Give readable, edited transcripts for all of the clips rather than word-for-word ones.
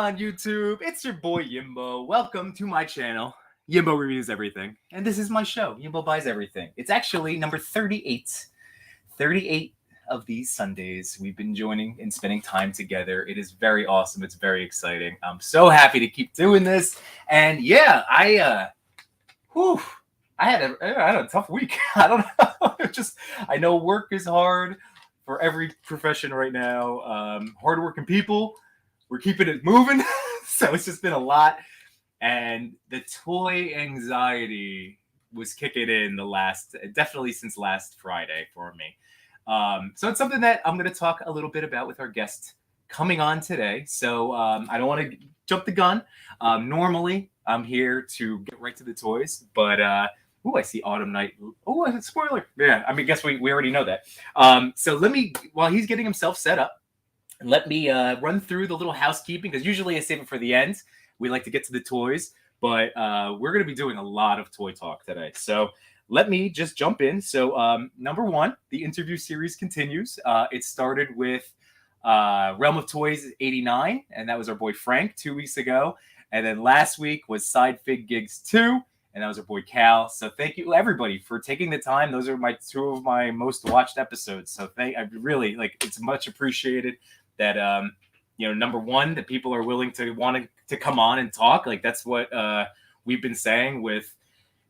on YouTube? It's your boy Yimbo. Welcome to my channel. Yimbo Reviews Everything. And this is my show, Yimbo Buys Everything. It's actually number 38. 38 of these Sundays we've been joining and spending time together. It is very awesome. It's very exciting. I'm so happy to keep doing this. And yeah, I had a tough week. I don't know. I know work is hard for every profession right now. Hardworking people, we're keeping it moving. So it's just been a lot. And the toy anxiety was kicking in definitely since last Friday for me. So it's something that I'm going to talk a little bit about with our guest coming on today. So I don't want to jump the gun. Normally, I'm here to get right to the toys, but I see Autumn Night. Oh, it's a spoiler. Yeah, I mean, guess we already know that. So while he's getting himself set up, let me run through the little housekeeping, because usually I save it for the end. We like to get to the toys, but we're going to be doing a lot of toy talk today. So let me just jump in. So number one, the interview series continues. It started with Realm of Toys 89, and that was our boy Frank 2 weeks ago. And then last week was Side Fig Gigs 2, and that was our boy Cal. So thank you everybody for taking the time. Those are two of my most watched episodes. So I really it's much appreciated that number one, that people are willing to want to come on and talk. Like that's what we've been saying with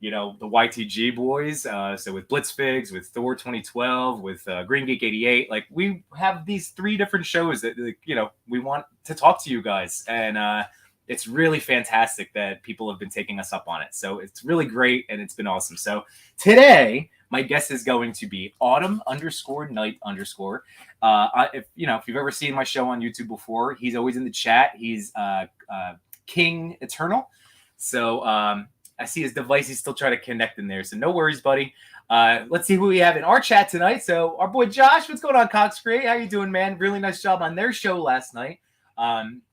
the YTG boys. So with Blitzfigs, with Thor 2012, with Green Geek 88, like we have these 3 different shows that we want to talk to you guys, and it's really fantastic that people have been taking us up on it. So it's really great, and it's been awesome. So today, my guest is going to be Autumn_Night_. If you've ever seen my show on YouTube before, he's always in the chat. He's King Eternal. So I see his device. He's still trying to connect in there. So no worries, buddy. Let's see who we have in our chat tonight. So our boy Josh, what's going on, Cox Gray? How you doing, man? Really nice job on their show last night.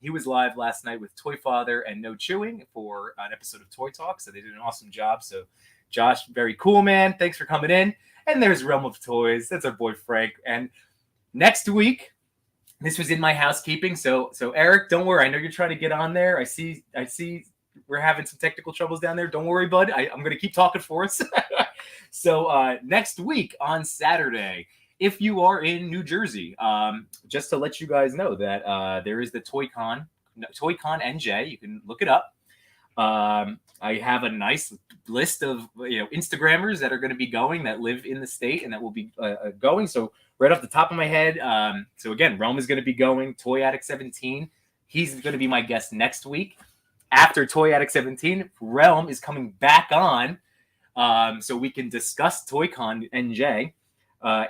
He was live last night with Toy Father and No Chewing for an episode of Toy Talk. So they did an awesome job. So Josh, very cool, man. Thanks for coming in. And there's Realm of Toys. That's our boy Frank. And next week, this was in my housekeeping. So Eric, don't worry. I know you're trying to get on there. I see we're having some technical troubles down there. Don't worry, bud. I'm going to keep talking for us. So next week on Saturday, if you are in New Jersey, just to let you guys know that there is the ToyCon NJ. You can look it up. I have a nice list of Instagrammers that are going to be going, that live in the state, and that will be going. So right off the top of my head, so again, Rome is going to be going. Toy Addict 17, he's going to be my guest next week. After Toy Addict 17, Realm is coming back on, so we can discuss ToyCon NJ.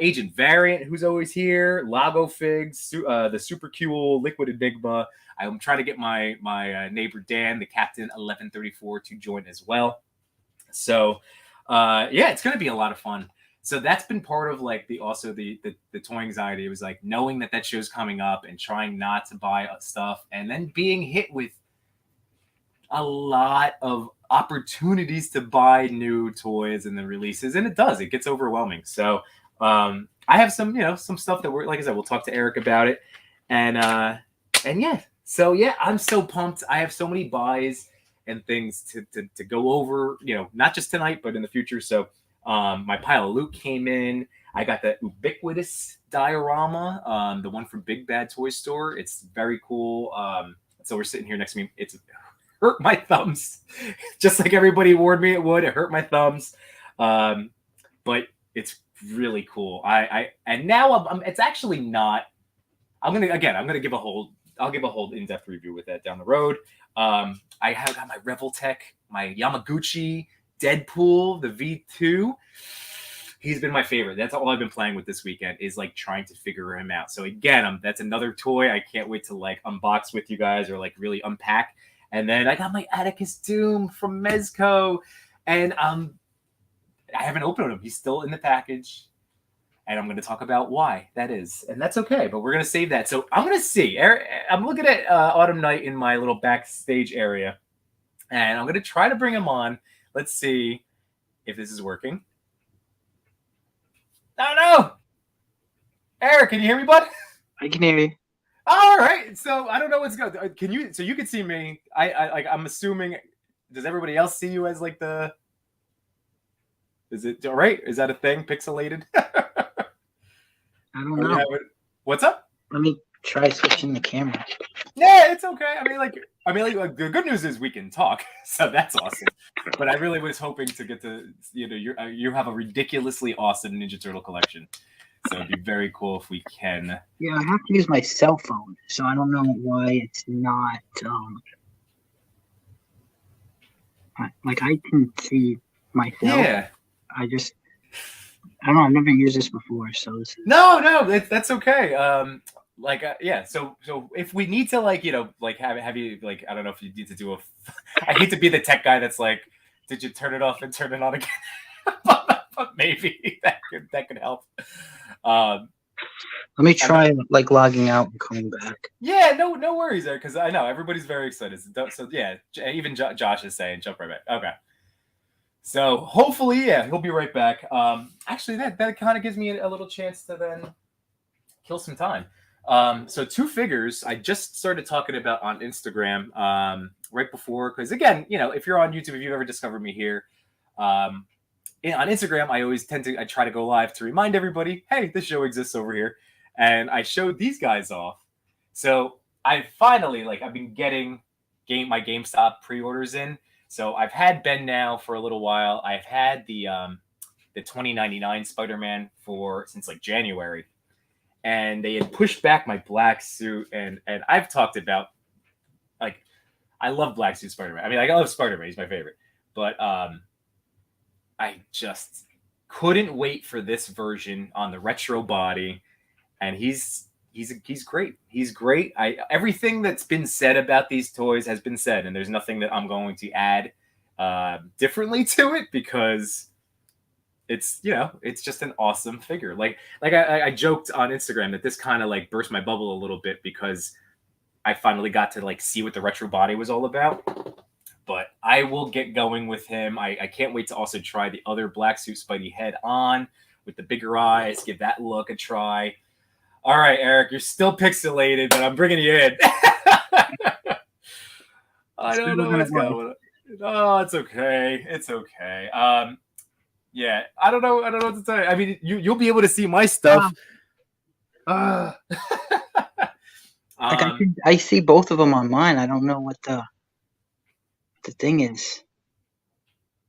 Agent Variant, who's always here, Lago Figs, the Super Cool Liquid Enigma. I'm trying to get my neighbor Dan, the Captain 1134, to join as well. So it's going to be a lot of fun. So that's been part of the toy anxiety. It was like knowing that show's coming up and trying not to buy stuff, and then being hit with a lot of opportunities to buy new toys and the releases, and it gets overwhelming. So I have some stuff that like I said, we'll talk to Eric about it, and yeah. So yeah, I'm so pumped. I have so many buys and things to go over, not just tonight, but in the future. So my pile of loot came in. I got the ubiquitous diorama, the one from Big Bad Toy Store. It's very cool. So we're sitting here next to me. It's hurt my thumbs, just like everybody warned me it would. It hurt my thumbs, but it's really cool. And now it's actually not. I'll give a whole in-depth review with that down the road. I have got my Revoltech, my Yamaguchi Deadpool, the V2. He's been my favorite. That's all I've been playing with this weekend, is like trying to figure him out. So again, that's another toy I can't wait to unbox with you guys, or really unpack. And then I got my Atticus Doom from Mezco, and I haven't opened him. He's still in the package, and I'm going to talk about why that is, and that's okay. But we're going to save that. So I'm going to see. I'm looking at Autumn Night in my little backstage area, and I'm going to try to bring him on. Let's see if this is working. Oh no, Eric, can you hear me, bud? I can hear you. All right. So I don't know what's going. Can you? So you can see me. I'm assuming. Does everybody else see you as like the? Is it all right? Is that a thing? Pixelated? I don't Are we know. having? What's up? Let me try switching the camera. Yeah, it's okay. Like the good news is we can talk, so that's awesome. But I really was hoping to get to, you have a ridiculously awesome Ninja Turtle collection, so it'd be very cool if we can. Yeah, I have to use my cell phone, so I don't know why it's not. Like I can see myself. Yeah. I don't know. I've never used this before, so this is... No, that's okay. Yeah. So if we need to have you like I don't know if you need to do a. I hate to be the tech guy that's like, did you turn it off and turn it on again? but maybe that could help. Let me try logging out and coming back. Yeah, no worries there, because I know everybody's very excited. So yeah, even Josh is saying jump right back. Okay. So hopefully, yeah, he'll be right back. Actually, that kind of gives me a little chance to then kill some time. So two figures I just started talking about on Instagram right before, because again, if you're on YouTube, if you've ever discovered me here, on Instagram, I always I try to go live to remind everybody, hey, this show exists over here. And I showed these guys off. So I finally, I've been getting my GameStop pre-orders in. So I've had Ben now for a little while. I've had the 2099 Spider-Man since January. And they had pushed back my black suit. And I've talked about, I love black suit Spider-Man. I mean, I love Spider-Man. He's my favorite. But I just couldn't wait for this version on the retro body. And he's great. He's great. Everything that's been said about these toys has been said, and there's nothing that I'm going to add differently to it, because it's just an awesome figure. I joked on Instagram that this kind of burst my bubble a little bit, because I finally got to see what the retro body was all about. But I will get going with him. I can't wait to also try the other black suit Spidey head on with the bigger eyes. Give that look a try. All right, Eric, you're still pixelated, but I'm bringing you in. I don't know what's going on. Oh, it's okay. It's okay. Yeah, I don't know what to tell you. I mean, you'll be able to see my stuff. I see both of them on mine. I don't know what the thing is.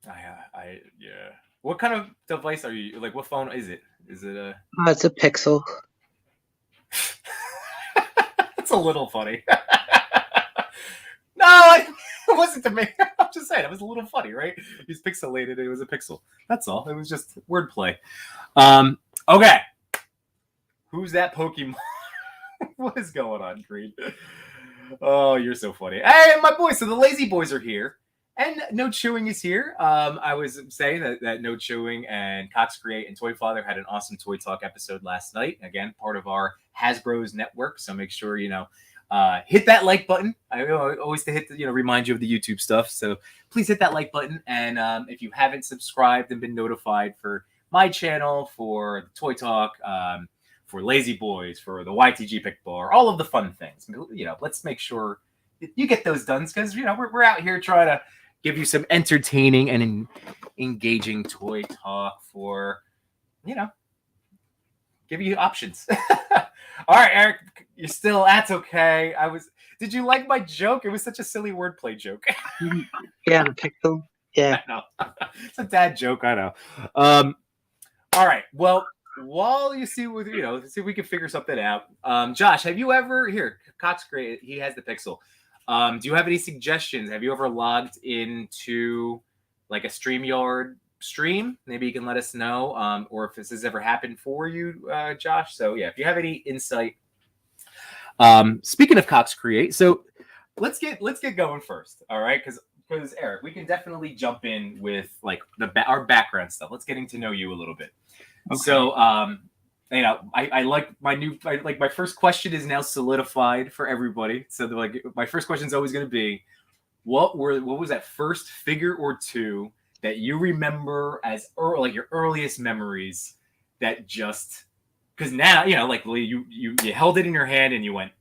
Yeah. What kind of device are you? What phone is it? Is it a? It's a Pixel. It's a little funny. No, it wasn't to me. I'm just saying, it was a little funny, right? He's pixelated. It was a pixel. That's all. It was just wordplay. Okay. Who's that Pokemon? What is going on, Green? Oh, you're so funny. Hey, my boys. So the Lazy Boys are here. And No Chewing is here. I was saying that No Chewing and Cox Create and Toy Father had an awesome Toy Talk episode last night. Again, part of our Hasbro's network. So make sure, hit that like button. I always remind you of the YouTube stuff. So please hit that like button. And if you haven't subscribed and been notified for my channel, for Toy Talk, for Lazy Boys, for the YTG Pick Bar, all of the fun things, let's make sure you get those done, because, we're out here trying to give you some entertaining and engaging toy talk for, give you options. All right, Eric, you're still, that's okay. Did you like my joke? It was such a silly wordplay joke. Yeah, the Pixel. Yeah. I know. It's a dad joke, I know. All right, well, while you see, see if we can figure something out. Josh, have you ever, here, Cox Great, he has the Pixel. Do you have any suggestions? Have you ever logged into a StreamYard stream? Maybe you can let us know, or if this has ever happened for you, Josh. So yeah, if you have any insight. Speaking of Cox Create, so let's get going first. All right, because Eric, we can definitely jump in with our background stuff. Let's getting to know you a little bit. Okay. So I like my first question is now solidified for everybody. So my first question is always going to be, what was that first figure or two that you remember as your earliest memories, that just, because now you held it in your hand and you went,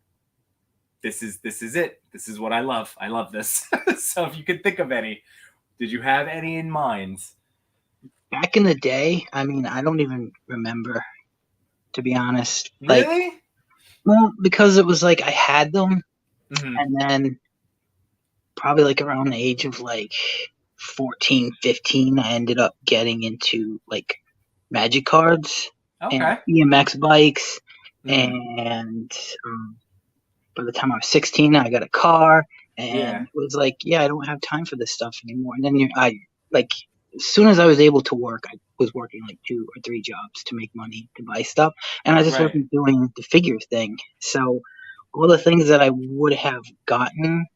this is it. This is what I love. I love this. So if you could think of any, did you have any in mind? Back in the day, I mean, I don't even remember, to be honest. Like, Really? well, because it was like I had them, Mm-hmm. and then probably like around the age of like 14, 15, I ended up getting into like magic cards and Okay. BMX bikes. Mm. And by the time I was 16, I got a car, and Yeah. it was like, yeah, I don't have time for this stuff anymore. And then I like, as soon as I was able to work, I was working like 2 or 3 jobs to make money to buy stuff, and I just Right. wasn't doing the figure thing. So all the things that I would have gotten,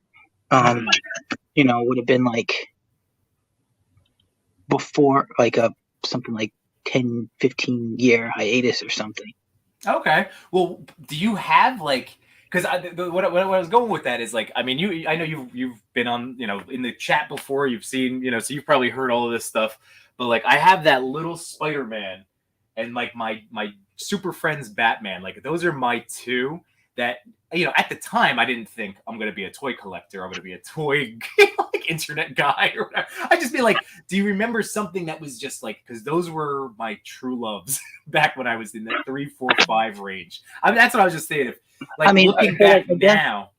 Mhm. would have been like before like a something like 10, 15 year hiatus or something. Okay. Well, do you have like? Because what I was going with that is like, I mean, I know you've been on, in the chat before. You've seen, so you've probably heard all of this stuff. But like, I have that little Spider-Man, and like my super friends Batman. Like, those are my two that at the time I didn't think I'm gonna be a toy collector. I'm gonna be a toy like internet guy or whatever. I just be like, do you remember something that was just like, because those were my true loves back when I was in that 3, 4, 5 range. I mean, that's what I was just saying. If, like, I mean, looking back now.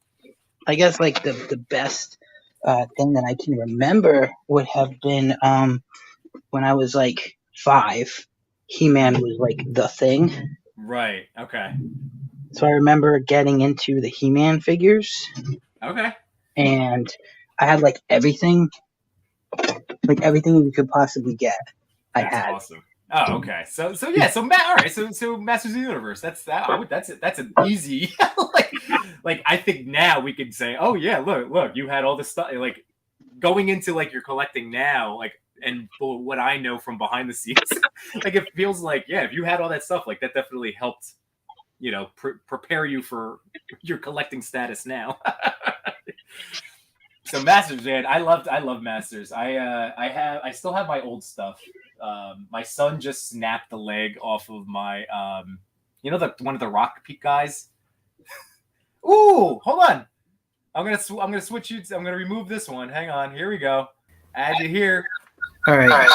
I guess like the best thing that I can remember would have been when I was like 5. He-Man was like the thing. Right. Okay. So I remember getting into the He-Man figures, Okay. and I had like everything you could possibly get. That's awesome. Oh, okay. So yeah. So all right. So Masters of the Universe. That's that. That's an easy. like I think now we could say, oh yeah, look, you had all this stuff. Like going into like you're collecting now, like, and what I know from behind the scenes, like it feels like, yeah, if you had all that stuff, like that definitely helped, prepare you for your collecting status now. So Masters, man, I love Masters. I still have my old stuff. My son just snapped the leg off of my the one of the Rock Peak guys. Ooh, hold on. I'm gonna switch you. I'm gonna remove this one. Hang on. Here we go. Add you here. All right.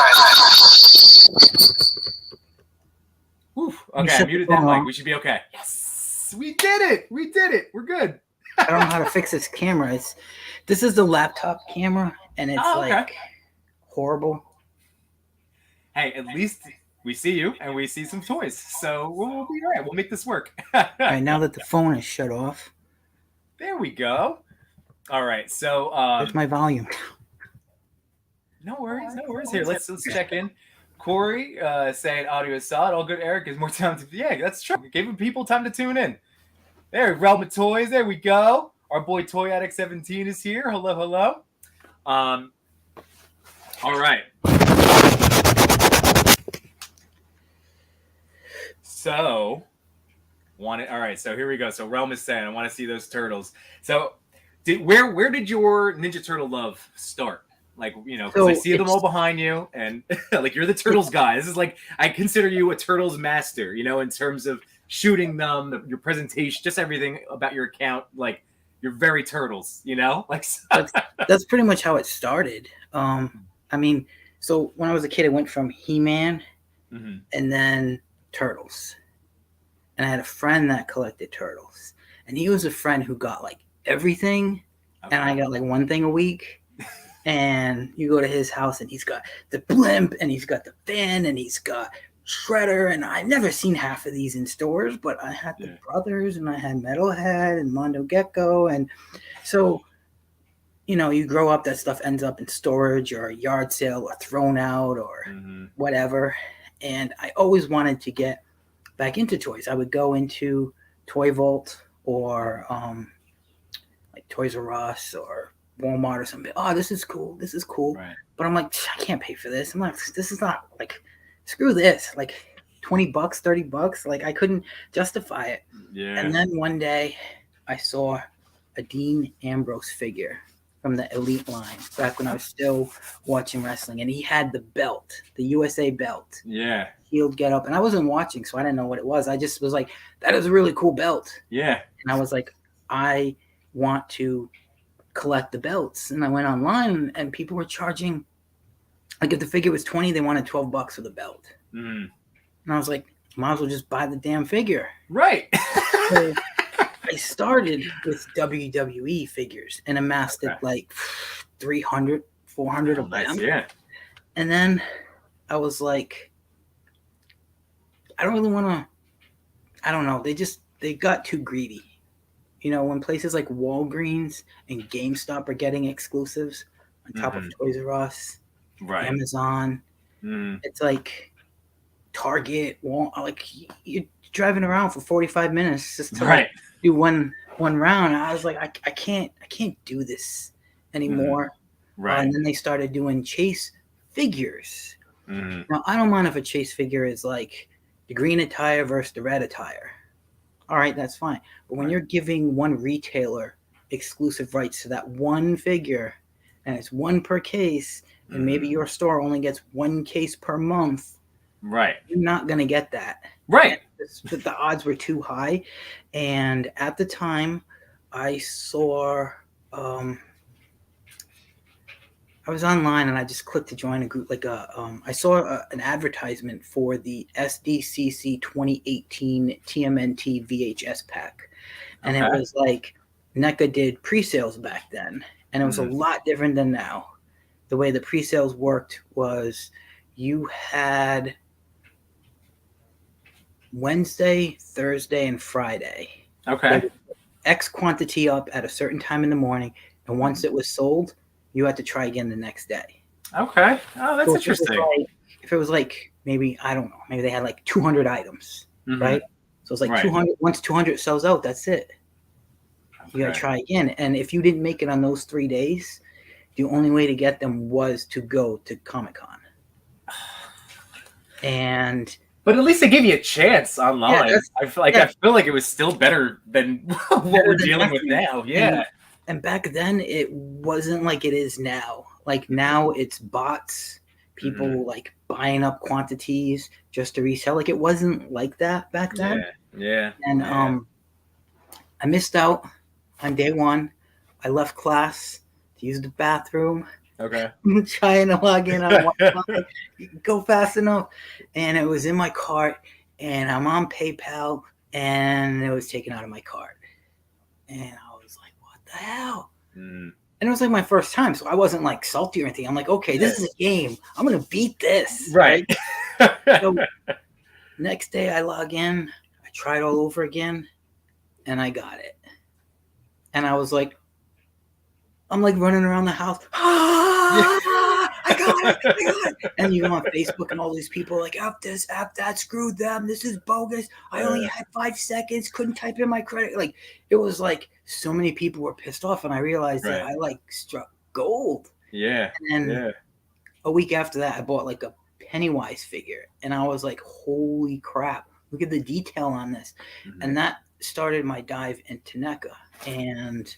Oof. Okay, I muted that mic. We should be okay. Yes, we did it. We did it. We're good. I don't know how to fix this camera. This is the laptop camera, and it's like horrible. Hey, at least we see you and we see some toys, so we'll be all right. We'll make this work. All right, now that the phone is shut off. There we go. All right, so there's my volume. No worries. Here, let's check in. Corey saying audio is solid. All good. Eric, is more time to. Yeah, that's true. Giving people time to tune in. There, Realm of Toys. There we go. Our boy Toy Addict 17 is here. Hello. All right. So, all right. So here we go. So Realm is saying, I want to see those turtles. So, where did your Ninja Turtle love start? Like, because I see them all behind you, and like you're the Turtles guy. This is like, I consider you a Turtles master. In terms of shooting them, your presentation, just everything about your account. Like, you're very Turtles. Like that's pretty much how it started. I mean, so when I was a kid, I went from He-Man, and then Turtles, and I had a friend that collected turtles, and he was a friend who got like everything, and I got like one thing a week. And you go to his house, and he's got the blimp, and he's got the fan, and he's got Shredder, and I've never seen half of these in stores, but I had the Brothers, and I had Metalhead and Mondo Gecko, and so you grow up, that stuff ends up in storage or a yard sale or thrown out or whatever. And I always wanted to get back into toys. I would go into Toy Vault or like Toys R Us or Walmart or something. Oh, this is cool. Right. But I'm like, I can't pay for this. I'm like, this is not, like, screw this. Like $20, $30. Like, I couldn't justify it. Yeah. And then one day I saw a Dean Ambrose figure from the Elite line back when I was still watching wrestling, and he had the belt, the USA belt. Yeah. He'll get up, and I wasn't watching, so I didn't know what it was. I just was like, that is a really cool belt. Yeah. And I was like, I want to collect the belts. And I went online and people were charging, like if the figure was 20, they wanted $12 for the belt. Mm. And I was like, might as well just buy the damn figure. Right. So I started with WWE figures and amassed it like 300, 400 of them. Yeah. And then I was like, I don't really want to, I don't know. They got too greedy. You know, when places like Walgreens and GameStop are getting exclusives on top of Toys R Us, Amazon, it's like Target, like you're driving around for 45 minutes just to like, do one round. I was like, I can't do this anymore. Right. And then they started doing chase figures. Now I don't mind if a chase figure is like the green attire versus the red attire. All right, that's fine. But when you're giving one retailer exclusive rights to that one figure, and it's one per case, and maybe your store only gets one case per month, right? You're not gonna get that, right? The odds were too high, and at the time, I saw. I was online and I just clicked to join a group. I saw an advertisement for the SDCC 2018 TMNT VHS pack, and it was like NECA did pre-sales back then, and it was a lot different than now. The way the pre-sales worked was you had Wednesday, Thursday, and Friday. Okay. X quantity up at a certain time in the morning, and once it was sold, you had to try again the next day. Okay. Oh, that's interesting. If it was like, maybe, I don't know, maybe they had like 200 items, right? So it's like 200. Once 200 sells out, that's it. You got to try again. And if you didn't make it on those 3 days, the only way to get them was to go to Comic-Con. But at least they gave you a chance online. Yeah, I feel like it was still better than what we're dealing with now. Yeah. And back then, it wasn't like it is now. Like now, it's bots, people like buying up quantities just to resell. Like it wasn't like that back then. Yeah. And I missed out on day one. I left class to use the bathroom. Okay. I'm trying to log in on Wi-Fi, go fast enough, and it was in my cart, and I'm on PayPal, and it was taken out of my cart, and I was like, "What the hell?" And it was like my first time, so I wasn't like salty or anything. I'm like, "Okay, this is a game. I'm gonna beat this." Right. So next day, I log in, I tried all over again, and I got it, and I was like, I'm like running around the house. I got it. And you go on Facebook and all these people are like, F this, F that, screw them. This is bogus. I only had 5 seconds. Couldn't type in my credit. Like, it was like so many people were pissed off. And I realized that I like struck gold. Yeah. And then a week after that, I bought like a Pennywise figure. And I was like, holy crap. Look at the detail on this. And that started my dive into NECA. And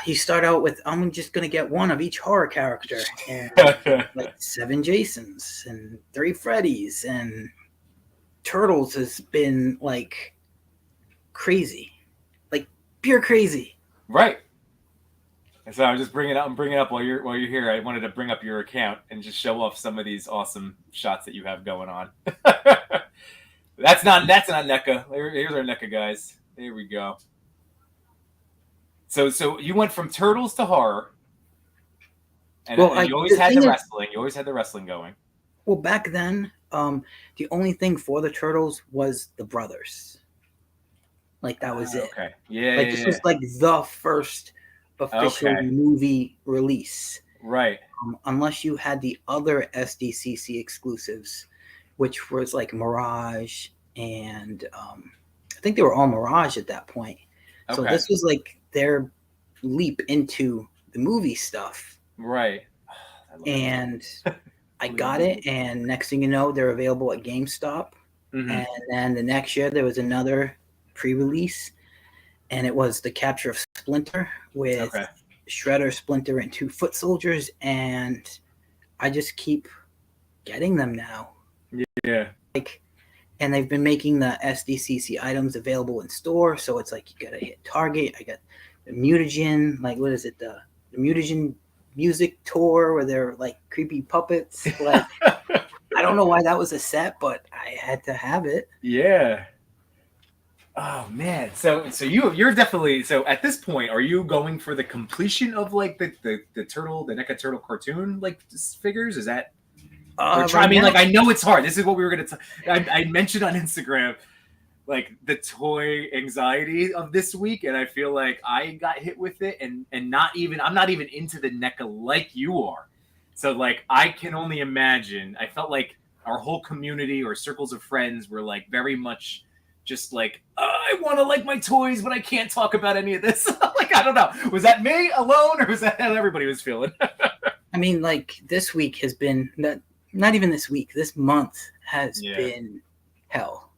you start out with, I'm just gonna get one of each horror character, and like 7 Jasons and 3 Freddys, and Turtles has been like crazy, like pure crazy. Right. And so I'm just bringing up while you're here. I wanted to bring up your account and just show off some of these awesome shots that you have going on. That's not NECA. Here's our NECA guys. There we go. So you went from Turtles to horror, and you always had the wrestling. You always had the wrestling going. Well, back then, the only thing for the Turtles was the brothers. Like that was it. Okay. Yeah. Like this was like the first official movie release. Right. Unless you had the other SDCC exclusives, which was like Mirage, and I think they were all Mirage at that point. So this was like their leap into the movie stuff. Right. And I got it, and next thing you know, they're available at GameStop. And then the next year there was another pre-release, and it was the capture of Splinter with Shredder, Splinter, and 2 foot soldiers, and I just keep getting them now. Yeah. Like and they've been making the SDCC items available in store. So it's like you gotta hit Target. I got the Mutagen, like what is it, the Mutagen music tour where they're like creepy puppets. Like I don't know why that was a set, but I had to have it. Yeah. Oh man. So you're definitely, so at this point, are you going for the completion of like the turtle, the NECA turtle cartoon like figures? Is that I mean, like I know it's hard. This is what we were gonna. I mentioned on Instagram, like the toy anxiety of this week, and I feel like I got hit with it, and I'm not even into the NECA like you are. So like I can only imagine. I felt like our whole community or circles of friends were like very much just like, I want to like my toys, but I can't talk about any of this. Like I don't know. Was that me alone, or was that how everybody was feeling? I mean, like this week has been not even this week. This month has been hell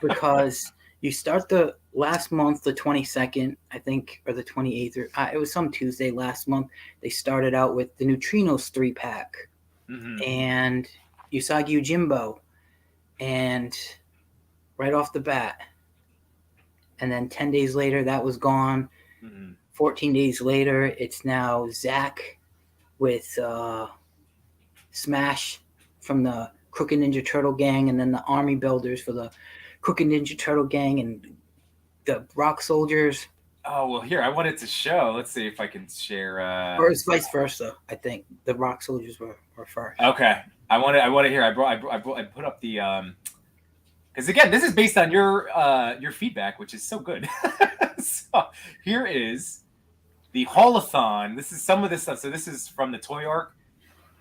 because you start the last month, the 22nd, I think, or the 28th, or it was some Tuesday last month. They started out with the Neutrinos 3-pack and Usagi Yimbo, and right off the bat. And then 10 days later, that was gone. 14 days later, it's now Zach with Smash from the Crooked Ninja Turtle Gang, and then the Army Builders for the Crooked Ninja Turtle Gang, and the Rock Soldiers. Oh, well, here, I wanted to show. Let's see if I can share. Or it's vice versa, I think. The Rock Soldiers were first. Okay. I want to hear. I put up the because again, this is based on your feedback, which is so good. So here is the haulathon. This is some of this stuff. So this is from the Toy Arc.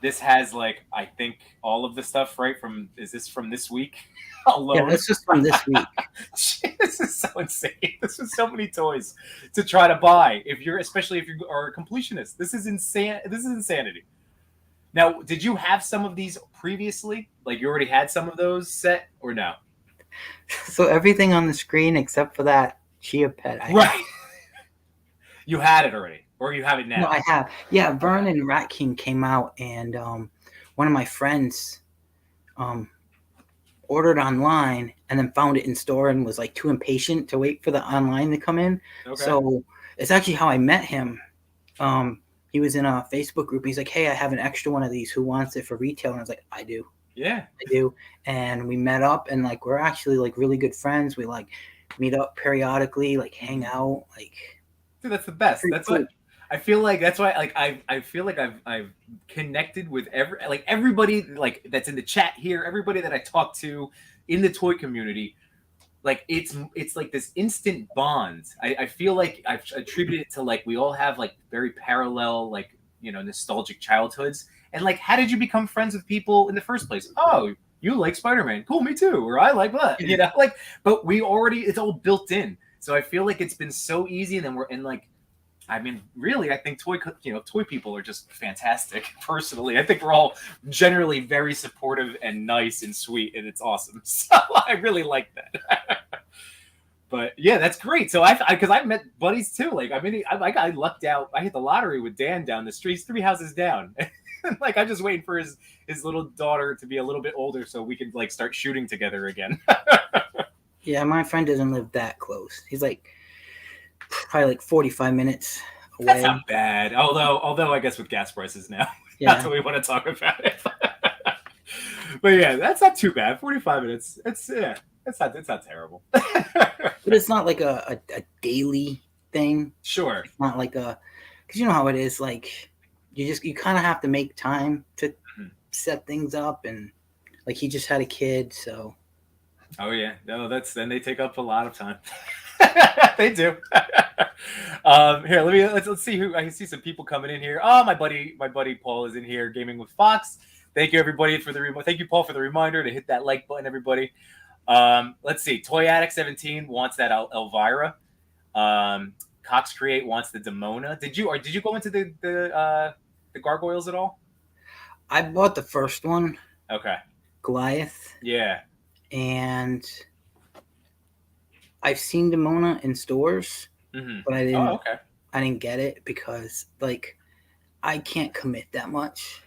This has like, I think, all of the stuff, right? Is this from this week alone? Yeah, this is from this week. This is so insane. This is so many toys to try to buy especially if you are a completionist. This is insane. This is insanity. Now, did you have some of these previously? Like you already had some of those set, or no? So everything on the screen except for that Chia Pet. Right. You had it already, or you have it now? No, I have. Yeah, Vern and Rat King came out, and one of my friends ordered online and then found it in store and was like too impatient to wait for the online to come in. Okay. So it's actually how I met him. He was in a Facebook group. He's like, "Hey, I have an extra one of these. Who wants it for retail?" And I was like, "I do." Yeah, I do. And we met up, and like we're actually like really good friends. We like meet up periodically, like hang out, like. Dude, that's the best. That's cool. What I feel like. That's why, like, I feel like I've connected with everybody like that's in the chat here. Everybody that I talk to in the toy community, like it's like this instant bond. I feel like I've attributed it to like we all have like very parallel like nostalgic childhoods. And like, how did you become friends with people in the first place? Oh, you like Spider-Man? Cool, me too. Or I like that. Like, but it's all built in. So I feel like it's been so easy. And then I mean, really, I think toy people are just fantastic. Personally, I think we're all generally very supportive and nice and sweet, and it's awesome. So I really like that. But yeah, that's great. So because I've met buddies too. Like, I mean, I lucked out. I hit the lottery with Dan down the street. He's 3 houses down. Like, I'm just waiting for his little daughter to be a little bit older so we can like start shooting together again. Yeah, my friend doesn't live that close. He's like probably like 45 minutes away. That's not bad. Although I guess with gas prices now, not that we want to talk about it. But yeah, that's not too bad. 45 minutes. It's not terrible. But it's not like a daily thing. Sure. It's not like because you know how it is. Like you kind of have to make time to set things up, and like he just had a kid, so. Oh yeah, no, then they take up a lot of time. They do. Here, let's see who I see. Some people coming in here. Oh, my buddy Paul is in here gaming with Fox. Thank you everybody for thank you, Paul, for the reminder to hit that like button, everybody. Let's see. Toy Addict 17 wants that Elvira. Cox Create wants the Demona. Did you go into the gargoyles at all? I bought the first one. Okay. Goliath. Yeah. And I've seen Demona in stores, but I didn't. Oh, okay. I didn't get it because like I can't commit that much.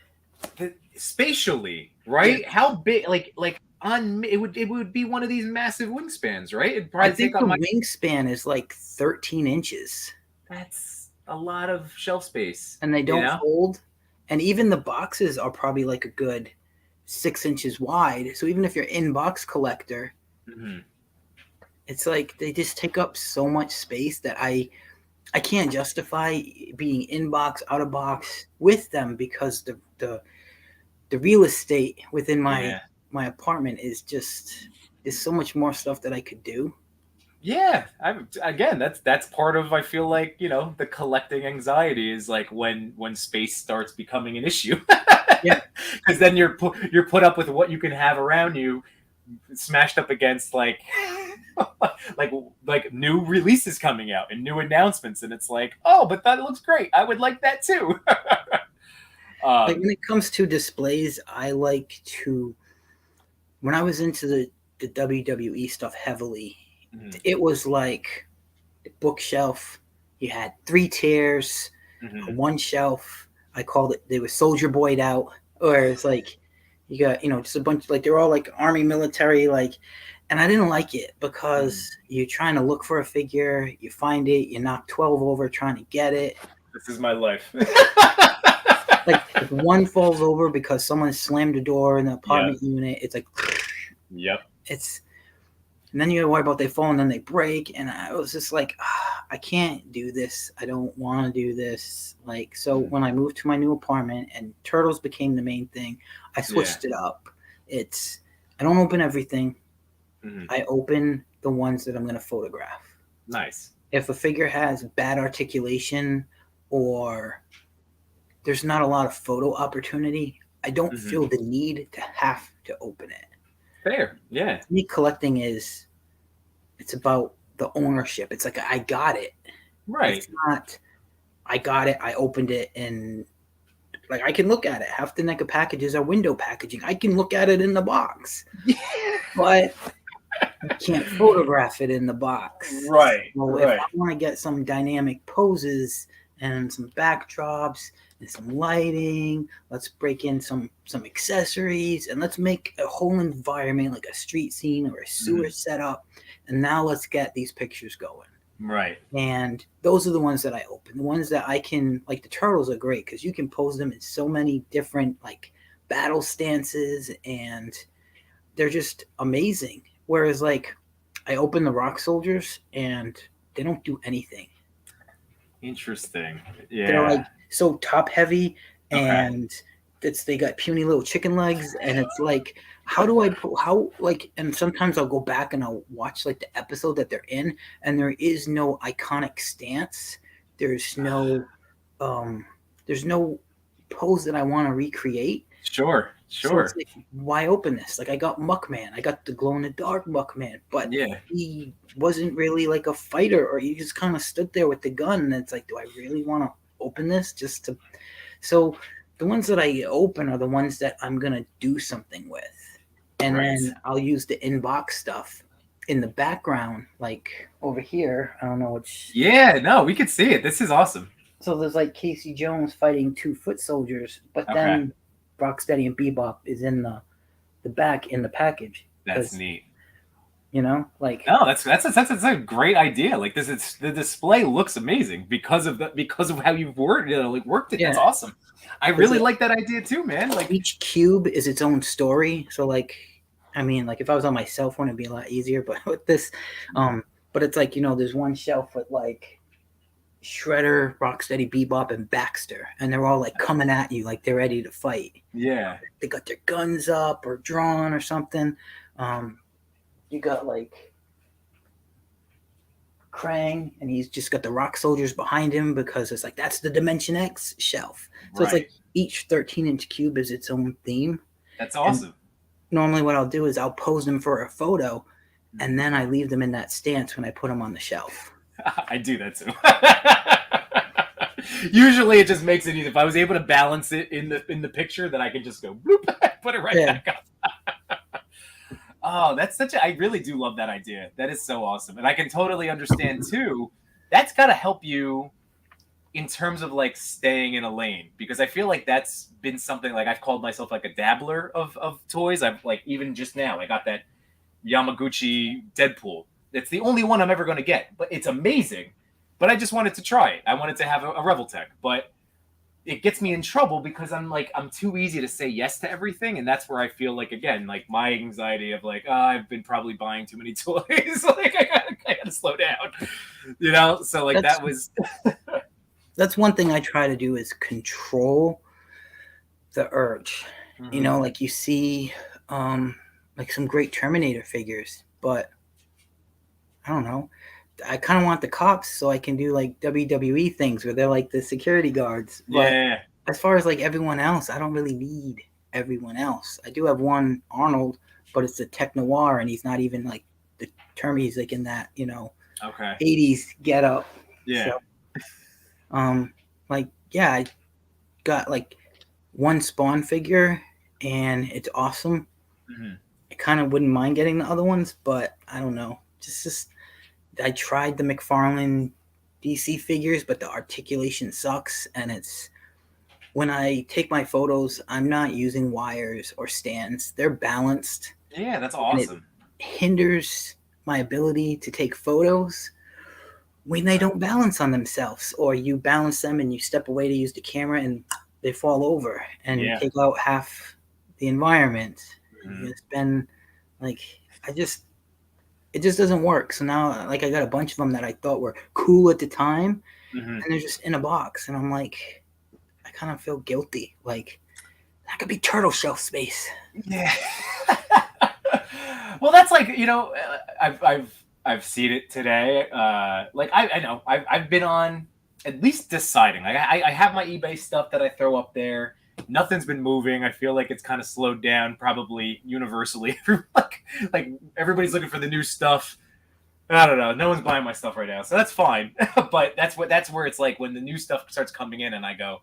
Spatially, right? Yeah. How big? Like it would be one of these massive wingspans, right? It'd probably I think take up the my. wingspan is like 13 inches, That's a lot of shelf space, and they you don't know. fold. And even the boxes are probably like a good 6 inches wide. So even if you're in box collector, Mm-hmm. it's like they just take up so much space that I can't justify being in box, out of box with them, because the real estate within my Yeah. my apartment is just, there's so much more stuff that I could do. Yeah, again, that's part of, I feel like, the collecting anxiety is like when space starts becoming an issue. Yeah. Because then you're put up with what you can have around you, smashed up against like like new releases coming out and new announcements, and it's like, oh, but that looks great. I would like that too. Like when it comes to displays, I like to, when I was into the WWE stuff heavily, Mhm. it was like the bookshelf. You had 3 tiers, Mhm. one shelf. I called it, they were soldier boyed out, or it's like you got, just a bunch, like they're all like army military, like, and I didn't like it because you're trying to look for a figure, you find it, you knock 12 over trying to get it. This is my life. Like if one falls over because someone slammed a door in the Yeah. apartment unit, it's like, Yep. it's, and then you gotta worry about they fall and then they break. And I was just like, I can't do this. I don't want to do this. Like, so when I moved to my new apartment and turtles became the main thing, I switched it up. It's, I don't open everything. Mhm. I open the ones that I'm going to photograph. Nice. If a figure has bad articulation or there's not a lot of photo opportunity, I don't feel the need to have to open it. Fair. Yeah. To me, collecting is, it's about the ownership. It's like, I got it. Right. It's not, I got it, I opened it, and like I can look at it. Half the NECA packages are window packaging. I can look at it in the box. But I can't photograph it in the box. Right. So if I want to get some dynamic poses and some backdrops and some lighting, let's break in some accessories and let's make a whole environment like a street scene or a sewer setup. And now let's get these pictures going. Right. And those are the ones that I open. The ones that I can, like the turtles are great because you can pose them in so many different like battle stances and they're just amazing. Whereas like I open the rock soldiers and they don't do anything. Interesting. Yeah. They're like so top heavy and they got puny little chicken legs and it's like, and sometimes I'll go back and I'll watch like the episode that they're in and there is no iconic stance. There's no pose that I want to recreate. Sure. So it's like, why open this? Like I got Muckman, I got the glow in the dark Muckman, but he wasn't really like a fighter, or he just kind of stood there with the gun. And it's like, do I really want to open this just to? So the ones that I open are the ones that I'm gonna do something with, and then I'll use the inbox stuff in the background, like over here. I don't know which. Yeah, no, we could see it. This is awesome. So there's like Casey Jones fighting 2 foot soldiers, but then Rocksteady and Bebop is in the back in the package. That's neat. Like no, that's a great idea. Like this, the display looks amazing because of how you've worked it. Yeah. That's awesome. I really like that idea too, man. Like each cube is its own story. So like, I mean, like if I was on my cell phone, it'd be a lot easier. But with this, but it's like there's one shelf with like Shredder, Rocksteady, Bebop, and Baxter, and they're all like coming at you like they're ready to fight. Yeah, they got their guns up or drawn or something. You got like Krang, and he's just got the rock soldiers behind him because it's like that's the Dimension X shelf. So it's like each 13-inch cube is its own theme. That's awesome. And normally, what I'll do is I'll pose them for a photo, and then I leave them in that stance when I put them on the shelf. I do that too. Usually, it just makes it easy. If I was able to balance it in the picture, then I can just go bloop, put it back up. Oh, that's I really do love that idea. That is so awesome. And I can totally understand too. That's got to help you in terms of like staying in a lane, because I feel like that's been something like I've called myself like a dabbler of toys. I've like, even just now I got that Yamaguchi Deadpool. It's the only one I'm ever going to get, but it's amazing. But I just wanted to try it. I wanted to have a Revoltech, but it gets me in trouble because I'm too easy to say yes to everything, and that's where I feel like, again, like my anxiety of like, I've been probably buying too many toys. Like I gotta slow down, you know. So like that was. That's one thing I try to do is control the urge. You know, like you see, like some great Terminator figures, but I don't know. I kind of want the cops so I can do like WWE things where they're like the security guards. But as far as like everyone else, I don't really need everyone else. I do have one Arnold, but it's a tech noir, and he's not even like the term. He's like in that, you know, 80s get up. Yeah. So, like, yeah, I got like one Spawn figure, and it's awesome. I kind of wouldn't mind getting the other ones, but I don't know. Just I tried the McFarlane DC figures, but the articulation sucks, and it's when I take my photos, I'm not using wires or stands. They're balanced. Yeah, that's awesome. It hinders my ability to take photos when they don't balance on themselves, or you balance them and you step away to use the camera and they fall over and take out half the environment. It's been like, it just doesn't work. So now, like, I got a bunch of them that I thought were cool at the time, and they're just in a box, and I'm like, I kind of feel guilty. Like, that could be turtle shelf space. Yeah. Well, that's like, you know, I've seen it today. Like I know I've been on at least deciding. Like I have my eBay stuff that I throw up there. Nothing's been moving. I feel like it's kind of slowed down, probably universally. like everybody's looking for the new stuff. I don't know. No one's buying my stuff right now, so that's fine. But that's where it's like when the new stuff starts coming in, and I go,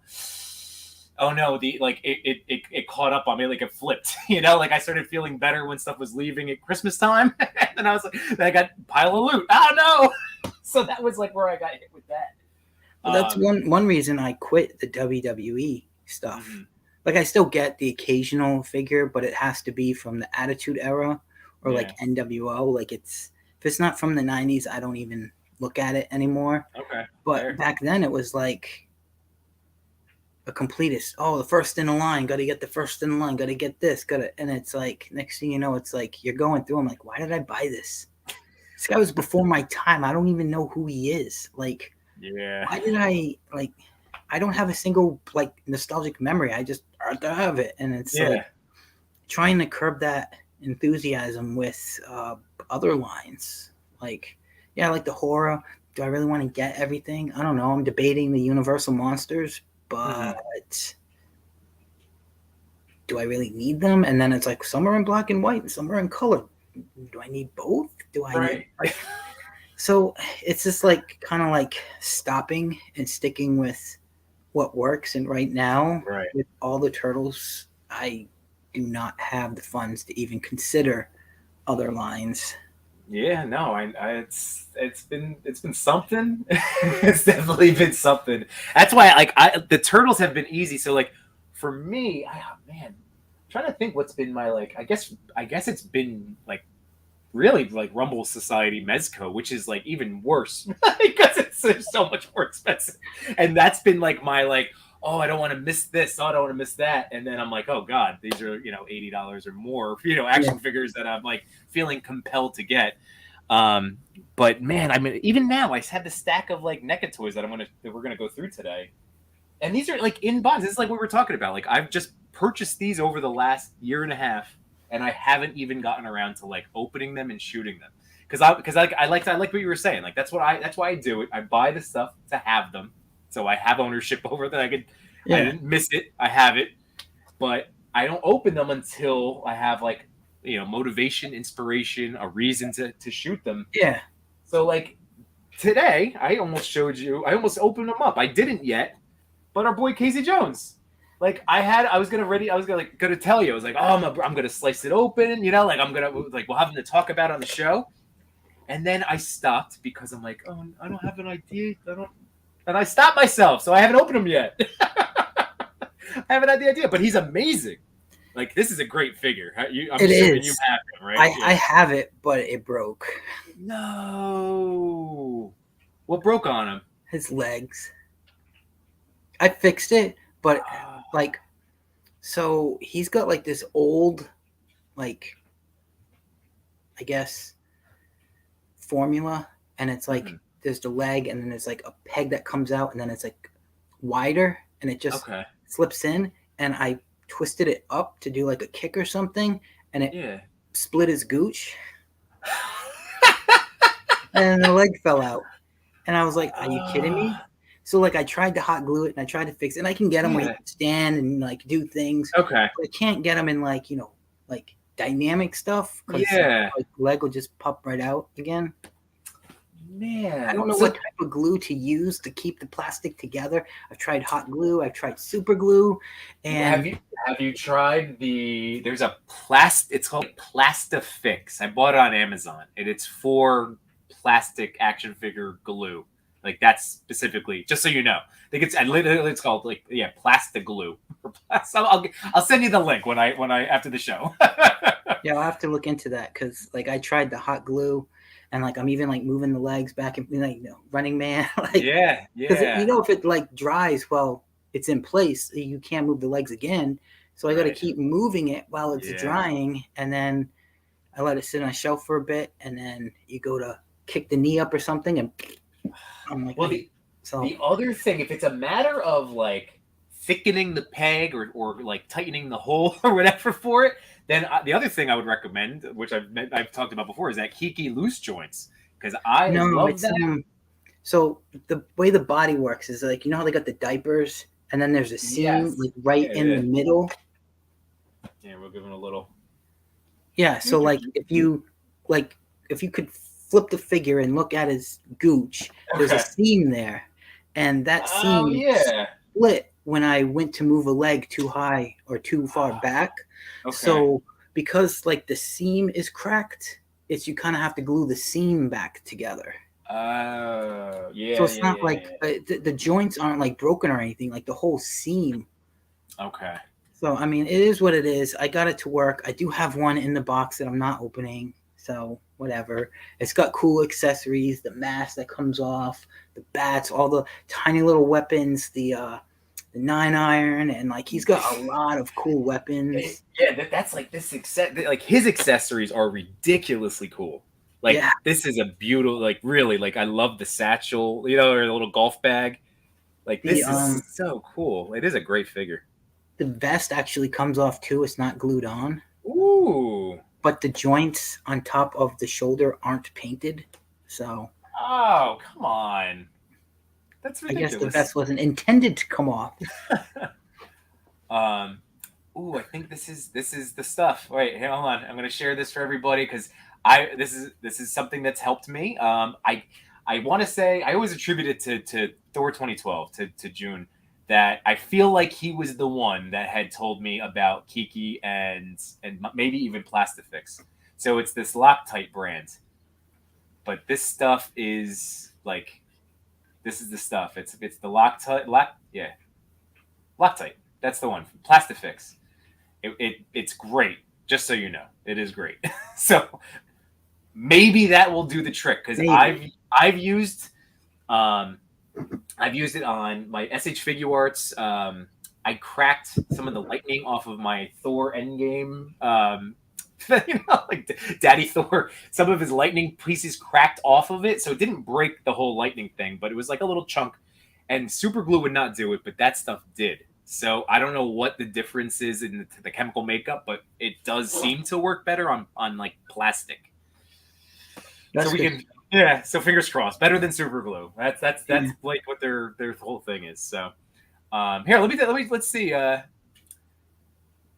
oh no, it caught up on me, like it flipped. You know, like I started feeling better when stuff was leaving at Christmas time, and I was like, then I got a pile of loot. Oh no! So that was like where I got hit with that. Well, that's one reason I quit the WWE stuff. Like, I still get the occasional figure, but it has to be from the Attitude Era or like NWO. Like, if it's not from the 90s, I don't even look at it anymore. Okay. But back then it was like a completist. Oh, the first in the line, got to get the first in the line, got to get this, and it's like, next thing you know, it's like you're going through. I'm like, why did I buy this? This guy was before my time. I don't even know who he is. Like, why did I don't have a single like nostalgic memory. I just have it, and it's like trying to curb that enthusiasm with other lines. Like, I like the horror. Do I really want to get everything? I don't know. I'm debating the Universal monsters, but do I really need them? And then it's like, some are in black and white and some are in color. Do I need both? Do I need like, so it's just like kind of like stopping and sticking with what works. And right now, with all the turtles, I do not have the funds to even consider other lines. Yeah, no, it's been something. It's definitely been something. That's why the turtles have been easy. So like for me, I'm trying to think what's been my like. I guess it's been like really like Rumble Society Mezco, which is like even worse because it's so much more expensive. And that's been like my like, oh, I don't want to miss this. Oh, I don't want to miss that. And then I'm like, oh God, these are, you know, $80 or more, you know, action figures that I'm like feeling compelled to get. But man, I mean, even now I had the stack of like NECA toys that we're going to go through today. And these are like in box. This is like what we're talking about. Like I've just purchased these over the last year and a half, and I haven't even gotten around to like opening them and shooting them. Cause I like what you were saying. Like that's why I do it. I buy the stuff to have them. So I have ownership over that. I didn't miss it. I have it, but I don't open them until I have like, you know, motivation, inspiration, a reason to shoot them. Yeah. So like today, I almost opened them up. I didn't yet, but our boy Casey Jones, like I was gonna tell you, I was like, oh, I'm gonna slice it open, you know, like we'll have him to talk about on the show. And then I stopped because I'm like, oh, I don't have an idea. I and I stopped myself, so I haven't opened him yet. I haven't had the idea, but he's amazing. Like, this is a great figure. I'm assuming you have him, right? I have it, but it broke. No. What broke on him? His legs. I fixed it, but like, so he's got like this old, like, I guess, formula, and it's like there's the leg, and then there's like a peg that comes out, and then it's like wider, and it just slips in, and I twisted it up to do like a kick or something, and it split his gooch, and the leg fell out, and I was like, are you kidding me? So like I tried to hot glue it, and I tried to fix it, and I can get him where he can stand and like do things. Okay. But I can't get him in like, you know, like dynamic stuff, because like leg will just pop right out again. Man, I don't know what type of glue to use to keep the plastic together. I've tried hot glue, I've tried super glue, and have you tried there's a it's called Plastifix. I bought it on Amazon, and it's for plastic action figure glue. Like, that's specifically, just so you know. I think it's called like plastic glue. I'll send you the link when I after the show. Yeah, I'll have to look into that, because like I tried the hot glue, and like I'm even like moving the legs back and like, you know, Running Man. Like, because you know, if it like dries while it's in place, you can't move the legs again. So I got to keep moving it while it's drying, and then I let it sit on a shelf for a bit, and then you go to kick the knee up or something, and I'm like, well, the other thing, if it's a matter of like thickening the peg or like tightening the hole or whatever for it, then the other thing I would recommend, which I've talked about before, is that Kiki loose joints, because I love that. So the way the body works is like, you know how they got the diapers, and then there's a seam like right in the middle. Yeah, we'll give them a little. Yeah, so like if you could flip the figure and look at his gooch, there's a seam there, and that seam split when I went to move a leg too high or too far back. So because like the seam is cracked, you kind of have to glue the seam back together. So it's not like the joints aren't like broken or anything, like the whole seam. Okay. So I mean, it is what it is. I got it to work. I do have one in the box that I'm not opening, so whatever. It's got cool accessories, the mask that comes off, the bats, all the tiny little weapons, the 9-iron, and like he's got a lot of cool weapons. Yeah, that's like this like his accessories are ridiculously cool. Like this is a beautiful, like really, like I love the satchel, you know, or a little golf bag. Like this is so cool. It is a great figure. The vest actually comes off too. It's not glued on. Ooh. But the joints on top of the shoulder aren't painted. So. Oh, come on. That's ridiculous. I guess the vest wasn't intended to come off. Ooh, I think this is the stuff. Wait, hold on. I'm gonna share this for everybody, because this is something that's helped me. I want to say I always attribute it to Thor 2012 to June, that I feel like he was the one that had told me about Kiki and maybe even Plastifix. So it's this Loctite brand, but this stuff is like, this is the stuff. It's the Loctite. Loctite. That's the one. Plastifix. It's great. Just so you know, it is great. So maybe that will do the trick, because I've used it on my SH Figure Arts. I cracked some of the lightning off of my Thor Endgame. You know, like Daddy Thor, some of his lightning pieces cracked off of it, so it didn't break the whole lightning thing, but it was like a little chunk. And super glue would not do it, but that stuff did. So I don't know what the difference is in the chemical makeup, but it does seem to work better on like plastic. So we can. Yeah, so fingers crossed. Better than super glue. That's like what their whole thing is. So here, let's see.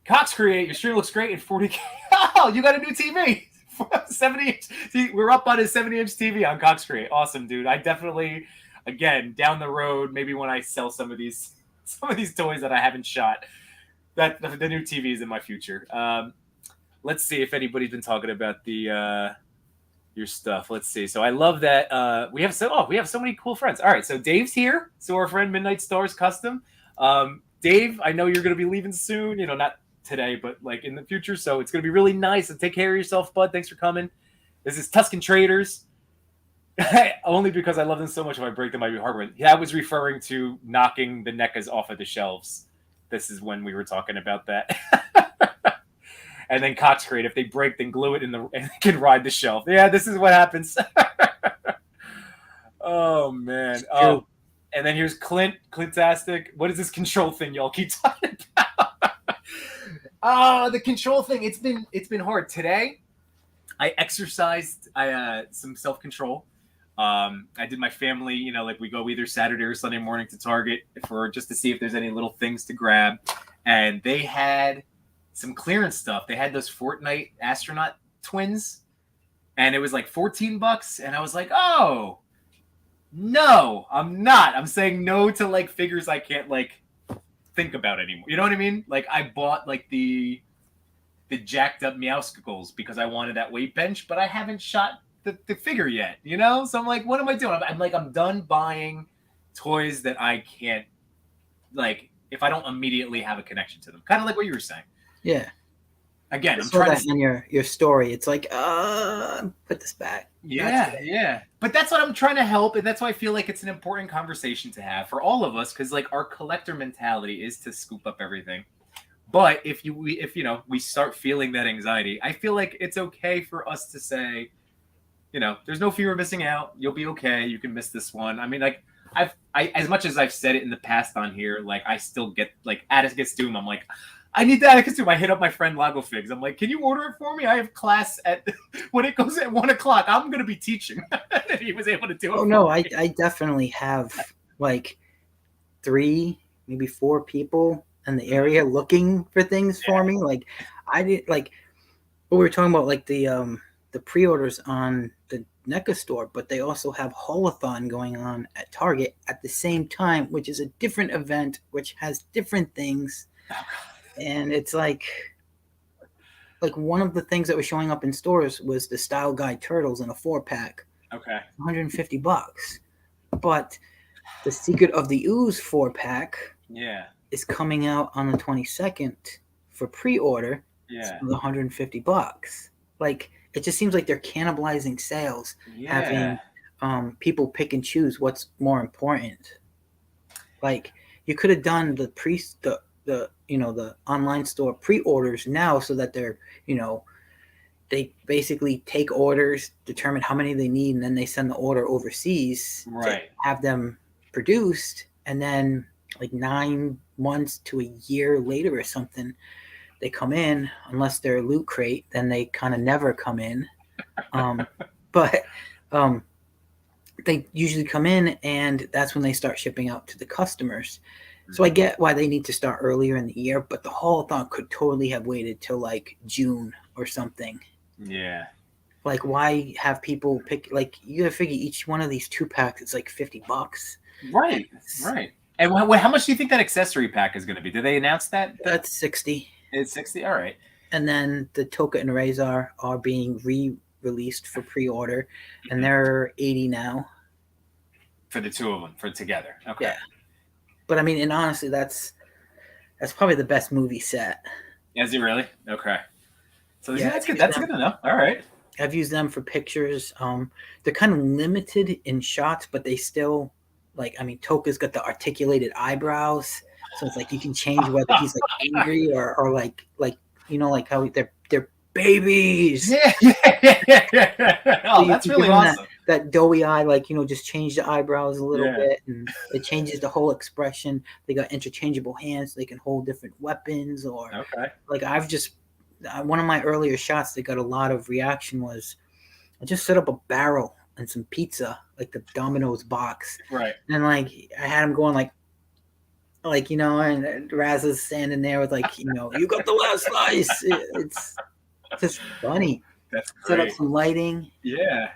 Cox Create, your stream looks great in 40K. Oh, you got a new TV. 70-inch. See, we're up on his 70-inch TV on Cox Create. Awesome, dude. I definitely, again, down the road, maybe when I sell some of these toys that I haven't shot, that the new TV is in my future. Let's see if anybody's been talking about the your stuff. Let's see. So I love that we have so many cool friends. All right, so Dave's here. So our friend Midnight Stars Custom. Dave, I know you're going to be leaving soon. You know, not today, but like in the future. So it's going to be really nice. And take care of yourself, bud. Thanks for coming. This is Tuscan Traders. Only because I love them so much. If I break them, I'd be heartbroken. Yeah, I was referring to knocking the NECAs off of the shelves. This is when we were talking about that. And then Koch Crate, if they break, then glue it in and it can ride the shelf. Yeah, this is what happens. Oh man. Oh, and then here's Clint. Clintastic. What is this control thing y'all keep talking about? The control thing. It's been hard. Today, I exercised some self-control. I did my family, you know, like we go either Saturday or Sunday morning to Target for just to see if there's any little things to grab. And they had some clearance stuff. They had those Fortnite astronaut twins, and it was like $14. And I was like, oh, no, I'm not. I'm saying no to like figures I can't like think about anymore. You know what I mean? Like I bought like the jacked up Meowscles because I wanted that weight bench, but I haven't shot the figure yet, you know? So I'm like, what am I doing? I'm done buying toys that I can't, like, if I don't immediately have a connection to them. Kind of like what you were saying. Yeah. Again, I'm trying to... in your story. It's like, put this back. Yeah. But that's what I'm trying to help, and that's why I feel like it's an important conversation to have for all of us, because, like, our collector mentality is to scoop up everything. But if we start feeling that anxiety, I feel like it's okay for us to say, you know, there's no fear of missing out. You'll be okay. You can miss this one. I mean, like, I as much as I've said it in the past on here, like, I still get, like, Atticus Doom. I'm like, I need the Atticus Doom. I hit up my friend Lago Figs. I'm like, can you order it for me? I have class when it goes at 1:00. I'm going to be teaching. And he was able to do it. Oh, no, I definitely have, like, 3, maybe 4 people in the area looking for things for me. Like, I did, like, we were talking about, like, the pre-orders on the NECA store, but they also have Haulathon going on at Target at the same time, which is a different event, which has different things. And it's like one of the things that was showing up in stores was the Style Guide Turtles in a 4-pack. Okay. $150. But the Secret of the Ooze 4-pack is coming out on the 22nd for pre-order. Yeah. It's $150. Like, it just seems like they're cannibalizing sales, having people pick and choose what's more important. Like, you could have done the online store pre-orders now, so that they're, you know, they basically take orders, determine how many they need, and then they send the order overseas to have them produced, and then like 9 months to a year later or something, they come in. Unless they're a loot crate, then they kind of never come in. But they usually come in, and that's when they start shipping out to the customers. So I get why they need to start earlier in the year, but the haulathon could totally have waited till like June or something. Yeah. Like, why have people pick? Like, you gotta figure each one of these 2-packs is like $50. Right. And how much do you think that accessory pack is going to be? Did they announce that? That's $60. It's $60. All right. And then the Toka and Razor are being re-released for pre-order, and they're $80 now. For the two of them, for together. Okay. Yeah. But I mean, and honestly, that's probably the best movie set. Is it really? Okay. So that's good. That's good to know. All right. I've used them for pictures. They're kind of limited in shots, but they still, like, I mean, Toka's got the articulated eyebrows, so it's like you can change whether he's like angry or like you know, like how they're babies. Yeah. Oh, so that's really awesome. That doughy eye, like, you know, just change the eyebrows a little bit, and it changes the whole expression. They got interchangeable hands; so they can hold different weapons. Or like, one of my earlier shots that got a lot of reaction was I just set up a barrel and some pizza, like the Domino's box, right? And like I had him going like you know, and Raz is standing there with like, you know, you got the last slice. It's just funny. That's great. Set up some lighting. Yeah.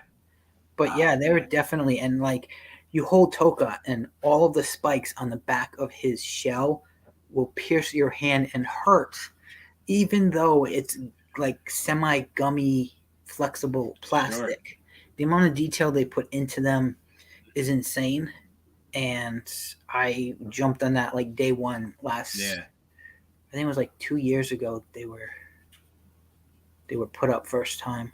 But yeah, they were definitely, and like you hold Toka, and all of the spikes on the back of his shell will pierce your hand and hurt, even though it's like semi-gummy, flexible plastic. the amount of detail they put into them is insane. And I jumped on that like day one last. Yeah. I think it was like 2 years ago. They were put up first time.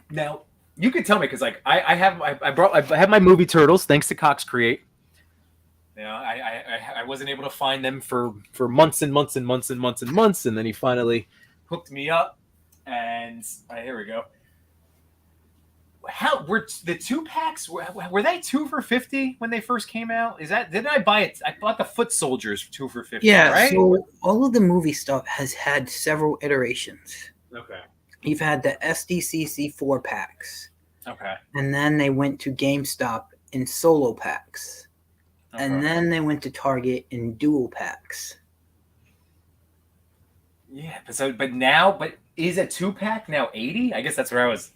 Now you could tell me because like I have my movie turtles thanks to Cox Create. You know, I wasn't able to find them for months and months and months and months and months, and then he finally hooked me up, and here we go. How were the 2-packs? Were they 2 for $50 when they first came out? Is that didn't I buy it? I bought the Foot Soldiers for 2 for $50. Yeah, right? So all of the movie stuff has had several iterations. Okay. You've had the SDCC 4-packs. Okay. And then they went to GameStop in solo packs. Okay. And then they went to Target in dual packs. Yeah, but now is a 2-pack now $80? I guess that's where I was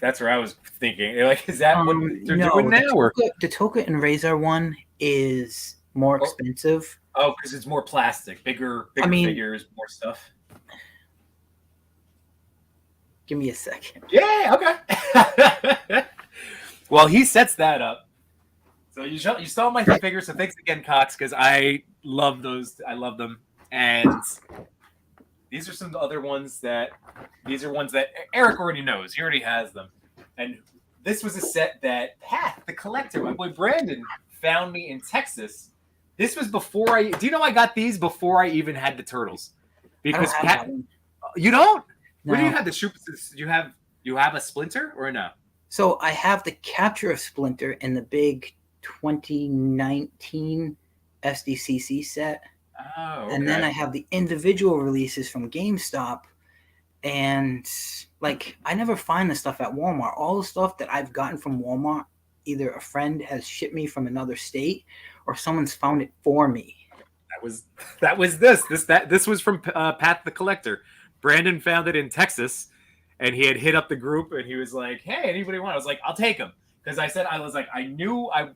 thinking. Like, is that what they're doing now? The Toka and Razor one is more expensive. Oh, because it's more plastic, bigger figures, more stuff. Give me a second. Yeah, okay. Well, he sets that up. So you saw my figures. So thanks again, Cox, because I love those. I love them, and these are some other ones that Eric already knows. He already has them, and this was a set that Pat, the collector, my boy Brandon, found me in Texas. This was before I. Do you know I got these before I even had the turtles? Because Pat, you don't. No. What do you have? You have a Splinter or no? So I have the Capture of Splinter in the big 2019 SDCC set. Oh, okay. And then I have the individual releases from GameStop. And like, I never find the stuff at Walmart. All the stuff that I've gotten from Walmart, either a friend has shipped me from another state or someone's found it for me. That was this was from Pat the Collector. Brandon found it in Texas, and he had hit up the group, and he was like, "Hey, anybody want?" I was like, "I'll take them," because I knew I'm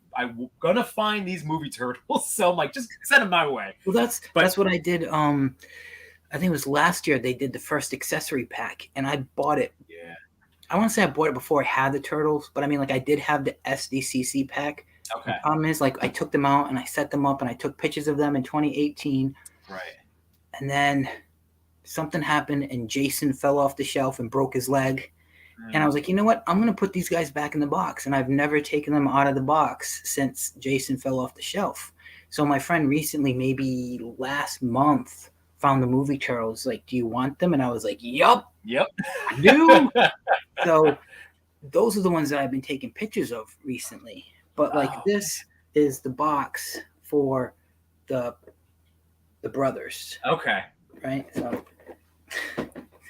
gonna find these movie turtles, so I'm like, just send them my way. Well, that's what I did. I think it was last year they did the first accessory pack, and I bought it. Yeah. I want to say I bought it before I had the turtles, but I mean, like, I did have the SDCC pack. Okay. The problem is, like, I took them out and I set them up, and I took pictures of them in 2018. Right. And then something happened, and Jason fell off the shelf and broke his leg. And I was like, you know what? I'm going to put these guys back in the box. And I've never taken them out of the box since Jason fell off the shelf. So my friend recently, maybe last month, found the movie turtles. Like, do you want them? And I was like, yup. I do. So those are the ones that I've been taking pictures of recently. But like, this is the box for the brothers. Okay. Right? So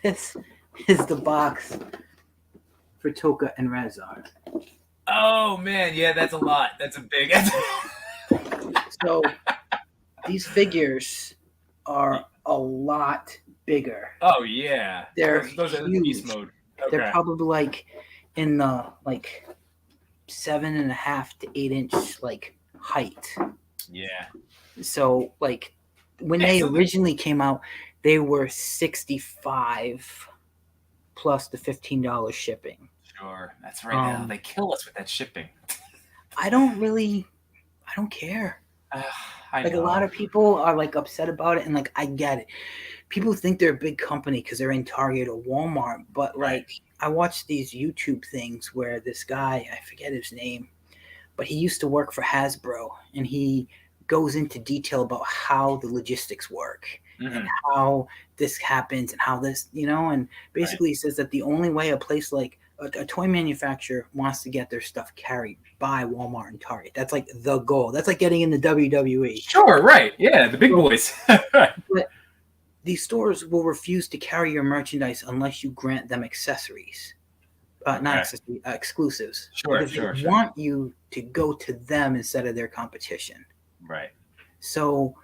this is the box for Toka and Razor. Oh man, yeah, that's a lot. That's a big. So these figures are a lot bigger. Oh yeah, those are the beast mode. Okay. They're probably like in the 7.5 to 8 inch like height. Yeah. So like when they originally came out, they were $65 plus the $15 shipping. Sure, that's right. Now they kill us with that shipping. I don't care. A lot of people are like upset about it, and like I get it. People think they're a big company because they're in Target or Walmart, but like I watch these YouTube things where this guy, I forget his name, but he used to work for Hasbro, and he goes into detail about how the logistics work and how this happens and how this, and basically he says that the only way a place like a toy manufacturer wants to get their stuff carried by Walmart and Target. That's like the goal. That's like getting in the WWE. Sure, right. Yeah, the big boys. But these stores will refuse to carry your merchandise unless you grant them accessories. Exclusives. Sure. They want you to go to them instead of their competition. Right. So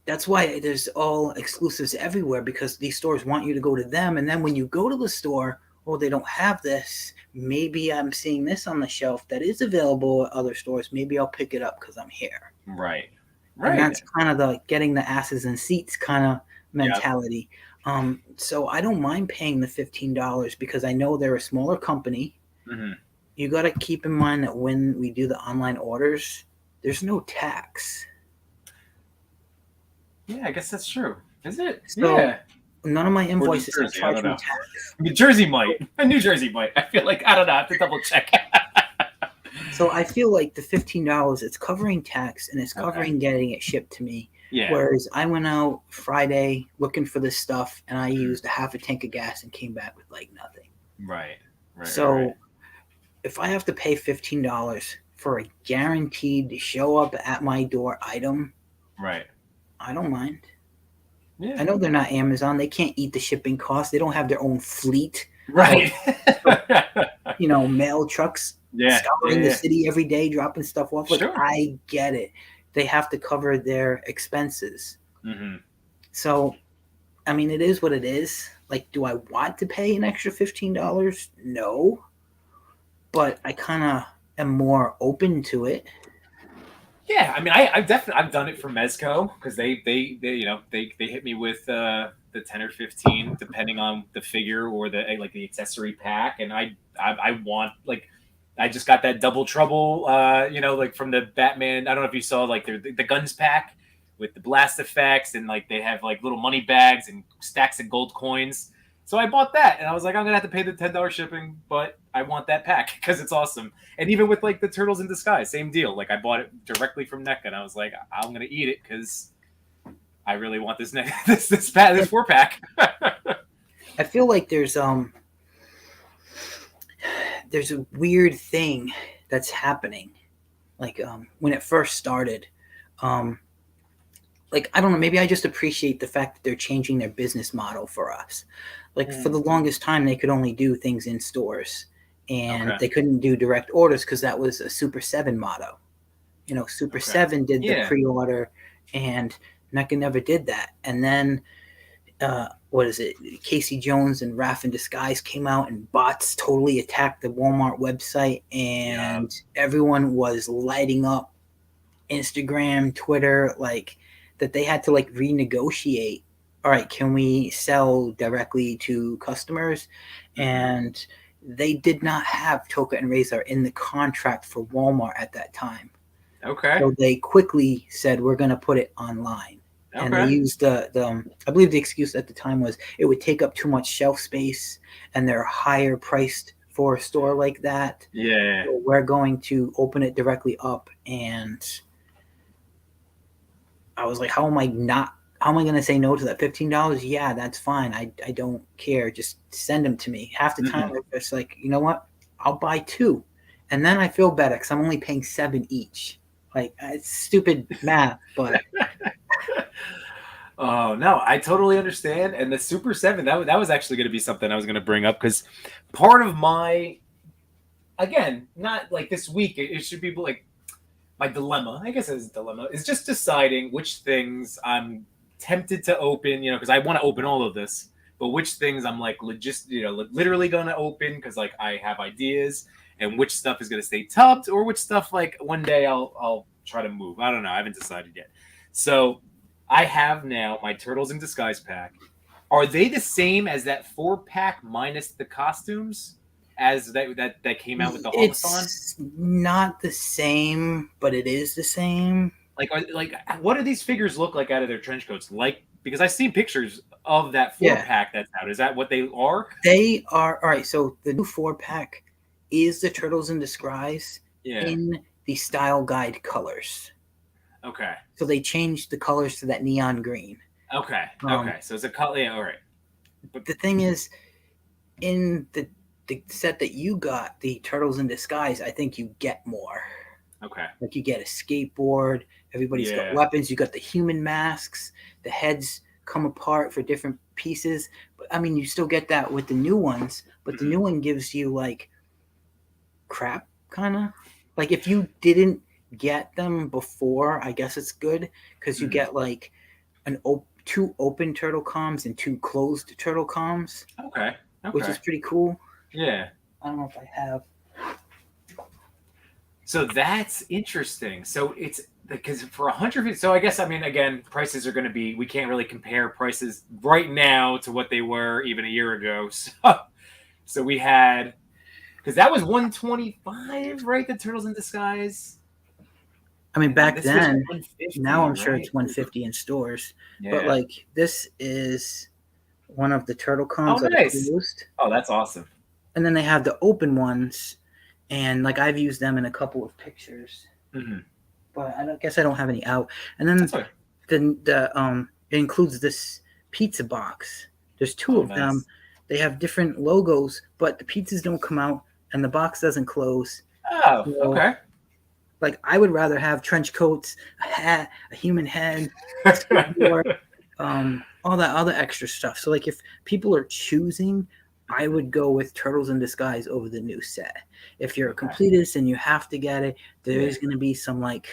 that's why there's all exclusives everywhere, because these stores want you to go to them. And then when you go to the store, they don't have this. Maybe I'm seeing this on the shelf that is available at other stores. Maybe I'll pick it up because I'm here. Right. And that's kind of the getting the asses in seats kind of mentality. So I don't mind paying the $15 because I know they're a smaller company. you got to keep in mind that when we do the online orders, there's no tax. Yeah, I guess that's true. Is it? So yeah. none of my invoices Jersey, I charge don't me know. tax. New Jersey might. New Jersey might. I feel like, I don't know. I have to double check. So I feel like the $15, it's covering tax and it's covering getting it shipped to me. Yeah. Whereas I went out Friday looking for this stuff and I used a half a tank of gas and came back with like nothing. Right. So if I have to pay $15 for a guaranteed to show up at my door item, right, I don't mind. Yeah. I know they're not Amazon. They can't eat the shipping costs. They don't have their own fleet. Right. Mail trucks scouring the city every day, dropping stuff off. Like, I get it. They have to cover their expenses. Mm-hmm. So, I mean, it is what it is. Like, do I want to pay an extra $15? No. But I kind of am more open to it. Yeah, I mean, I've done it for Mezco because they hit me with the 10 or 15 depending on the figure or the accessory pack, and I want, like, I just got that Double Trouble, like from the Batman. I don't know if you saw, like, the guns pack with the blast effects, and like they have like little money bags and stacks of gold coins. So I bought that, and I was like, I'm gonna have to pay the $10 shipping, but I want that pack because it's awesome. And even with like the Turtles in Disguise, same deal. Like, I bought it directly from NECA, and I was like, I'm gonna eat it because I really want this this 4-pack. I feel like there's a weird thing that's happening. Like when it first started, like, I don't know, maybe I just appreciate the fact that they're changing their business model for us. Like, for the longest time, they could only do things in stores, and they couldn't do direct orders because that was a Super 7 motto. Super 7 did the pre-order, and NECA never did that. And then, Casey Jones and Raph in Disguise came out, and bots totally attacked the Walmart website, and everyone was lighting up Instagram, Twitter, like, that they had to, like, renegotiate. All right, can we sell directly to customers? And they did not have Toka and Razor in the contract for Walmart at that time. Okay. So they quickly said, we're going to put it online. Okay. And they used I believe the excuse at the time was it would take up too much shelf space and they're higher priced for a store like that. Yeah. So we're going to open it directly up. And I was like, how am I going to say no to that? $15? Yeah, that's fine. I don't care. Just send them to me. Half the time, it's like, you know what? I'll buy 2. And then I feel better because I'm only paying $7 each. Like, it's stupid math, but... Oh, no, I totally understand. And the Super 7, that was actually going to be something I was going to bring up because part of my... Again, not like this week. It should be like my dilemma. I guess it's a dilemma. Is just deciding which things I'm tempted to open, because I want to open all of this, but which things I'm like literally going to open because like I have ideas, and which stuff is going to stay tucked, or which stuff like one day I'll try to move. I don't know. I haven't decided yet. So I have now my Turtles in Disguise pack. Are they the same as that 4-pack minus the costumes as that came out with the Hawkathon? It's not the same, but it is the same. What do these figures look like out of their trench coats? Like, because I've seen pictures of that 4-pack that's out. Is that what they are? They are. All right. So the new 4-pack is the Turtles in Disguise in the style guide colors. Okay. So they changed the colors to that neon green. Okay. Okay. So it's a color. Yeah. All right. But the thing is, in the set that you got, the Turtles in Disguise, I think you get more. Okay. Like, you get a skateboard. Everybody's got weapons. You got the human masks. The heads come apart for different pieces. But I mean, you still get that with the new ones. But the new one gives you like crap, kind of. Like, if you didn't get them before, I guess it's good because you get like 2 open turtle comms and 2 closed turtle comms. Okay. Which is pretty cool. Yeah. I don't know if I have. So that's interesting. So it's because for 100, so I guess, I mean, again, prices are going to be, we can't really compare prices right now to what they were even a year ago. So we had Because that was 125, right? The Turtles in Disguise. I mean, back This was then, 150, now I'm sure right? it's 150 in stores. Yeah. But like, this is one of the turtle cons that nice. are closed. Oh, that's awesome. And then they have the open ones, and like I've used them in a couple of pictures. But I guess I don't have any out. And then it includes this pizza box. There's two of them. They have different logos, but the pizzas don't come out and the box doesn't close. Oh, So, okay. Like I would rather have trench coats, a hat, a human head, all that other extra stuff. So like if people are choosing, I would go with Turtles in Disguise over the new set. If you're a completist and you have to get it, there is going to be some like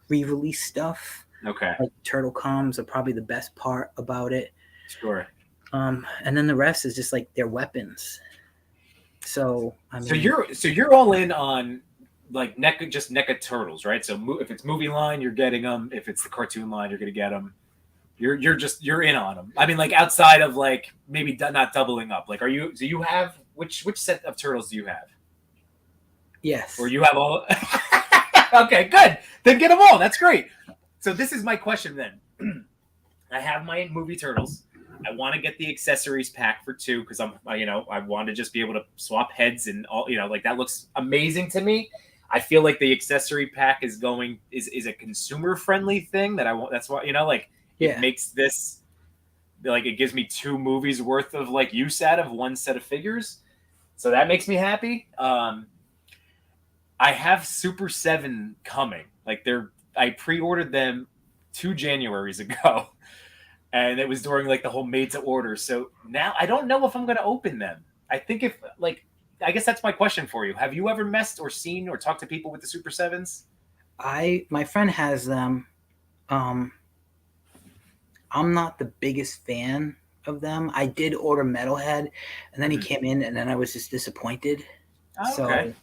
re-release stuff. Okay. Like Turtle Comms are probably the best part about it. Sure. And then the rest is just like their weapons. So I mean, so you're all in on like NECA Turtles, right? So if it's movie line, you're getting them. If it's the cartoon line, you're gonna get them. You're in on them. I mean, like outside of like maybe not doubling up. Like, do you have which set of Turtles do you have? Yes. Or you have all? Okay, good. Then get them all. That's great. So this is my question then. I have my movie Turtles. I want to get the accessories pack for 2 because I want to just be able to swap heads and all. Like that looks amazing to me. I feel like the accessory pack is a consumer friendly thing that I want. That's why it makes this like it gives me 2 movies worth of like use out of one set of figures. So that makes me happy. I have Super 7 coming. Like I pre-ordered them 2 Januaries ago. And it was during like the whole made to order. So now I don't know if I'm going to open them. I think I guess that's my question for you. Have you ever messed or seen or talked to people with the Super 7s? My friend has them. I'm not the biggest fan of them. I did order Metalhead, and then he came in, and then I was just disappointed. Oh, okay. So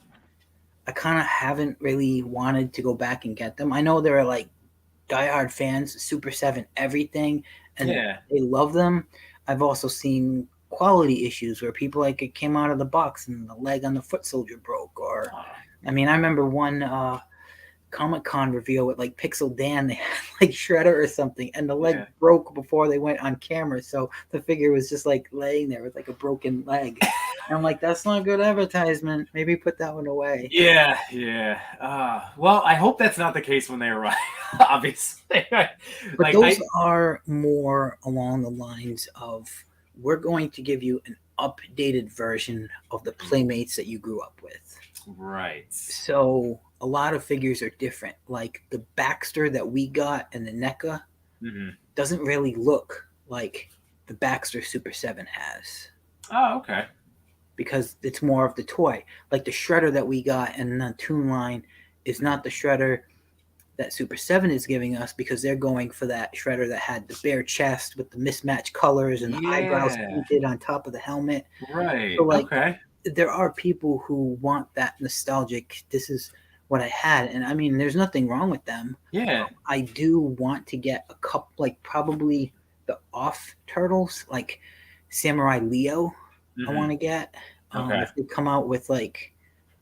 I kind of haven't really wanted to go back and get them. I know there are like diehard fans, Super 7 everything, and they love them. I've also seen quality issues where people like it came out of the box and the leg on the foot soldier broke. Or, I mean, I remember one Comic-Con reveal with like Pixel Dan, they had like Shredder or something, and the leg broke before they went on camera. So the figure was just like laying there with like a broken leg. And I'm like, that's not good advertisement. Maybe put that one away. Yeah. Well, I hope that's not the case when they arrive, obviously. But those are more along the lines of, we're going to give you an updated version of the Playmates that you grew up with. Right. So a lot of figures are different. Like the Baxter that we got and the NECA doesn't really look like the Baxter Super 7 has. Oh, okay. Because it's more of the toy. Like the Shredder that we got in the Toon line is not the Shredder that Super 7 is giving us, because they're going for that Shredder that had the bare chest with the mismatched colors and the eyebrows painted on top of the helmet. Right. So like, there are people who want that nostalgic, this is what I had. And I mean, there's nothing wrong with them. Yeah. I do want to get a couple, like probably the off Turtles, like Samurai Leo. I want to get if they come out with like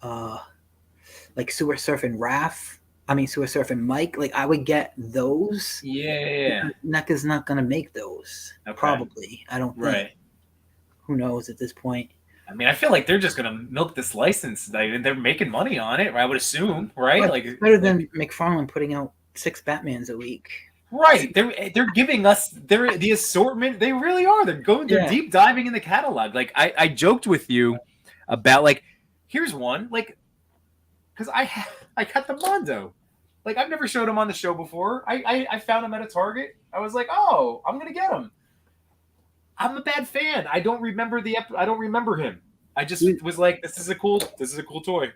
Sewer Surfing Raph. I mean, Sewer Surfing Mike. Like I would get those. Yeah. NECA's not gonna make those. Probably. I don't think. Right. Who knows at this point? I mean, I feel like they're just gonna milk this license. They're making money on it. I would assume, right? But like it's better than McFarlane putting out 6 Batmans a week. Right, they're giving us the assortment. They really are. They're deep diving in the catalog. Like I joked with you about like, here's one like, because I got the Mondo. Like I've never showed him on the show before. I found him at a Target. I was like, oh, I'm gonna get him. I'm a bad fan. I don't remember I don't remember him. I just was like, this is a cool toy.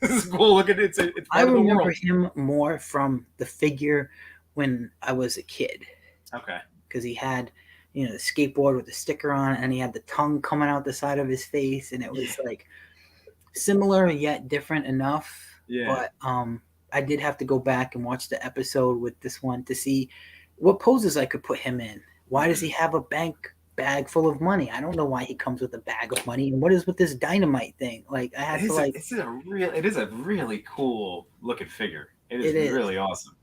This is cool. Look at it. It's I remember him more from the figure when I was a kid. Okay. Because he had, the skateboard with the sticker on it, and he had the tongue coming out the side of his face, and it was like similar yet different enough. Yeah. But I did have to go back and watch the episode with this one to see what poses I could put him in. Why does he have a bank bag full of money. I don't know why he comes with a bag of money. And what is with this dynamite thing? Like I had to like. It is a really cool looking figure. It is really awesome.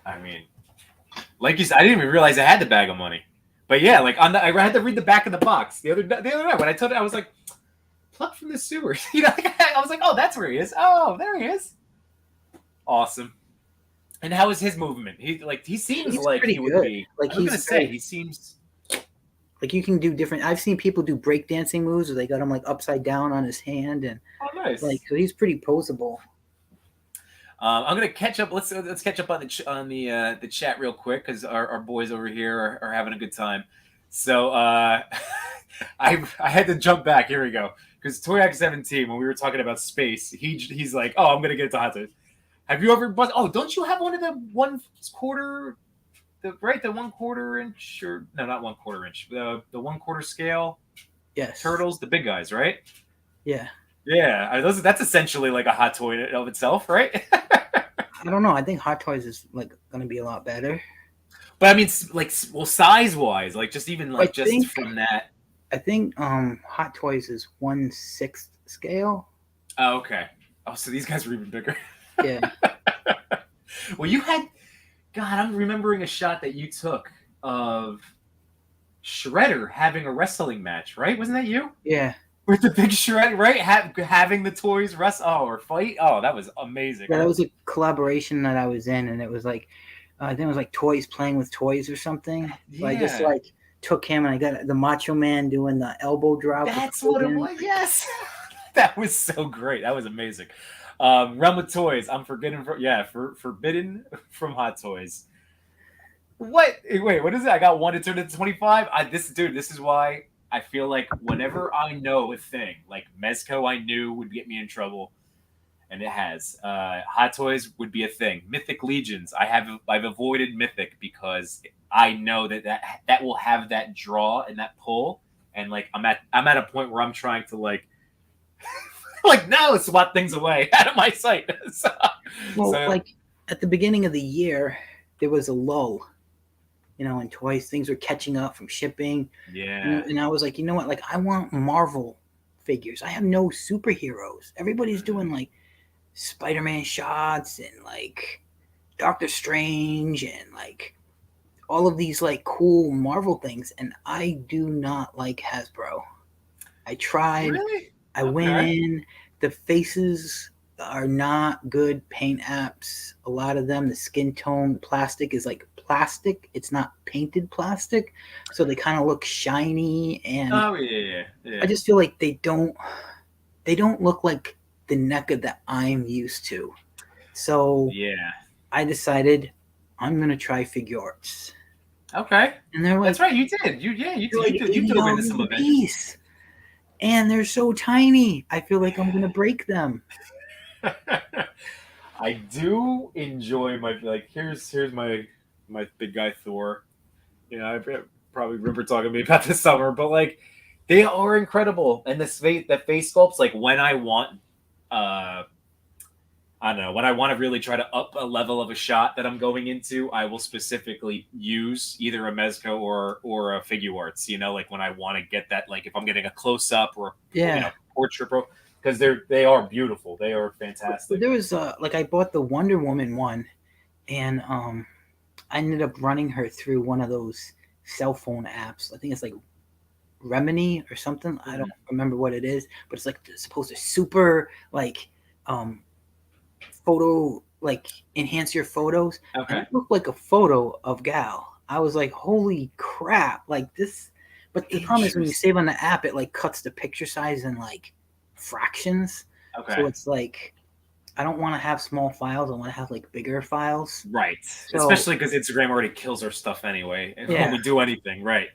I mean, like you said, I didn't even realize I had the bag of money. But yeah, like I had to read the back of the box the other night when I told it, I was like, plucked from the sewers. You know, I was like, oh, that's where he is. Oh, there he is. Awesome. And how is his movement? He seems like he would be. Like he seems like you can do different. I've seen people do breakdancing moves where they got him like upside down on his hand, and nice. Like so he's pretty posable. I'm gonna catch up. Let's catch up on the chat real quick because our boys over here are having a good time. So I had to jump back. Here we go. Because Toyak 17, when we were talking about space, he's like, oh, I'm gonna get to hot toys. Have you ever? Oh, don't you have one of the 1/4? The 1/4 inch or no, not 1/4 inch. The 1/4 scale. Yes. Turtles, the big guys, right? Yeah. Yeah, that's essentially like a hot toy of itself, right? I don't know. I think Hot Toys is like going to be a lot better. But I mean, like, well, size wise, like just even like from that. I think Hot Toys is 1/6 scale. Oh, okay. Oh, so these guys were even bigger. Yeah. Well, you had. God, I'm remembering a shot that you took of Shredder having a wrestling match, right? Wasn't that you? Yeah. With the big Shredder, right? Having the toys wrestle or fight. Oh, that was amazing. Yeah, that was a collaboration that I was in, and it was like, I think it was like toys playing with toys or something. Yeah. So I just like took him and I got the Macho Man doing the elbow drop. That's what it was. Yes. That was so great. That was amazing. Realm of Toys. I'm forbidden from Hot Toys. What? Wait, what is it? I got 1 to turn into 25. This is why I feel like whenever I know a thing, like Mezco, I knew would get me in trouble, and it has. Hot Toys would be a thing. Mythic Legions. I've avoided Mythic because I know that will have that draw and that pull, and like I'm at a point where I'm trying to like. Like now, swat things away out of my sight. Like at the beginning of the year, there was a lull, in toys. Things were catching up from shipping. Yeah. And I was like, you know what? Like, I want Marvel figures. I have no superheroes. Everybody's doing like Spider-Man shots and like Doctor Strange and like all of these like cool Marvel things. And I do not like Hasbro. I tried. Really? I went in. The faces are not good paint apps. A lot of them, the skin tone plastic is like plastic. It's not painted plastic, so they kind of look shiny. And yeah. I just feel like they don't look like the NECA that I'm used to. So yeah, I decided I'm gonna try figure arts. Okay, and they're like, that's right. You did. You dove into some of it. And they're so tiny. I feel like I'm going to break them. I do enjoy here's my big guy Thor. I probably remember talking to me about this summer, but like they are incredible. And the face sculpts, like when I want I don't know, when I want to really try to up a level of a shot that I'm going into, I will specifically use either a Mezco or a Figure Arts, like when I want to get that, like if I'm getting a close up or portrait, because they are beautiful. They are fantastic. There was like I bought the Wonder Woman one, and I ended up running her through one of those cell phone apps. I think it's like Remini or something. I don't remember what it is, but it's like supposed to super like photo, like enhance your photos. Okay. And it looked like a photo of Gal. I was like, holy crap, like this. But the problem is when you save on the app, it like cuts the picture size in like fractions. Okay. So it's like, I don't want to have small files. I want to have like bigger files. Right. So, especially because Instagram already kills our stuff anyway. And when we do anything, right.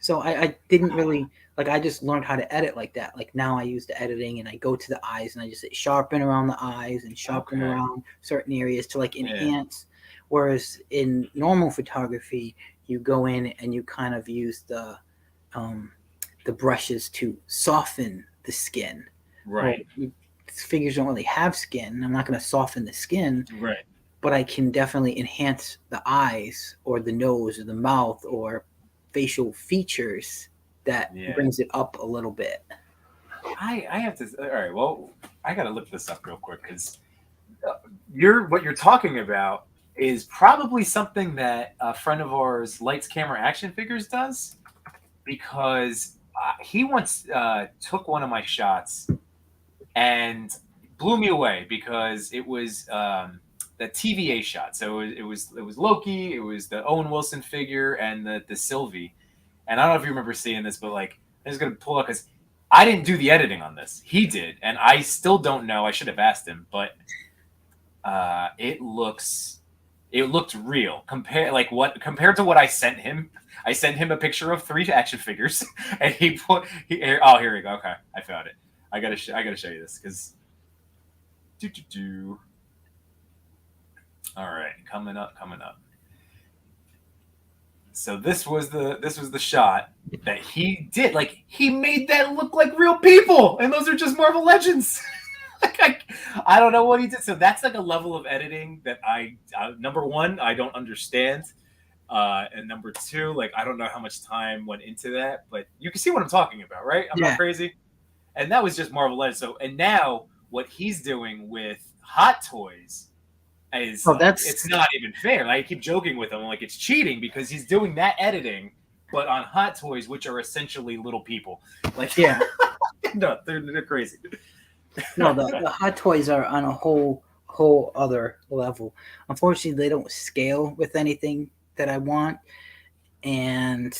So I didn't really, like I just learned how to edit like that. Like now I use the editing and I go to the eyes and I just sharpen around the eyes and sharpen around certain areas to like enhance. Yeah. Whereas in normal photography, you go in and you kind of use the brushes to soften the skin. Right. Well, figures don't really have skin. I'm not going to soften the skin. Right. But I can definitely enhance the eyes or the nose or the mouth or facial features that brings it up a little bit. I have to. All right. Well, I gotta look this up real quick because what you're talking about is probably something that a friend of ours, Lights Camera Action Figures, does, because he once took one of my shots and blew me away because it was the TVA shot. So it was Loki, it was the Owen Wilson figure, and the Sylvie. And I don't know if you remember seeing this, but like I'm just gonna pull up because I didn't do the editing on this. He did, and I still don't know. I should have asked him, but it looked real compared to what I sent him. I sent him a picture of 3 action figures, and here we go. Okay, I found it. I gotta show you this because all right, coming up. So this was the shot that he did. Like, he made that look like real people, and those are just Marvel Legends. Like, I don't know what he did. So that's like a level of editing that number one, I don't understand. And number two, like, I don't know how much time went into that, but you can see what I'm talking about, right? I'm not crazy. And that was just Marvel Legends. So, and now what he's doing with Hot Toys is it's not even fair. Like, I keep joking with him, like, it's cheating because he's doing that editing, but on Hot Toys, which are essentially little people. Like, no, they're crazy. No, the Hot Toys are on a whole other level. Unfortunately, they don't scale with anything that I want, and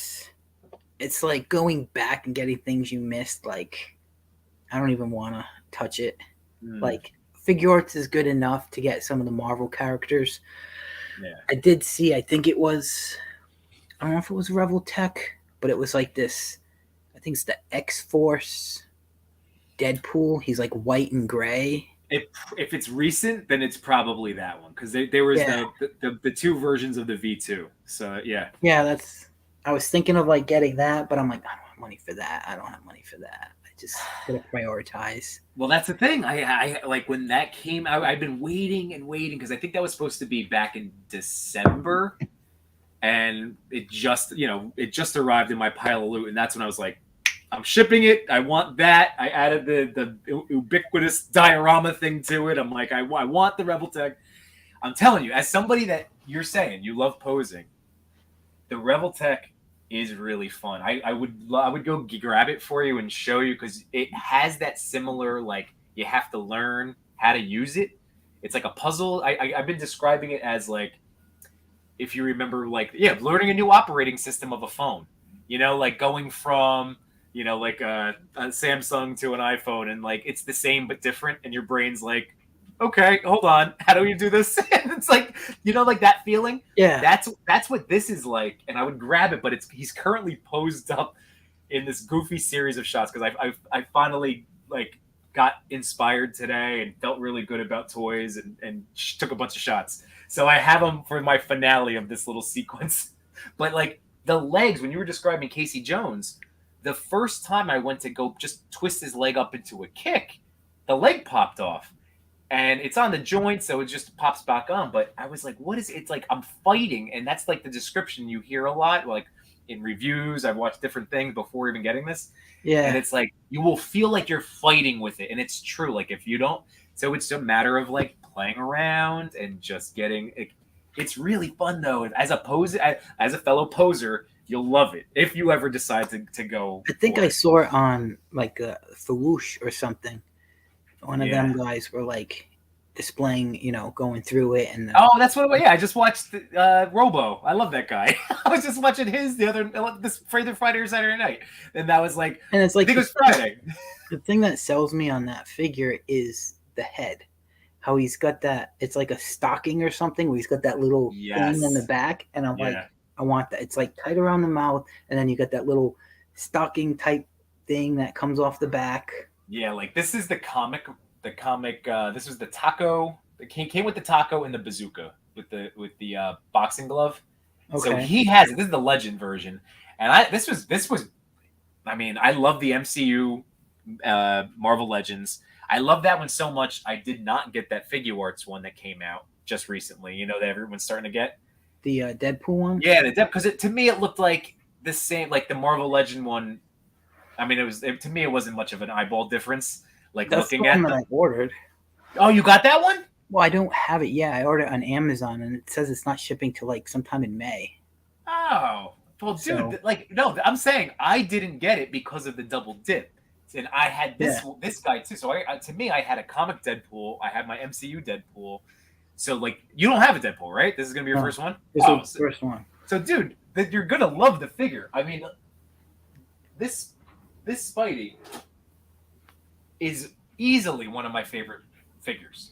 it's like going back and getting things you missed. Like, I don't even want to touch it. Like, figure arts is good enough to get some of the Marvel characters. Yeah, I did see. I think it was. I don't know if it was Rebel Tech, but it was like this. I think it's the X-Force Deadpool. He's like white and gray. If it's recent, then it's probably that one because there was the 2 versions of the V2. So yeah. I was thinking of like getting that, but I'm like, I don't have money for that. I just gotta prioritize. Well, that's the thing. I like when that came out. I've been waiting because I think that was supposed to be back in December, and it just arrived in my pile of loot, and that's when I was like, I'm shipping it. I want that. I added the ubiquitous diorama thing to it. I'm like, I want the Rebel Tech. I'm telling you, as somebody that you're saying you love posing, the Rebel Tech is really fun. I would go grab it for you and show you because it has that similar, like, you have to learn how to use it. It's like a puzzle. I've been describing it as, like, if you remember, like, learning a new operating system of a phone. You know, like going from like a Samsung to an iPhone, and like it's the same but different, and your brain's like, okay, hold on, how do you do this? And it's like, like that feeling. Yeah, that's what this is like. And I would grab it, but he's currently posed up in this goofy series of shots because I finally like got inspired today and felt really good about toys and took a bunch of shots. So I have them for my finale of this little sequence. But like the legs, when you were describing Casey Jones, the first time I went to go just twist his leg up into a kick, the leg popped off. And it's on the joint, so it just pops back on. But I was like, what is it? It's like I'm fighting. And that's like the description you hear a lot, like in reviews. I've watched different things before even getting this. Yeah. And it's like, you will feel like you're fighting with it. And it's true. Like if you don't, so it's a matter of like playing around and just getting it. It's really fun though. As a fellow poser, you'll love it if you ever decide to go. I think I saw it on like a Farouche or something. One of them guys were like displaying, going through it. And that's what. Yeah, I just watched Robo. I love that guy. I was just watching this Friday or Saturday night, and that was like. And it's like I think it was Friday. The thing that sells me on that figure is the head. How he's got that. It's like a stocking or something where he's got that little thing in the back, and I'm like, I want that. It's like tight around the mouth, and then you got that little stocking type thing that comes off the back. Yeah, like this is the comic. This was the taco. It came with the taco and the bazooka with the boxing glove. Okay. So he has it. This is the Legend version, and this was. I mean, I love the MCU Marvel Legends. I love that one so much. I did not get that Figure Arts one that came out just recently. That everyone's starting to get. The Deadpool one? Yeah, the Deadpool, because to me it looked like the same, like the Marvel Legend one. I mean, to me, it wasn't much of an eyeball difference. Like That's the looking at one them. that I ordered. Oh, you got that one? Well, I don't have it yet. I ordered it on Amazon, and it says it's not shipping till like sometime in May. Oh, well, dude, So- like no, I'm saying I didn't get it because of the double dip, and I had this guy too. So to me, I had a comic Deadpool. I had my MCU Deadpool. So like, you don't have a Deadpool, right? This is gonna be your No, first one. This is the first one. So, dude, you're gonna love the figure. I mean, this Spidey is easily one of my favorite figures.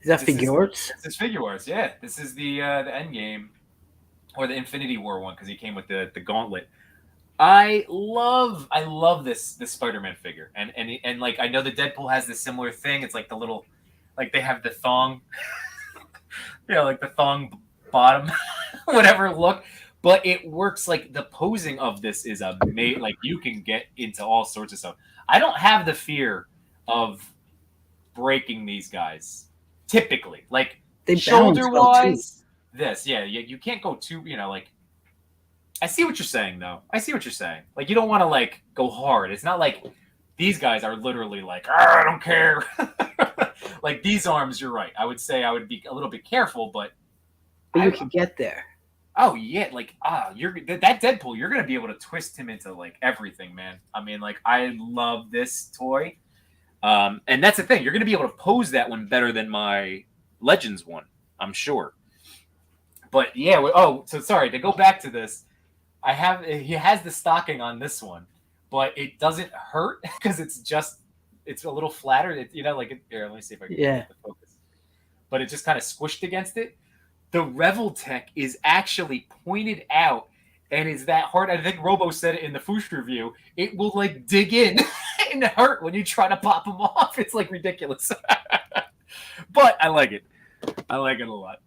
Is that Figuarts? This is Figuarts, yeah. This is the Endgame or the Infinity War one because he came with the gauntlet. I love this Spider-Man figure, and like I know the Deadpool has this similar thing. It's like the little, like they have the thong, like the thong bottom, whatever look. But it works. Like the posing of this is amazing. Like you can get into all sorts of stuff. I don't have the fear of breaking these guys. Typically, like They shoulder balance wise, you can't go too, like. I see what you're saying, though. I see what you're saying. Like you don't want to like go hard. It's not like these guys are literally like, I don't care. Like these arms, you're right. I would say I would be a little bit careful, but you can get there. Oh yeah, like you're that Deadpool. You're gonna be able to twist him into like everything, man. I mean, like I love this toy, and that's the thing. You're gonna be able to pose that one better than my Legends one, I'm sure. But yeah, so sorry to go back to this. He has the stocking on this one, but it doesn't hurt because it's a little flatter. Here, let me see if I can get the focus. But it just kind of squished against it. The Revel Tech is actually pointed out and is that hard. I think Robo said it in the Foosh review. It will like dig in and hurt when you try to pop them off. It's like ridiculous. But I like it. I like it a lot.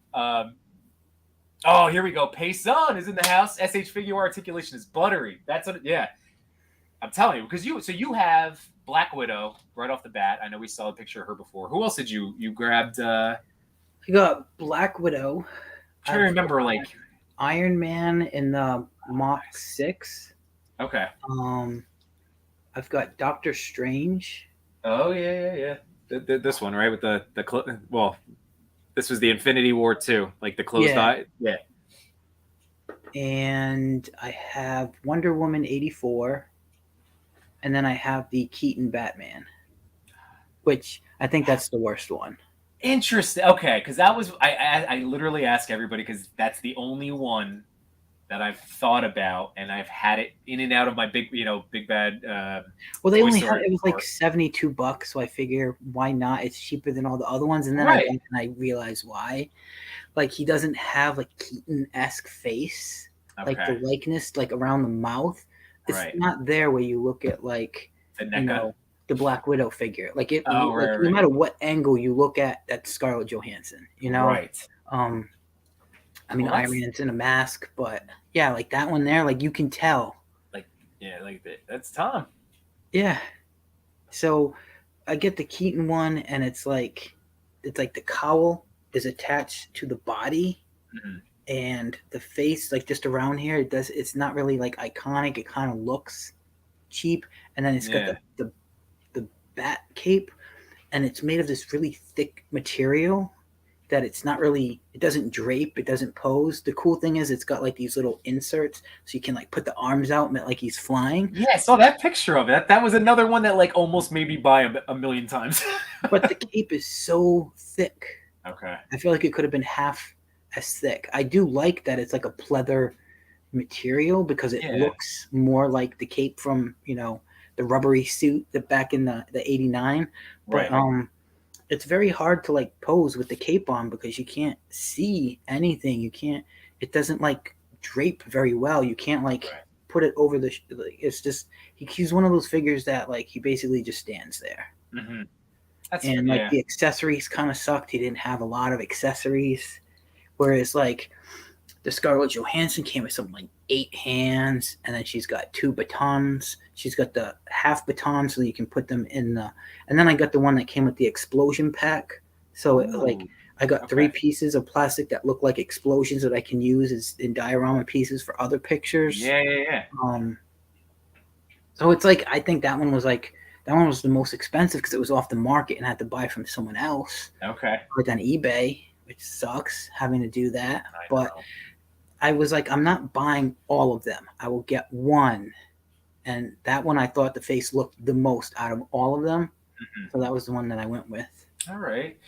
Oh, here we go. Payson is in the house. SH figure articulation is buttery. That's what. Yeah, I'm telling you because you have Black Widow right off the bat. I know we saw a picture of her before. Who else did you grabbed? You got Black Widow. I'm trying to remember like Iron Man in the Mach 6. Okay. I've got Doctor Strange. Oh yeah. This one right with the this was the Infinity War 2, like the closed eye. Yeah. And I have Wonder Woman 84. And then I have the Keaton Batman, which I think that's the worst one. Interesting. Okay, because that was I literally ask everybody because that's the only one that I've thought about, and I've had it in and out of my big bad. Well, they only had it was like $72, so I figure why not? It's cheaper than all the other ones, and then I realized why. Like he doesn't have like Keaton-esque face, like the likeness, like around the mouth. It's not there where you look at like the Black Widow figure. Like it, no matter what angle you look at, that's Scarlett Johansson. Right. I mean, Iron Man's in a mask, but yeah, like that one there, like you can tell. That's Tom. Yeah. So I get the Keaton one, and it's like the cowl is attached to the body, and the face, like just around here, it's not really like iconic. It kind of looks cheap, and then it's got the bat cape, and it's made of this really thick material that it doesn't drape, it doesn't pose. The cool thing is it's got like these little inserts so you can like put the arms out like he's flying. Yeah, I saw that picture of it. That was another one that like almost made me buy a million times. But the cape is so thick. Okay. I feel like it could have been half as thick. I do like that it's like a pleather material because it looks more like the cape from, the rubbery suit that back in the 89. But it's very hard to like pose with the cape on because you can't see anything. It doesn't like drape very well. You can't like put it over it's just, he's one of those figures that like he basically just stands there. Mm-hmm. The accessories kind of sucked. He didn't have a lot of accessories. Whereas like the Scarlett Johansson came with something like 8 hands, and then she's got 2 batons. She's got the half baton so you can put them in and then I got the one that came with the explosion pack. So I got 3 pieces of plastic that look like explosions that I can use as in diorama pieces for other pictures. Yeah. So it's like I think that one was the most expensive because it was off the market and I had to buy from someone else. Okay. Like on eBay, which sucks having to do that. But know. I was like, I'm not buying all of them. I will get one. And that one I thought the face looked the most out of all of them. Mm-hmm. So that was the one that I went with. All right.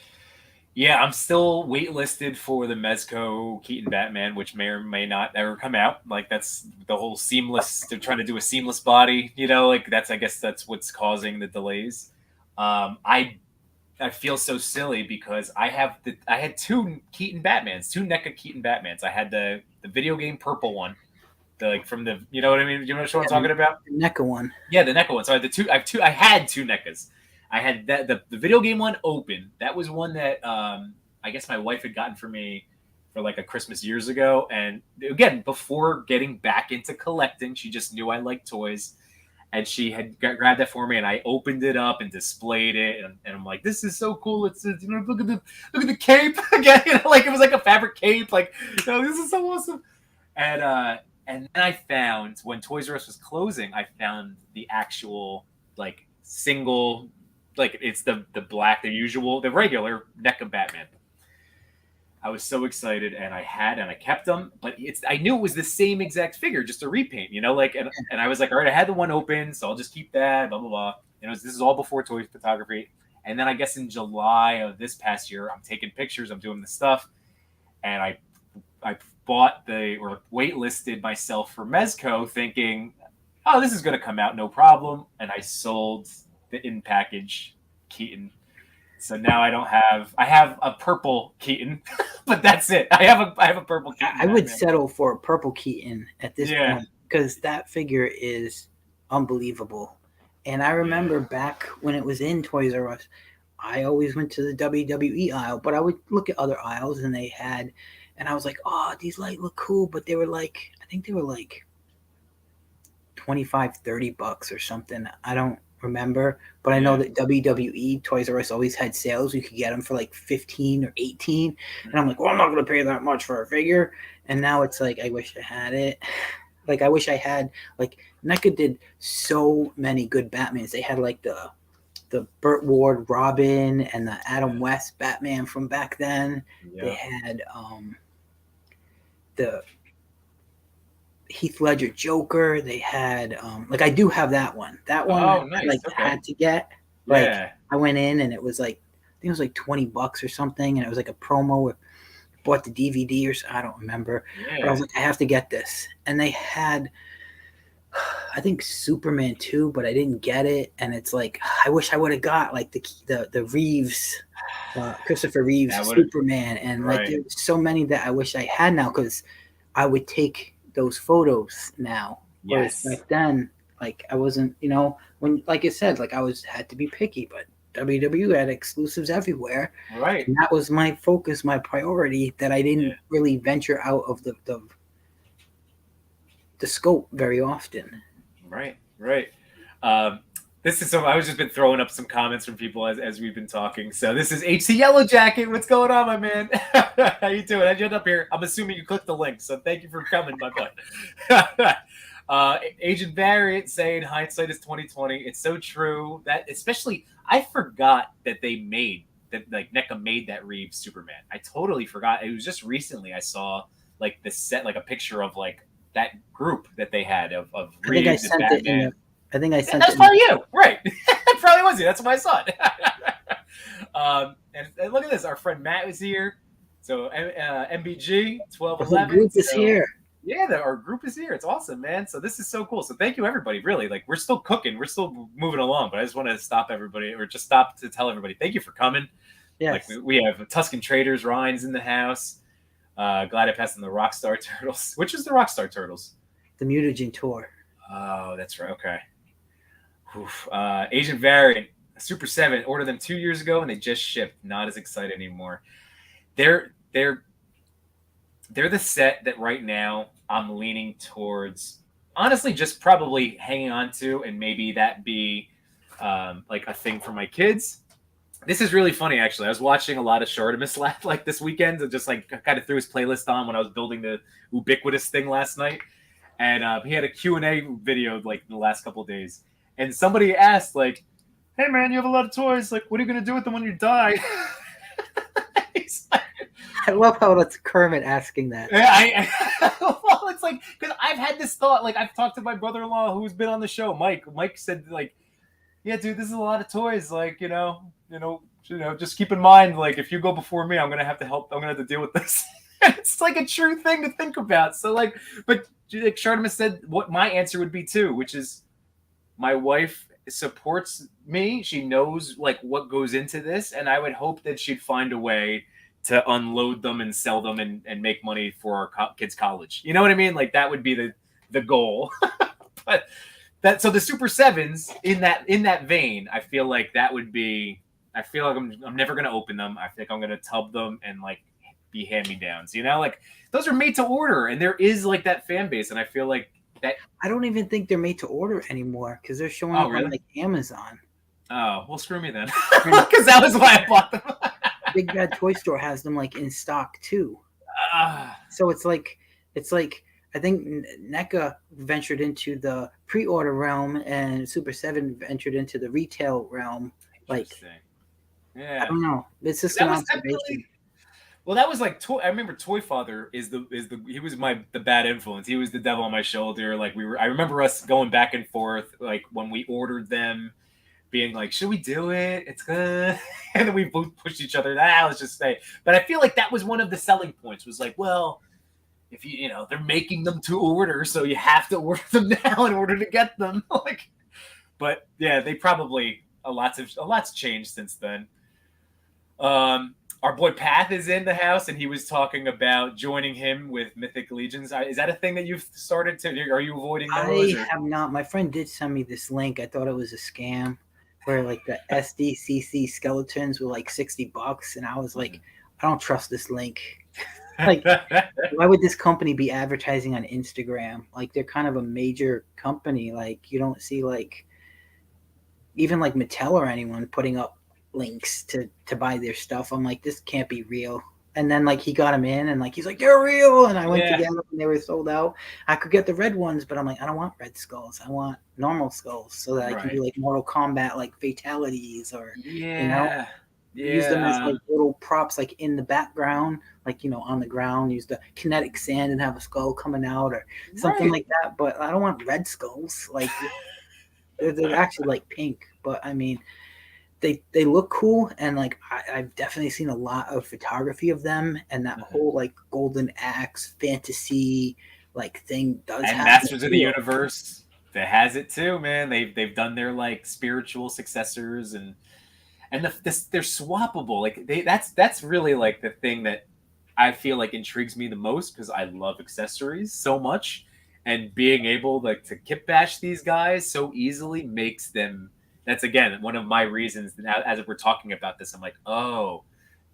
Yeah, I'm still waitlisted for the Mezco Keaton Batman, which may or may not ever come out. Like that's the whole seamless. They're trying to do a seamless body, like I guess that's what's causing the delays. I feel so silly because I had 2 Keaton Batmans, 2 NECA Keaton Batmans. I had the video game purple one, from the, you know what I mean? You know what I'm talking about? The NECA one. Yeah, the NECA one. So I had 2 NECAs. I had that the video game one open. That was one that I guess my wife had gotten for me for like a Christmas years ago. And again, before getting back into collecting, she just knew I liked toys. And she had grabbed that for me, and I opened it up and displayed it, and I'm like, "This is so cool! It's look at the cape again, like it was like a fabric cape, like this is so awesome." And then I found when Toys R Us was closing, I found the actual like single, like it's the black, the regular NECA Batman. I was so excited, and I kept them, but I knew it was the same exact figure, just a repaint, and I was like, all right, I had the one open, so I'll just keep that, blah, blah, blah. This is all before toy photography. And then I guess in July of this past year, I'm taking pictures, I'm doing the stuff, and I bought or waitlisted myself for Mezco thinking, oh, this is going to come out, no problem. And I sold the in-package Keaton. So now I have a purple Keaton, but that's it. I have a purple Keaton. I would settle for a purple Keaton at this point because that figure is unbelievable. And I remember back when it was in Toys R Us, I always went to the WWE aisle, but I would look at other aisles and I was like, oh, these lights look cool, but they were like, I think they were like $25-$30 or something. I don't remember, but I know that WWE Toys R Us always had sales. You could get them for like 15 or 18, and I'm like, well, I'm not going to pay that much for a figure. And now it's like, I wish I had it. Like, I wish I had, like, NECA did so many good Batmans. They had like the Burt Ward Robin and the Adam West Batman from back then. They had the Heath Ledger Joker. They had I do have that one. That one nice. Had to get. I went in and it was like, I think it was like $20 or something, and it was like a promo where I bought the DVD or so, I don't remember. But I was like, I have to get this. And they had I think Superman 2, but I didn't get it. And it's like, I wish I would have got like the Reeves, Christopher Reeves Superman, and like there's so many that I wish I had now because I would take those photos now. Yes. Back then, like I wasn't, when, like I said, like had to be picky, but WWE had exclusives everywhere. Right. And that was my focus, my priority, that I didn't really venture out of the scope very often. Right. This is I was just been throwing up some comments from people as we've been talking. So this is HC Yellow Jacket. What's going on, my man? How you doing? How'd you end up here? I'm assuming you clicked the link, so thank you for coming, my bud. Agent Variant saying hindsight is 2020. It's so true that, especially, I forgot that like NECA made that Reeves Superman. I totally forgot. It was just recently I saw like the set, like a picture of like that group that they had of Reeves and Batman. I think I sent it. That's probably you, right? That probably was you. That's why I saw it. And look at this. Our friend Matt was here. So MBG 1211. Our group is here. Yeah, our group is here. It's awesome, man. So this is so cool. So thank you, everybody. Really, like we're still cooking. We're still moving along. But I just want to stop everybody, or just stop to tell everybody, thank you for coming. Yes. Like we have Tuscan Traders. Ryan's in the house. Glad I passed on the Rockstar Turtles. Which is the Rockstar Turtles? The Mutagen Tour. Oh, that's right. Okay. Oof. Agent Variant, Super 7, ordered them 2 years ago and they just shipped. Not as excited anymore. They're the set that right now I'm leaning towards, honestly, just probably hanging on to, and maybe that be like a thing for my kids. This is really funny, actually. I was watching a lot of Shartimus like this weekend, and just like kind of threw his playlist on when I was building the ubiquitous thing last night. And he had a Q&A video like in the last couple of days, and somebody asked like, "Hey man, you have a lot of toys. Like, what are you gonna do with them when you die?" He's like, I love how that's Kermit asking that. yeah, well, it's like because I've had this thought. Like, I've talked to my brother-in-law who's been on the show, Mike. Mike said like, "Yeah, dude, this is a lot of toys. Like, just keep in mind, like, if you go before me, I'm gonna have to help. I'm gonna have to deal with this." It's like a true thing to think about. So, like, but like Shartimus said, what my answer would be too, which is, my wife supports me. She knows like what goes into this, and I would hope that she'd find a way to unload them and sell them and make money for our kids' college. You know what I mean? Like that would be the goal. But so the Super Sevens in that vein, I feel like that would be. I feel like I'm never gonna open them. I think I'm gonna tub them and like be hand-me-downs. You know, like those are made to order, and there is like that fan base, and I feel like that. I don't even think they're made to order anymore because they're showing up on like Amazon. Oh, well, screw me then, because that was why I bought them. Big Bad Toy Store has them like in stock too. So it's like I think NECA ventured into the pre-order realm and Super 7 ventured into the retail realm. Like, yeah, I don't know. It's just an observation. Well, that was like I remember Toy Father he was the bad influence. He was the devil on my shoulder. Like I remember us going back and forth like when we ordered them, being like, should we do it? It's good. And then we both pushed each other. Let's just stay. But I feel like that was one of the selling points was like, well, if they're making them to order, so you have to order them now in order to get them. Like, but yeah, they probably a lot's changed since then. Our boy Path is in the house, and he was talking about joining him with Mythic Legions. Is that a thing that you've started to? Are you avoiding those? I have not. My friend did send me this link. I thought it was a scam, where like the SDCC skeletons were like $60, and I was like, I don't trust this link. Like, why would this company be advertising on Instagram? Like, they're kind of a major company. Like, you don't see like even like Mattel or anyone putting up links to buy their stuff. I'm like, this can't be real. And then like he got them in, and like he's like, they're real. And I went to get them, and they were sold out. I could get the red ones, but I'm like, I don't want red skulls. I want normal skulls so that I can do like Mortal Kombat like fatalities or use them as like little props like in the background, like on the ground. Use the kinetic sand and have a skull coming out or something like that. But I don't want red skulls. Like they're actually like pink. But I mean, they look cool, and like I've definitely seen a lot of photography of them, and that whole like Golden Axe fantasy like thing does. And Masters of the Universe that has it too, man. They've done their like spiritual successors, and they're swappable. Like that's really like the thing that I feel like intrigues me the most, because I love accessories so much, and being able like to kit bash these guys so easily makes them. That's again one of my reasons that as we're talking about this, I'm like, oh,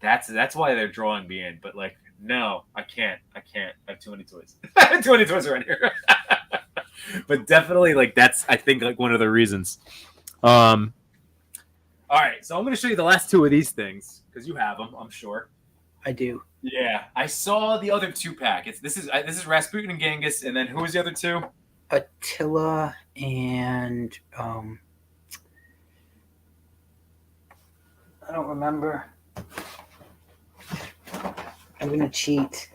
that's why they're drawing me in. But like, no, I can't. I have too many toys. I have too many toys around here. But definitely, like that's I think like one of the reasons. All right, so I'm going to show you the last two of these things because you have them, I'm sure. I do. Yeah, I saw the other 2-pack. This is Rasputin and Genghis, and then who was the other two? Attila and I don't remember. I'm gonna cheat.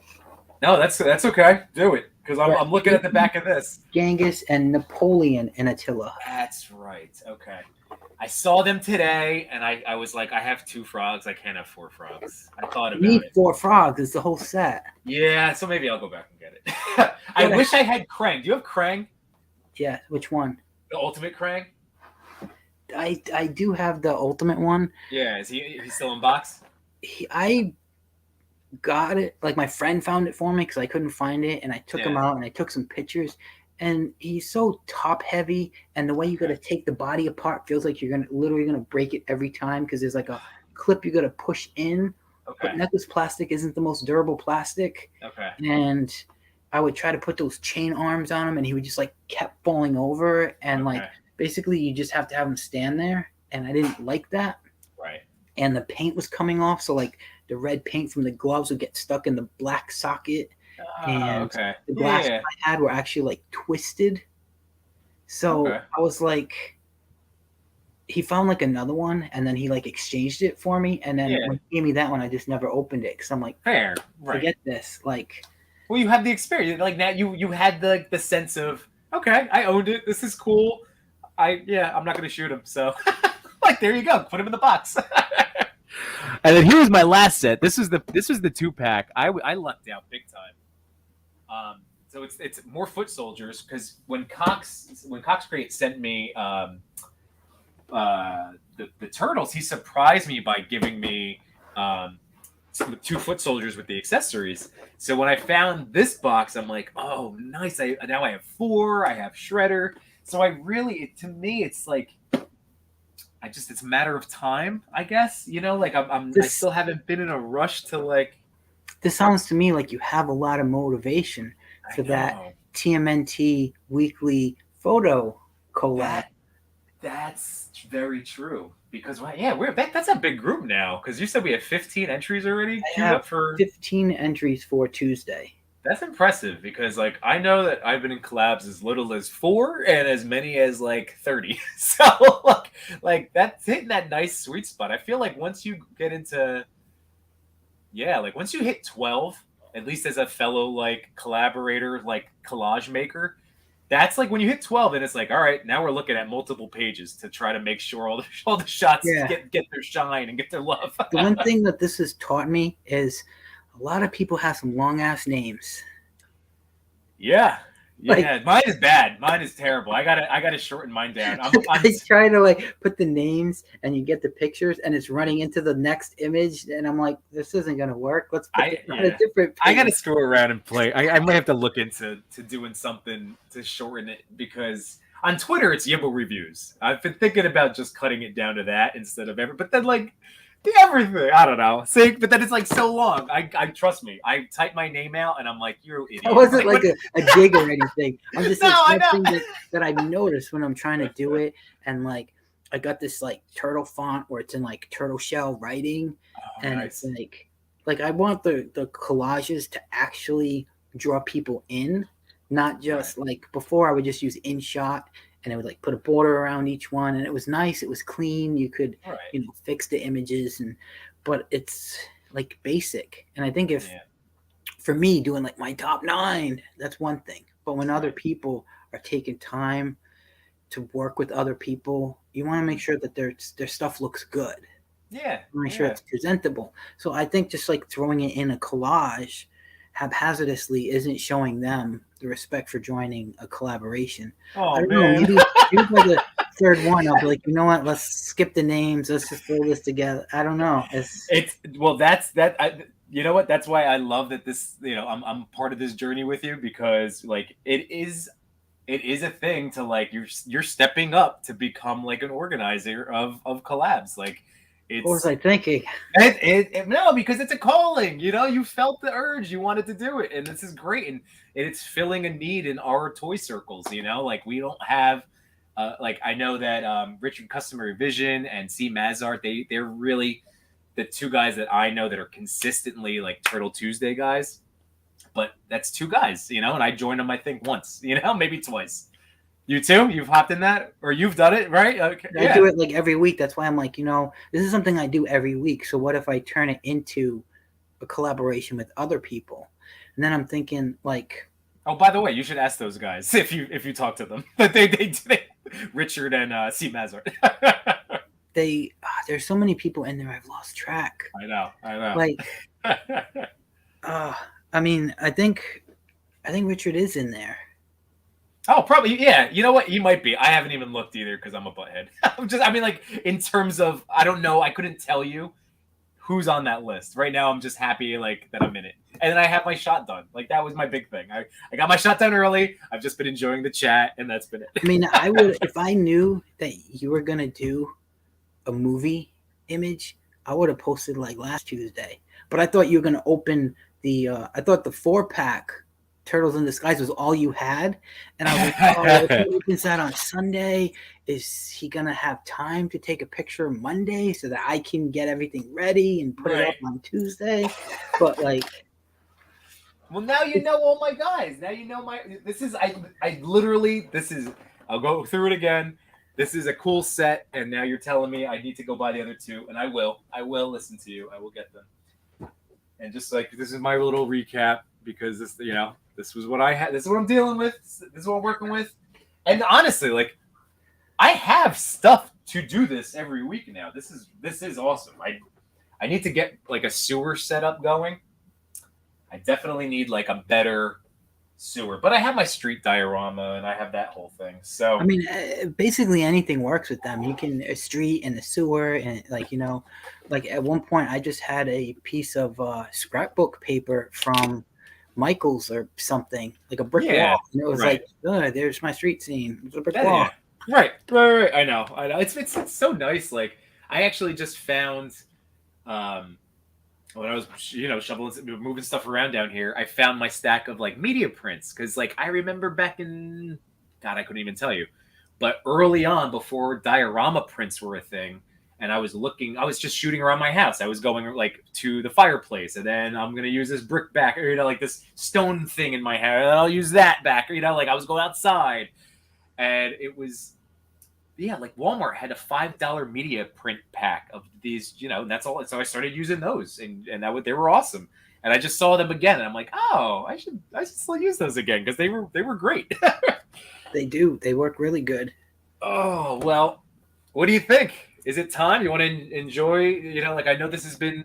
No, that's okay. Do it, because I'm looking at the back of this. Genghis and Napoleon and Attila. That's right. Okay. I saw them today, and I was like, I have 2 frogs. I can't have 4 frogs. I thought about it. You need 4 frogs. It's the whole set. Yeah, so maybe I'll go back and get it. I wish I had Krang. Do you have Krang? Yeah, which one? The Ultimate Krang? I do have the Ultimate one. Yeah, is he still in box? I got it. Like my friend found it for me because I couldn't find it, and I took him out and I took some pictures. And he's so top heavy, and the way you got to take the body apart feels like you're literally gonna break it every time because there's like a clip you got to push in. Okay. But necklace plastic isn't the most durable plastic. Okay. And I would try to put those chain arms on him, and he would just like kept falling over, and like basically you just have to have him stand there, and I didn't like that. Right. and the paint was coming off. So like the red paint from the gloves would get stuck in the black socket, Oh, and okay. the Yeah, glasses yeah. I had were actually like twisted. So Okay. I was like, he found like another one, and then he like exchanged it for me. And then Yeah. when he gave me that one, I just never opened it because I'm like, Fair. Right. forget this. Like, Well, you have the experience. Like now, you had the sense of, okay, I owned it. This is cool. I'm not gonna shoot him. So, like, there you go. Put him in the box. And then here's my last set. This was the 2-pack. I lucked out big time. So it's more foot soldiers because when Cox Crate sent me the turtles, he surprised me by giving me 2 foot soldiers with the accessories. So when I found this box, I'm like, oh, nice! Now I have 4. I have Shredder. So to me, it's like it's a matter of time, I guess. Like I still haven't been in a rush to like. This sounds to me like you have a lot of motivation for that TMNT weekly photo collab. That's very true. Because that's a big group now. Because you said we have 15 entries already. I have 15 entries for Tuesday. That's impressive because like I know that I've been in collabs as little as 4 and as many as like 30. So like that's hitting that nice sweet spot. I feel like once you get into once you hit 12, at least as a fellow like collaborator, like collage maker, that's like when you hit 12 and it's like, all right, now we're looking at multiple pages to try to make sure all the shots get their shine and get their love. The one thing that this has taught me is a lot of people have some long ass names. Yeah. Yeah, mine is bad. Mine is terrible. I gotta shorten mine down. I try to like put the names and you get the pictures and it's running into the next image and I'm like, this isn't gonna work. Let's put it on a different page. I gotta screw around and play. I might have to look into doing something to shorten it because on Twitter it's Yimbo Reviews. I've been thinking about just cutting it down to that instead of but then like everything. I don't know. See, but then it's like so long. I trust me. I type my name out and I'm like, you're an idiot. It wasn't like a dig or anything. I'm just something that I've noticed when I'm trying to do it. And like, I got this like turtle font where it's in like turtle shell writing. And nice. It's like I want the collages to actually draw people in, not just like before I would just use InShot. And I would like put a border around each one, and it was nice. It was clean. You could, fix the images, but it's like basic. And I think for me doing like my top 9, that's one thing. But when other people are taking time to work with other people, you want to make sure that their stuff looks good. Yeah, make sure it's presentable. So I think just like throwing it in a collage haphazardly isn't showing them the respect for joining a collaboration. Oh, I don't man. know, maybe by the third one, I'll be like, you know what? Let's skip the names. Let's just throw this together. I don't know. You know what? That's why I love that this. I'm part of this journey with you because like it is a thing to like you're stepping up to become like an organizer of collabs. Like, what was I thinking? No, because it's a calling. You felt the urge. You wanted to do it, and this is great. And it's filling a need in our toy circles. Like we don't have, like I know that Richard Customary Vision and C Mazart, they're really the 2 guys that I know that are consistently like Turtle Tuesday guys. But that's 2 guys, and I joined them I think once, maybe twice. You too? You've hopped in that? Or you've done it, right? Okay. I do it like every week. That's why I'm like, this is something I do every week. So what if I turn it into a collaboration with other people? And then I'm thinking like... Oh, by the way, you should ask those guys if you talk to them. But they Richard and C. Mazart. There's so many people in there I've lost track. I know. Like, I mean, I think Richard is in there. Oh, probably, yeah. You know what? He might be. I haven't even looked either because I'm a butthead. Like, in terms of, I don't know. I couldn't tell you who's on that list. Right now, I'm just happy, like, that I'm in it. And then I have my shot done. Like, that was my big thing. I got my shot done early. I've just been enjoying the chat, and that's been it. I mean, I would, if I knew that you were going to do a movie image, I would have posted, like, last Tuesday. But I thought you were going to open I thought the 4-pack Turtles in Disguise was all you had, and I was like, oh, if he opens that on Sunday, is he gonna have time to take a picture Monday so that I can get everything ready and put it up on Tuesday? But like, well, now you know all my guys. Now you know this is I literally, this is, I'll go through it again. This is a cool set, and now you're telling me I need to go buy the other two, and I will listen to you. I will get them. And just like, this is my little recap, because this, this was what I had. This is what I'm dealing with. This is what I'm working with. And honestly, like, I have stuff to do this every week now. This is awesome. I need to get like a sewer setup going. I definitely need like a better sewer, but I have my street diorama and I have that whole thing. So I mean, basically anything works with them. You can a street and a sewer, and like like at one point I just had a piece of scrapbook paper from Michael's or something, like a brick wall, and it was like, oh, there's my street scene. It's a brick wall. Right. I know. It's so nice. Like, I actually just found, when I was, shoveling, moving stuff around down here, I found my stack of like media prints. Cause like, I remember back in, God, I couldn't even tell you, but early on, before diorama prints were a thing, and I was just shooting around my house. I was going like to the fireplace, and then I'm going to use this brick back, or, like this stone thing in my hair, and I'll use that back, or, like I was going outside, and it was, like Walmart had a $5 media print pack of these, and that's all. So I started using those, and they were awesome. And I just saw them again, and I'm like, oh, I should still use those again, because they were great. They do. They work really good. Oh, well, what do you think? Is it time? You want to enjoy? Like, I know this has been,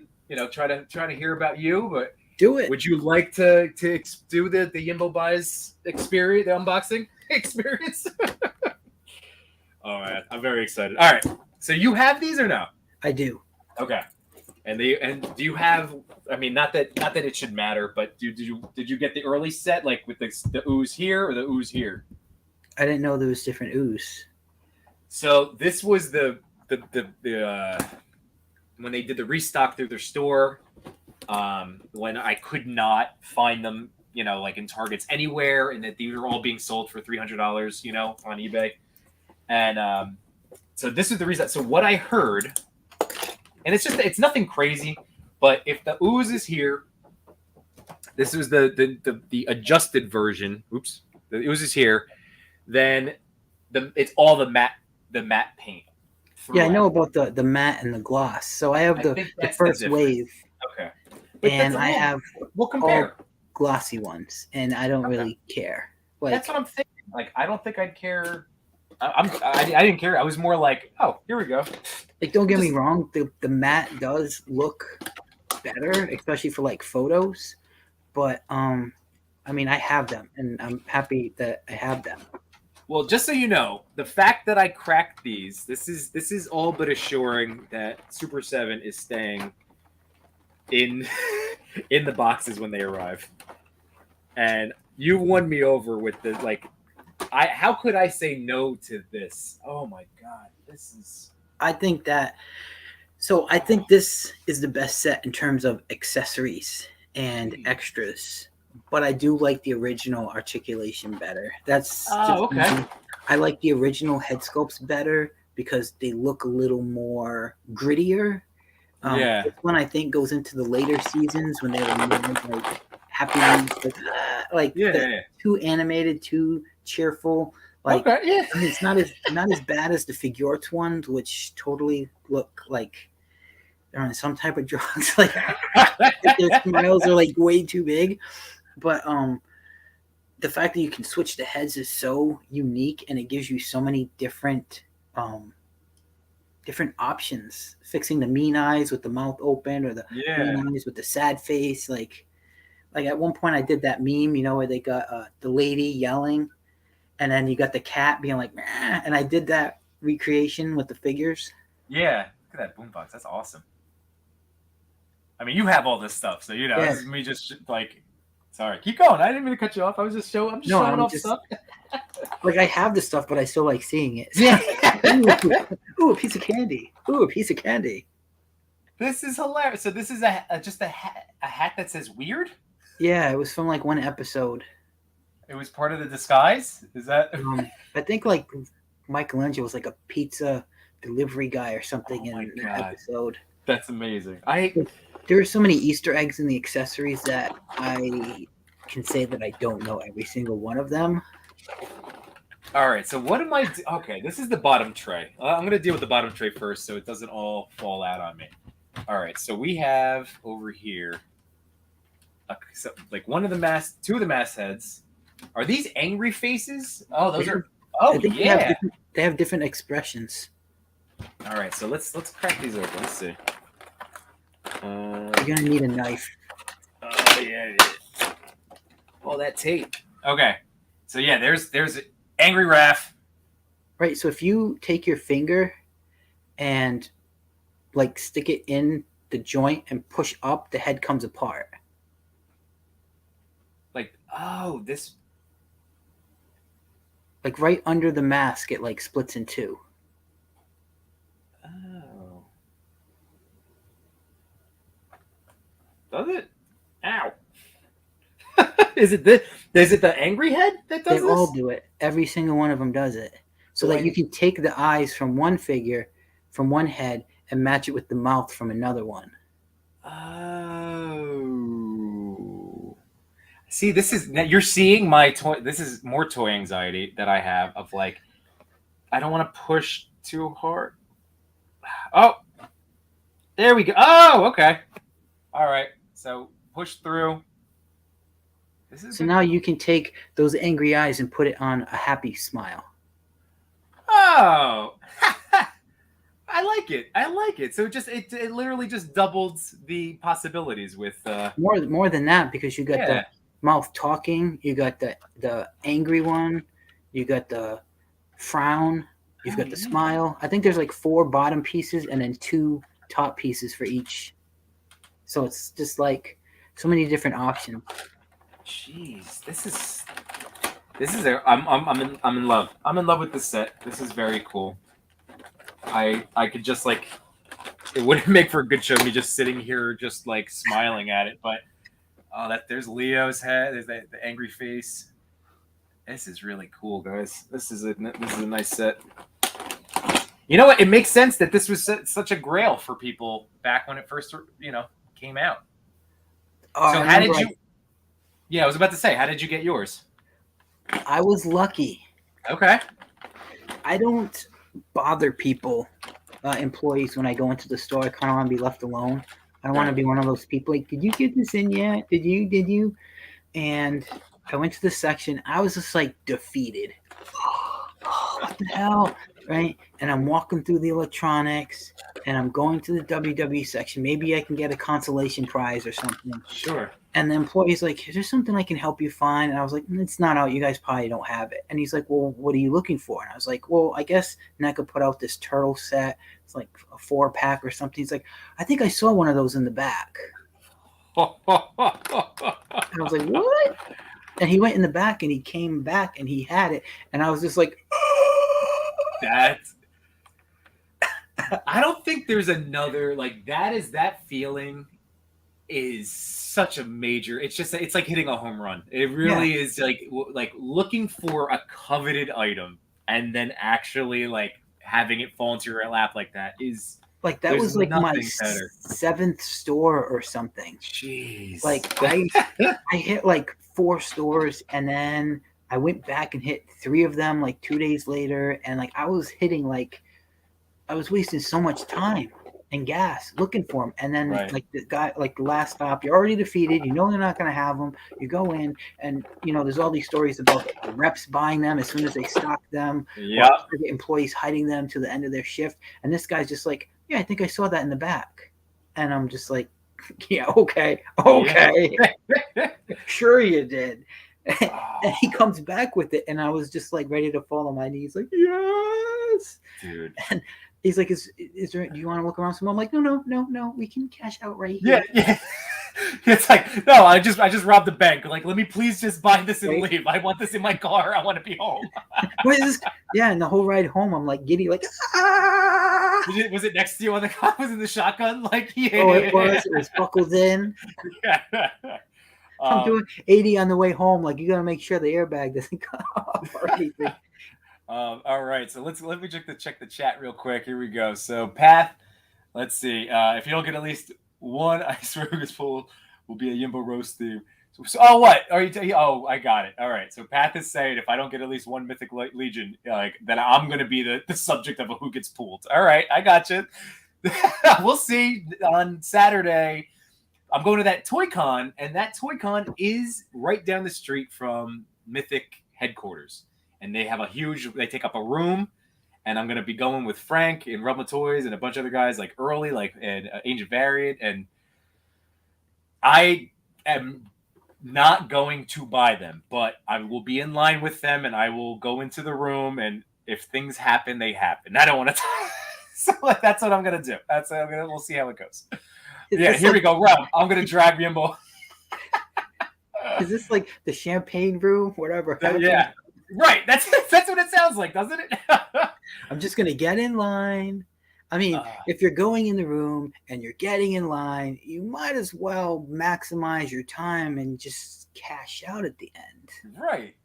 trying to hear about you, but do it. Would you like to do the Yimbo Buys experience, the unboxing experience? Oh man, I'm very excited. All right, so you have these or no? I do. Okay, and do you have? I mean, not that it should matter, but did you get the early set, like with the ooze here or the ooze here? I didn't know there was different ooze. So this was the when they did the restock through their store, when I could not find them, like in Targets anywhere, and that these were all being sold for $300, on eBay. And so this is the reason. So what I heard, and it's nothing crazy, but if the ooze is here, this was the adjusted version. Oops, the ooze is here. Then it's all the matte paint. Yeah, I know about the matte and the gloss. So I have the first wave. Okay. And I have we'll compare all glossy ones, and I don't really care. Like, that's what I'm thinking. Like, I don't think I'd care. I didn't care. I was more like, oh, here we go. Like, don't get me wrong, the matte does look better, especially for like photos. But I mean, I have them, and I'm happy that I have them. Well, just so you know, the fact that I cracked these, this is all but assuring that Super 7 is staying in the boxes when they arrive. And you won me over with the like. How could I say no to this? Oh my god, this is. I think this is the best set in terms of accessories and extras. But I do like the original articulation better. That's okay. Me. I like the original head sculpts better because they look a little more grittier. This one I think goes into the later seasons when they were more like happy, too animated, too cheerful. Like, okay, yeah. I mean, it's not as bad as the Figurts ones, which totally look like they're on some type of drugs. Like their smiles are like way too big. But the fact that you can switch the heads is so unique, and it gives you so many different options. Fixing the mean eyes with the mouth open, or the mean eyes with the sad face. Like at one point, I did that meme, where they got the lady yelling, and then you got the cat being like, meh, and I did that recreation with the figures. Yeah, look at that boombox. That's awesome. I mean, you have all this stuff, so this is me just like. Sorry, keep going. I didn't mean to cut you off. I'm just showing off stuff. Like, I have the stuff, but I still like seeing it. Yeah. Ooh, a piece of candy. Ooh, a piece of candy. This is hilarious. So this is just a hat that says weird? Yeah, it was from like one episode. It was part of the disguise? Is that? I think like Michelangelo was like a pizza delivery guy or something Oh my in that God. episode. That's amazing. There are so many Easter eggs in the accessories that I can say that I don't know every single one of them. All right, so what am I? Okay, this is the bottom tray. I'm going to deal with the bottom tray first so it doesn't all fall out on me. All right, so we have over here, like two of the mastheads. Are these angry faces? Oh, those are. Oh, I think yeah. they have different expressions. All right, so let's crack these open. Let's see. You're gonna need a knife. Oh yeah. Oh, that tape. Okay, so yeah, there's angry Raph. Right. So if you take your finger and like stick it in the joint and push up, the head comes apart. Like, oh, this. Like right under the mask, it like splits in two. Oh. Does it? Ow. Is it the angry head that does They this? all do it. Every single one of them does it. So that you can take the eyes from one figure, from one head, and match it with the mouth from another one. Oh. See, you're seeing my toy. This is more toy anxiety that I have of like, I don't want to push too hard. Oh, there we go. Oh, okay. All right. So push through. So now you can take those angry eyes and put it on a happy smile. Oh, I like it. I like it. So it literally just doubles the possibilities with more than that, because you got the mouth talking, you got the angry one, you got the frown, you've got the smile. I think there's like 4 bottom pieces and then 2 top pieces for each. So it's just like so many different options. Jeez, this is I'm in love. I'm in love with this set. This is very cool. I could just like, it wouldn't make for a good show me just sitting here just like smiling at it, but there's Leo's head, there's the angry face. This is really cool, guys. This is a nice set. You know what? It makes sense that this was such a grail for people back when it first came out. So how did you? Yeah, I was about to say, how did you get yours? I was lucky. Okay. I don't bother people, employees, when I go into the store. I kind of want to be left alone. I don't want to be one of those people like, did you get this in yet? Did you? And I went to this section. I was just like defeated. What the hell? Right? And I'm walking through the electronics and I'm going to the WWE section. Maybe I can get a consolation prize or something. Sure. And the employee's like, is there something I can help you find? And I was like, it's not out. You guys probably don't have it. And he's like, well, what are you looking for? And I was like, well, I guess NECA put out this turtle set. It's like a 4-pack or something. He's like, I think I saw one of those in the back. And I was like, what? And he went in the back and he came back and he had it. And I was just like, I don't think there's another, like, that feeling is such a major, it's like hitting a home run. It really is like looking for a coveted item and then actually like having it fall into your lap like that is like, that was like my 7th store or something. Jeez. Like I hit like 4 stores and then I went back and hit 3 of them like 2 days later. And like, I was wasting so much time and gas looking for them. And then like the guy, like the last stop, you're already defeated. You know they're not going to have them. You go in and, there's all these stories about the reps buying them as soon as they stock them. Yeah. The employees hiding them to the end of their shift. And this guy's just like, yeah, I think I saw that in the back. And I'm just like, yeah, okay. Yeah. Sure you did. And he comes back with it. And I was just like ready to fall on my knees. Like, yes. Dude. And he's like, is there, do you want to look around some more? I'm like, no, we can cash out right here. Yeah. It's like, no, I just robbed the bank. Like, let me please just buy this and leave. I want this in my car. I want to be home. What is this? Yeah, and the whole ride home, I'm like giddy, like, ah! Was it next to you on the car? Was it the shotgun? Like, yeah. Oh, it was buckled in. Yeah. I'm doing 80 on the way home. Like, you got to make sure the airbag doesn't cut off or anything. All right, so let me check the chat real quick. Here we go. So Path, let's see. If you don't get at least one, I swear this pool will be a Yimbo roast theme. So, oh, what are you? Oh, I got it. All right. So Path is saying if I don't get at least one Mythic Legion, then I'm gonna be the subject of a who gets pooled. All right, I got you. We'll see on Saturday. I'm going to that Toy Con, and that Toy Con is right down the street from Mythic headquarters. And they have they take up a room, and I'm going to be going with Frank and Rubma Toys and a bunch of other guys like Early, and Ancient Variant. And I am not going to buy them, but I will be in line with them, and I will go into the room, and if things happen, they happen. I don't want to so that's what I'm going to do. We'll see how it goes. Yeah, here we go. Rob, I'm going to drag Yimbo. Is this like the champagne room? Whatever. Yeah. Right. That's what it sounds like, doesn't it? I'm just going to get in line. I mean, if you're going in the room and you're getting in line, you might as well maximize your time and just cash out at the end.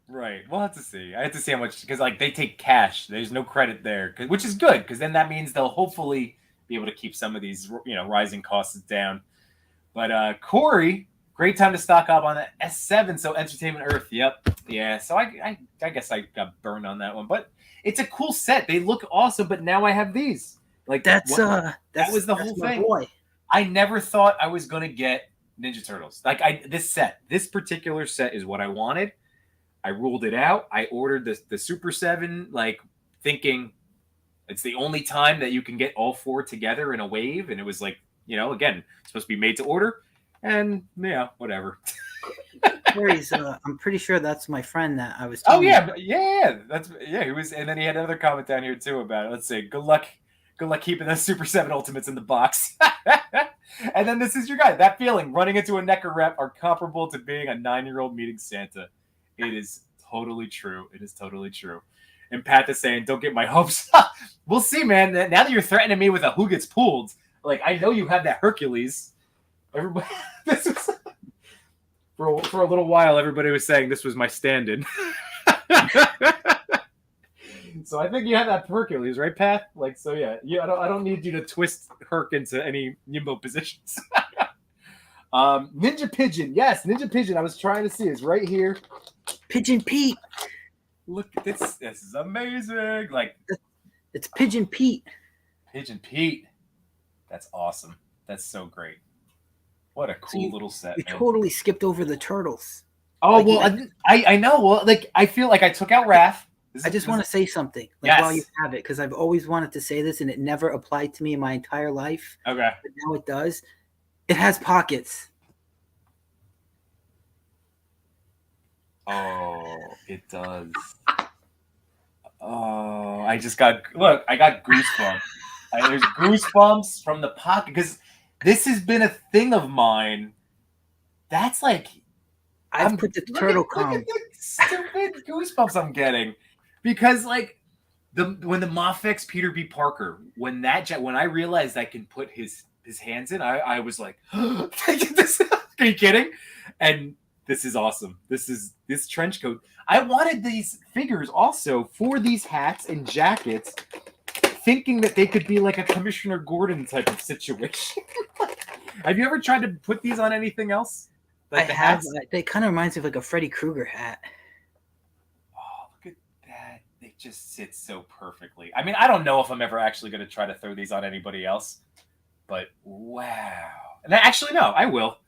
Right. We'll have to see. I have to see how much, because they take cash. There's no credit there, which is good, because then that means they'll hopefully be able to keep some of these, rising costs down. But Corey, great time to stock up on the S7. So Entertainment Earth, yep, yeah. So I guess I got burned on that one, but it's a cool set. They look awesome. But now I have these. That was the whole thing. Boy. I never thought I was gonna get Ninja Turtles. This particular set is what I wanted. I ruled it out. I ordered the Super 7, thinking it's the only time that you can get all four together in a wave. And it was again, supposed to be made to order. And yeah, whatever. I'm pretty sure that's my friend that I was talking about. Yeah. He was, and then he had another comment down here too about it. Let's see. Good luck keeping those Super 7 Ultimates in the box. And then this is your guy. That feeling, running into a Necker rep are comparable to being a 9-year-old meeting Santa. It is totally true. And Pat is saying, don't get my hopes up. We'll see, man. Now that you're threatening me with a who gets pooled, I know you have that Hercules. Everybody, this was for a little while. Everybody was saying this was my stand-in. So I think you have that Hercules, right, Pat? Yeah. I don't need you to twist Herc into any Yimbo positions. Ninja Pigeon, yes, Ninja Pigeon. I was trying to see it's right here. Pigeon Pete. Look at this. This is amazing. It's Pigeon Pete. Pigeon Pete. That's awesome. That's so great. What a cool little set. You totally skipped over the turtles. Oh, I know. Well, I feel like I took out Raph. I just want to say something while you have it, because I've always wanted to say this and it never applied to me in my entire life. Okay. But now it does. It has pockets. Oh, it does. Oh, I got goosebumps. There's goosebumps from the pocket, because this has been a thing of mine. That's I've put the turtle comb. Look at the stupid goosebumps I'm getting, because when the Mafex Peter B. Parker, when I realized I can put his hands in, I was like, are you kidding? And this is awesome. This trench coat. I wanted these figures also for these hats and jackets, thinking that they could be like a Commissioner Gordon type of situation. Have you ever tried to put these on anything else? I have. They kind of reminds me of a Freddy Krueger hat. Oh, look at that. They just sit so perfectly. I mean, I don't know if I'm ever actually going to try to throw these on anybody else, but wow. And actually, no, I will.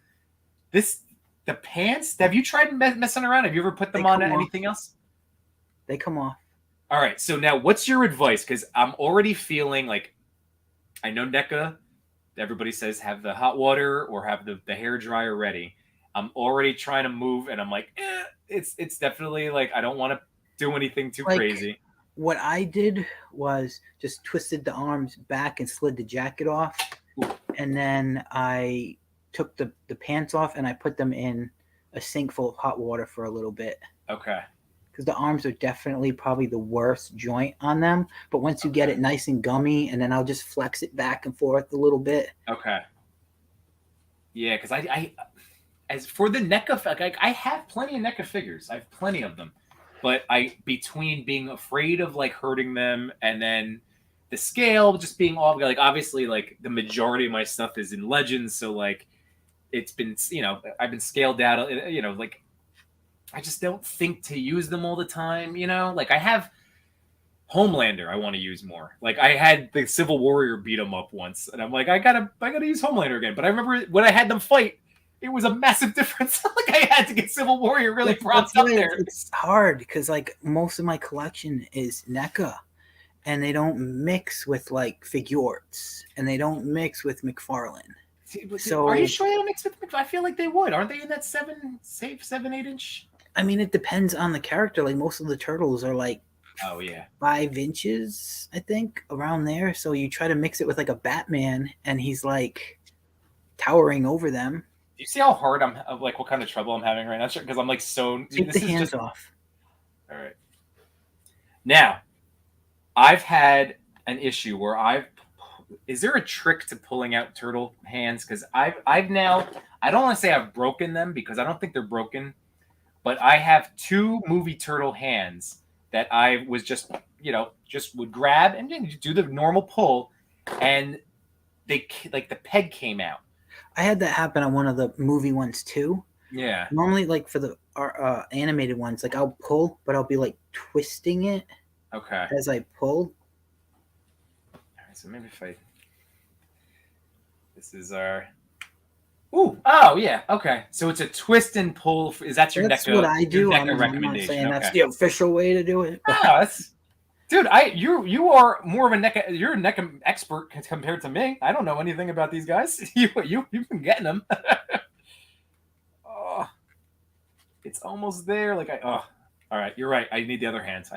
The pants, have you tried messing around? Have you ever put them on anything else? They come off. All right. So now what's your advice? Because I'm already feeling I know NECA, everybody says have the hot water or have the hair dryer ready. I'm already trying to move, and I'm it's definitely I don't want to do anything too crazy. What I did was just twisted the arms back and slid the jacket off. Ooh. And then I took the pants off and I put them in a sink full of hot water for a little bit. Okay. Because the arms are definitely probably the worst joint on them. But once you get it nice and gummy, and then I'll just flex it back and forth a little bit. Okay. Yeah, because I as for the NECA, like I have plenty of NECA figures. I have plenty of them, but between being afraid of like hurting them and then the scale just being all like obviously like the majority of my stuff is in Legends, so like it's been I've been scaled down. Like I just don't think to use them all the time. Like I have Homelander I want to use more. Like I had the Civil Warrior beat him up once, and I'm like, I gotta use Homelander again. But I remember when I had them fight, it was a massive difference. Like I had to get Civil Warrior really propped up there. It's hard because like most of my collection is NECA, and they don't mix with like figures, and they don't mix with McFarlane. So are you sure they don't mix with McFarlane? I feel like they would. Aren't they in that 7-8 inch? I mean, it depends on the character. Like most of the turtles are like 5 inches, I think, around there. So you try to mix it with like a Batman, and he's like towering over them. Do you see how hard I'm like? What kind of trouble I'm having right now? Because I'm like so. Take the hands off. All right. Now, I've had an issue where is there a trick to pulling out turtle hands? Because I've now, I don't want to say I've broken them because I don't think they're broken, but I have 2 movie turtle hands that I was just would grab and then do the normal pull, and they like the peg came out. I had that happen on one of the movie ones too. Yeah. Normally, like for the animated ones, like I'll pull, but I'll be like twisting it. Okay. As I pull. All right, so maybe if this is our. Ooh! Oh yeah. Okay. So it's a twist and pull. Is that your NECA? That's what I do. I'm not saying that's the official way to do it. Dude, you are more of a NECA. You're a NECA expert compared to me. I don't know anything about these guys. You've been getting them. Oh, it's almost there. All right. You're right. I need the other hands.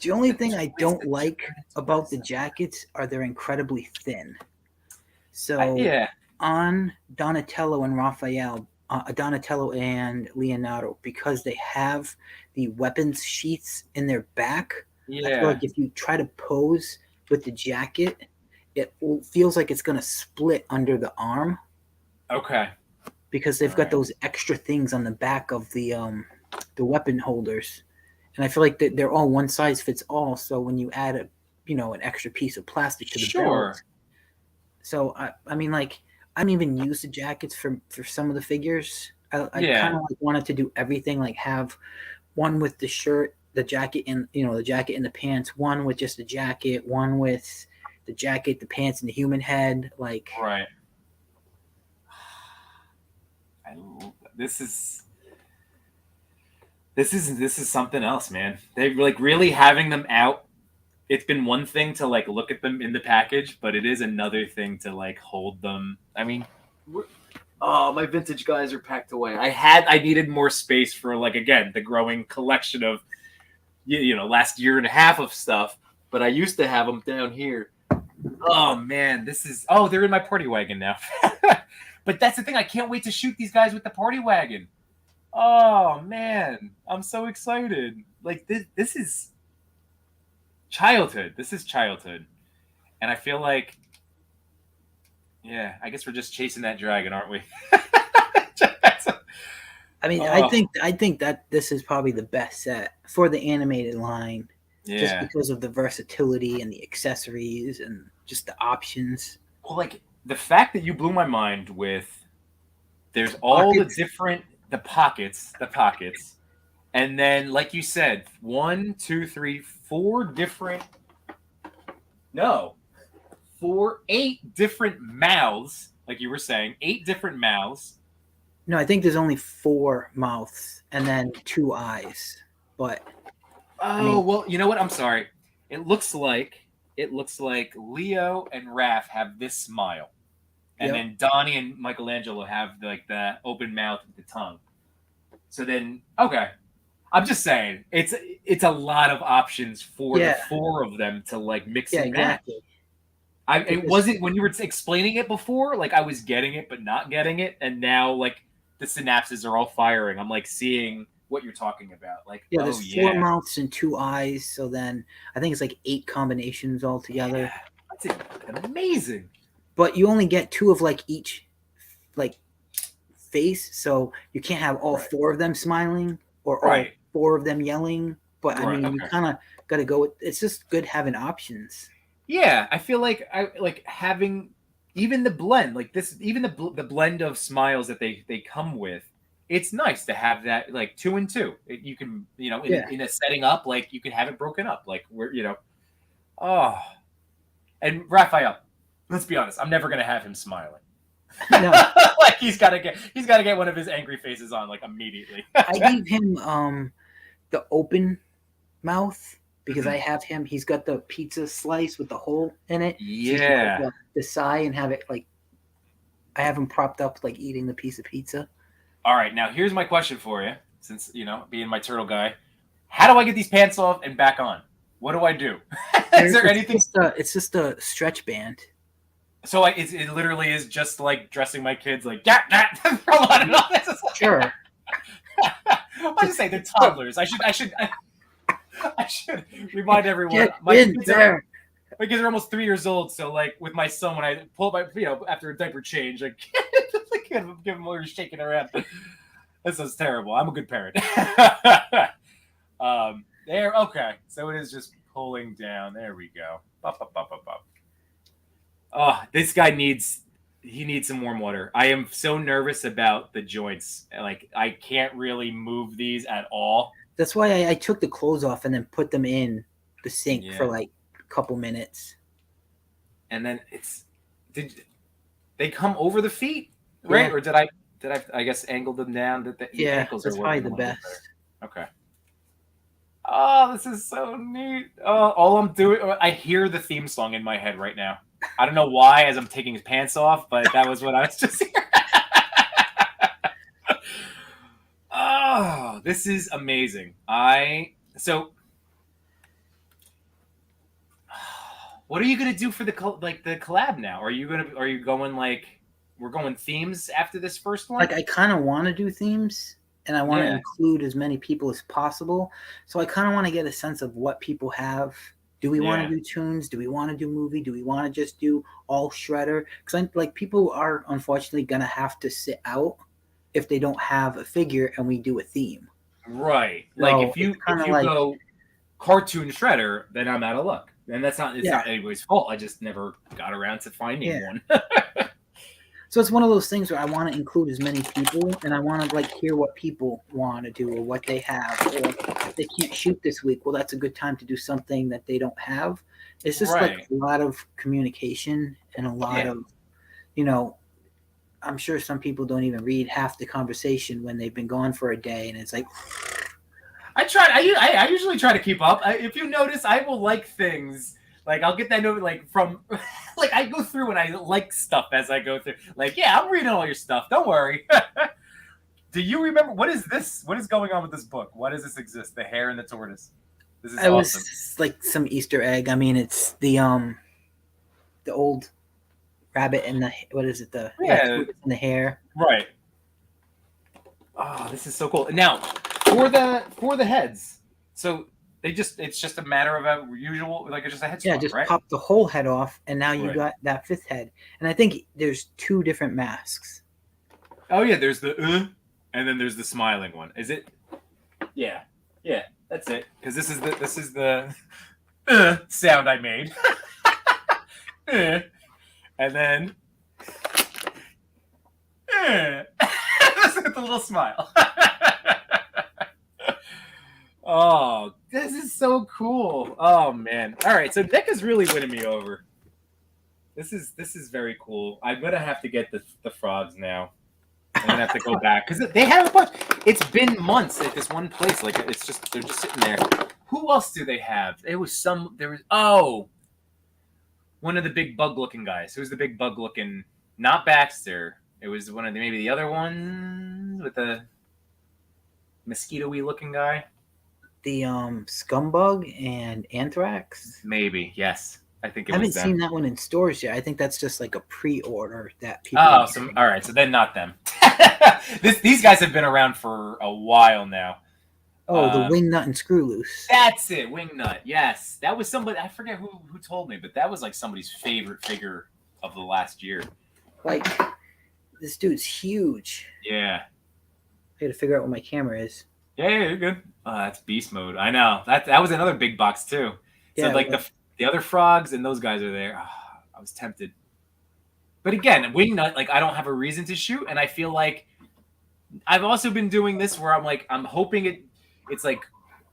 The only thing I don't like about the jackets are they're incredibly thin. So on Donatello and Raphael, Donatello and Leonardo, because they have the weapons sheaths in their back, I feel like if you try to pose with the jacket, it feels like it's going to split under the arm. Okay. Because they've got those extra things on the back of the weapon holders. And I feel like they're all one size fits all. So when you add an extra piece of plastic to the belt. So I mean, like, I don't even use the jackets for some of the figures. I kind of like wanted to do everything, like have one with the shirt, the jacket, and the jacket and the pants. One with just the jacket. One with the jacket, the pants, and the human head. Like right. This is something else, man. They like really having them out. It's been one thing to like look at them in the package, but it is another thing to like hold them. I mean, my vintage guys are packed away. I needed more space for like, again, the growing collection of last year and a half of stuff, but I used to have them down here. Oh man, they're in my party wagon now. But that's the thing. I can't wait to shoot these guys with the party wagon. Oh man, I'm so excited. Like this is childhood. This is childhood. And I feel like, I guess we're just chasing that dragon, aren't we? I mean, I think that this is probably the best set for the animated line. Just because of the versatility and the accessories and just the options. Well, like the fact that you blew my mind with there's all the different the pockets, and then like you said, 1, 2, 3, 4 different 8 different mouths, like you were saying, 8 different mouths. No, I think there's only 4 mouths and then 2 eyes. But well, you know what? I'm sorry. It looks like Leo and Raph have this smile, and then Donnie and Michelangelo have like the open mouth with the tongue. So then, okay, I'm just saying it's a lot of options for the 4 of them to like mix and match. It wasn't when you were explaining it before, like I was getting it but not getting it, and now like the synapses are all firing. I'm like seeing what you're talking about. Like there's 4 mouths and 2 eyes, so then I think it's like 8 combinations altogether. That's amazing. But you only get 2 of like each like face, so you can't have all four of them smiling or all four of them yelling. But I mean, you kind of got to go with. It's just good having options. Yeah, I feel like I like having even the blend, like this, even the blend of smiles that they come with. It's nice to have that, like 2 and 2. You can, in a setting up, like you can have it broken up, like where oh. And Raphael, let's be honest, I'm never gonna have him smiling. No. Like he's gotta get one of his angry faces on like immediately. I gave him the open mouth because I have him. He's got the pizza slice with the hole in it. Yeah. So the side and have it like I have him propped up like eating the piece of pizza. All right, now here's my question for you. Since being my turtle guy, how do I get these pants off and back on? What do I do? Is there anything? It's just a stretch band. So it literally is just like dressing my kids like throw on and off. Sure. I just say they're toddlers. I should remind everyone. My kids are almost 3 years old. So like with my son, when I pull my after a diaper change, like give him while you're shaking around. This is terrible. I'm a good parent. There. Okay. So it is just pulling down. There we go. Oh, this guy needs some warm water. I am so nervous about the joints. Like I can't really move these at all. That's why I took the clothes off and then put them in the sink for like a couple minutes. And then did they come over the feet, right? Yeah. Or did I guess angle them down? The ankles that's probably the best. Okay. Oh, this is so neat. All I'm doing, I hear the theme song in my head right now. I don't know why as I'm taking his pants off, but that was what I was just hearing. Oh, this is amazing. So what are you going to do for the collab now? Are you going like we're going themes after this first one? Like I kind of want to do themes. And I want to include as many people as possible. So I kind of want to get a sense of what people have. Do we want to do tunes? Do we want to do movie? Do we want to just do all shredder? Because like people are unfortunately going to have to sit out if they don't have a figure and we do a theme. Right. Like if you go cartoon shredder, then I'm out of luck. And it's not anybody's fault. I just never got around to finding one. So it's one of those things where I want to include as many people, and I want to like hear what people want to do or what they have. Or if they can't shoot this week, well, that's a good time to do something that they don't have. It's just like a lot of communication and a lot of, I'm sure some people don't even read half the conversation when they've been gone for a day, and it's like. I usually try to keep up. If you notice, I will like things. Like I'll get that note like from like I go through and I like stuff as I go through. Like, yeah, I'm reading all your stuff. Don't worry. Do you remember what is this? What is going on with this book? Why does this exist? The Hare and the Tortoise. This is awesome. Was like some Easter egg. I mean, it's the old rabbit and the and the hare. Right. Oh, this is so cool. Now, for the heads. So it's just a matter of a usual, like it's just a head swap, just right? pop the whole head off, and now you got that fifth head. And I think there's 2 different masks. Oh yeah, there's the and then there's the smiling one. Is it? Yeah, that's it. Because this is the sound I made. And then with a little smile. Oh, this is so cool. Oh man. All right, so Nick is really winning me over. This is very cool. I'm gonna have to get the frogs now. I'm gonna have to go back because they have a bunch. It's been months at this one place. Like they're just sitting there. Who else do they have? There was one of the big bug looking guys. Who's the big bug looking? Not Baxter. It was one of maybe the other ones with the mosquito-y looking guy. The Scumbug and Anthrax? Maybe, yes. I think it was I haven't them. seen that one in stores yet. I think that's just like a pre-order that people. Oh, all right. So then not them. These guys have been around for a while now. Oh, the Wingnut and Screw Loose. That's it, Wingnut. Yes, that was somebody. I forget who told me, but that was like somebody's favorite figure of the last year. Like this dude's huge. Yeah. I got to figure out what my camera is. Yeah, you're good. That's beast mode. I know. That was another big box too. So Yeah, like the other frogs and those guys are there. I was tempted. But again, wingnut, like I don't have a reason to shoot, and I feel like I've also been doing this where I'm like I'm hoping it's like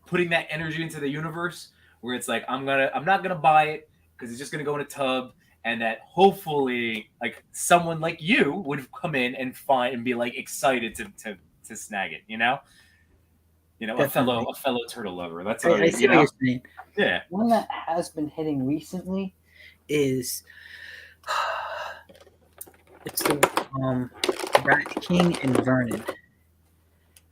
putting that energy into the universe where it's like I'm not gonna buy it because it's just gonna go in a tub, and that hopefully like someone like you would come in and find and be like excited to snag it, you know, a fellow turtle lover. That's what I see what you're saying. Yeah. One that has been hitting recently is it's the Rat King and Vernon.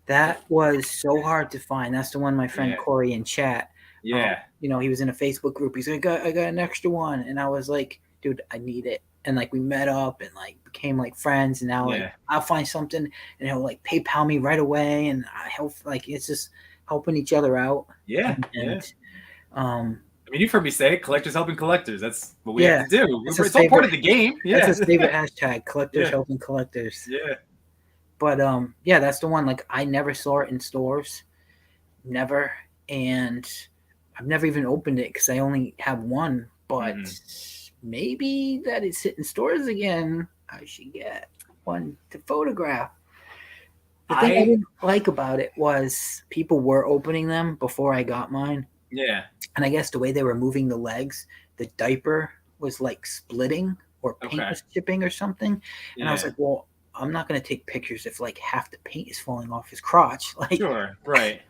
That was so hard to find. That's the one my friend Corey in chat. Yeah. He was in a Facebook group. He's like, I got an extra one, and I was like, dude, I need it. And like we met up and like became like friends, and now like I'll find something and he'll like PayPal me right away, and I help, like it's just helping each other out. Yeah. I mean, you've heard me say collectors helping collectors. That's what we have to do. It's all part of the game. Yeah. That's his favorite hashtag, collectors helping collectors. Yeah. But that's the one. Like I never saw it in stores, never, and I've never even opened it because I only have one. But maybe that it's hitting stores again. I should get one to photograph. The thing I didn't like about it was people were opening them before I got mine. Yeah. And I guess the way they were moving the legs, the diaper was like splitting or paint was chipping or something. And I was like, well, I'm not going to take pictures if like half the paint is falling off his crotch. Like, sure. Right.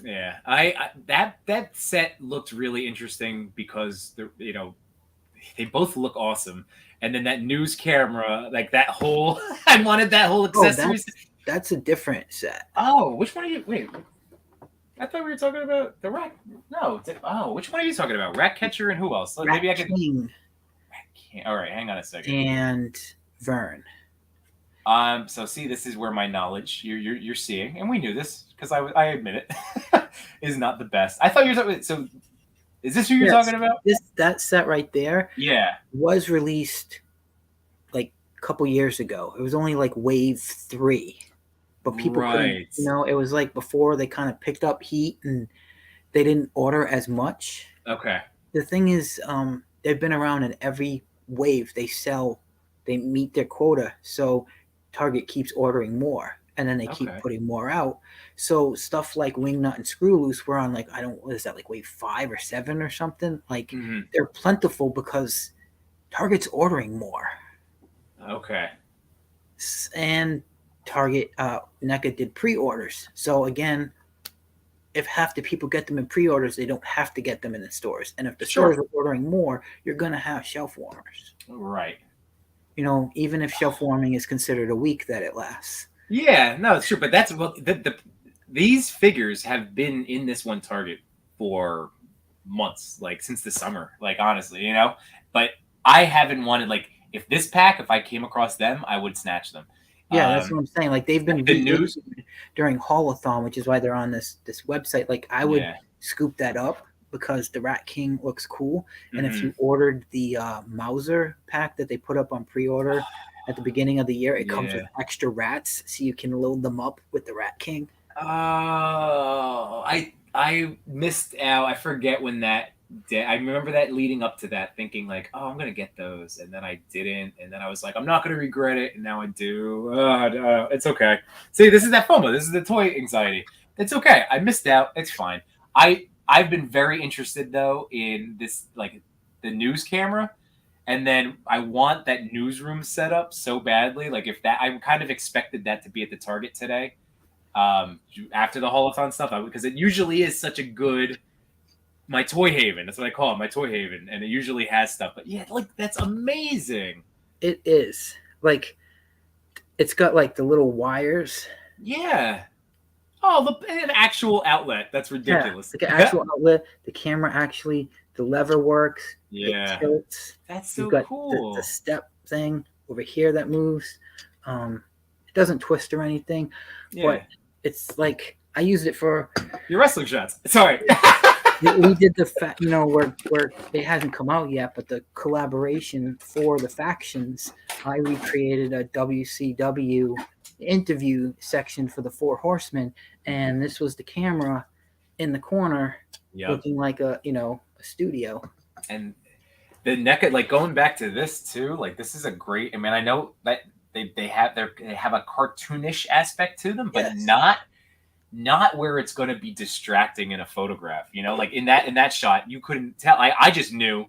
Yeah. I that set looked really interesting because they both look awesome. And then that news camera, like that whole, I wanted that whole accessory. That's a different set. Oh, which one are you? Wait, I thought we were talking about the rat. No. Which one are you talking about? Rat catcher and who else? Maybe I can. Rat King. All right, hang on a second. And Vern. So see, this is where my knowledge you're seeing, and we knew this because I admit it is not the best. I thought you were talking. So, is this who you're talking about? That set right there. Yeah. Was released like a couple years ago. It was only like wave 3. But people couldn't, it was like before they kind of picked up heat and they didn't order as much. Okay. The thing is, they've been around in every wave they meet their quota. So Target keeps ordering more and then they keep putting more out. So stuff like Wingnut and Screw Loose were on like, what is that, like wave 5 or 7 or something? Like they're plentiful because Target's ordering more. Okay. And Target, NECA did pre-orders. So again, if half the people get them in pre-orders, they don't have to get them in the stores. And if the stores are ordering more, you're going to have shelf warmers. Right. Even if shelf warming is considered a week that it lasts. Yeah, no, it's true. But that's these figures have been in this one Target for months, like since the summer, like honestly, but I haven't wanted, like, if I came across them, I would snatch them. Yeah, that's what I'm saying. Like they've been news during Haulathon, which is why they're on this website. Like I would scoop that up because the Rat King looks cool. And if you ordered the Mauser pack that they put up on pre-order at the beginning of the year, it comes with extra rats, so you can load them up with the Rat King. Oh, I missed out. I forget when that. I remember that leading up to that, thinking like, oh, I'm gonna get those, and then I didn't, and then I was like, I'm not gonna regret it, and now I do. It's okay. See, this is that FOMO. This is the toy anxiety. It's okay. I missed out. It's fine. I've been very interested though in this, like the news camera, and then I want that newsroom set up so badly. Like if that, I kind of expected that to be at the Target today, after the Haulathon stuff, because it usually is such a good. My toy haven. That's what I call it, my toy haven. And it usually has stuff. But yeah, like that's amazing. It is. Like it's got like the little wires. Yeah. Oh, an actual outlet. That's ridiculous. Yeah, like an actual outlet. The camera actually, the lever works. Yeah. It tilts. That's so cool. The step thing over here that moves. It doesn't twist or anything. Yeah. But it's like I use it for your wrestling shots. Sorry. We did the where it hasn't come out yet, but the collaboration for the factions. I recreated a WCW interview section for the Four Horsemen, and this was the camera in the corner, looking like a studio. And the NECA, like going back to this too, like this is a great. I mean, I know that they have a cartoonish aspect to them, but not where it's going to be distracting in a photograph. Like in that shot, you couldn't tell. I just knew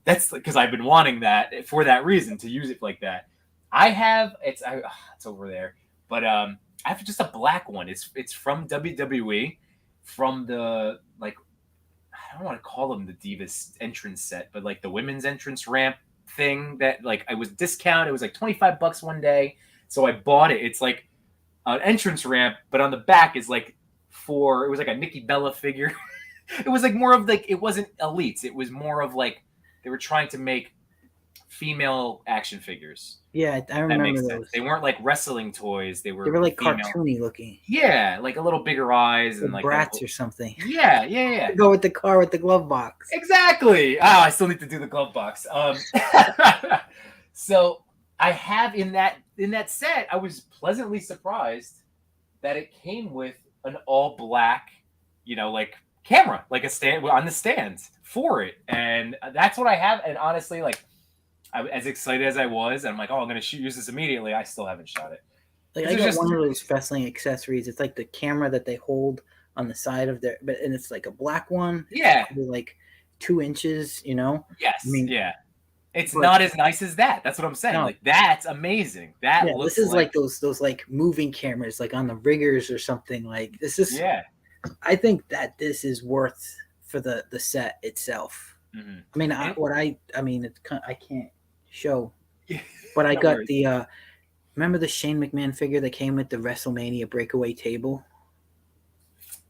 that's because I've been wanting that for that reason, to use it like that. I have it's over there, but I have just a black one. It's from WWE, from the like. I don't want to call them the Divas entrance set, but like the women's entrance ramp thing that like I was discounted. It was like $25 one day. So I bought it. It's like an entrance ramp, but on the back is like it was like a Nikki Bella figure. It was like more of like, it wasn't elites. It was more of like, they were trying to make female action figures. Yeah, I remember those. Sense. They weren't like wrestling toys. They were like female. Cartoony looking. Yeah, like a little bigger eyes and like brats or something. Yeah. Go with the car with the glove box. Exactly. I still need to do the glove box. So I have in that set, I was pleasantly surprised that it came with an all black, like camera, like a stand on the stands for it, and that's what I have. And honestly, like, as excited as I was, I'm like, oh, I'm going to use this immediately. I still haven't shot it. Like, I got one of those wrestling accessories. It's like the camera that they hold on the side of their, and it's like a black one. Yeah. Like 2 inches, Yes. Yeah. It's not as nice as that. That's what I'm saying. No. Like, that's amazing. Looks this is like those like moving cameras, like on the riggers or something. Like, this is. Yeah. I think that this is worth for the set itself. Mm-hmm. I mean, I can't show, but I got the remember the Shane McMahon figure that came with the WrestleMania breakaway table?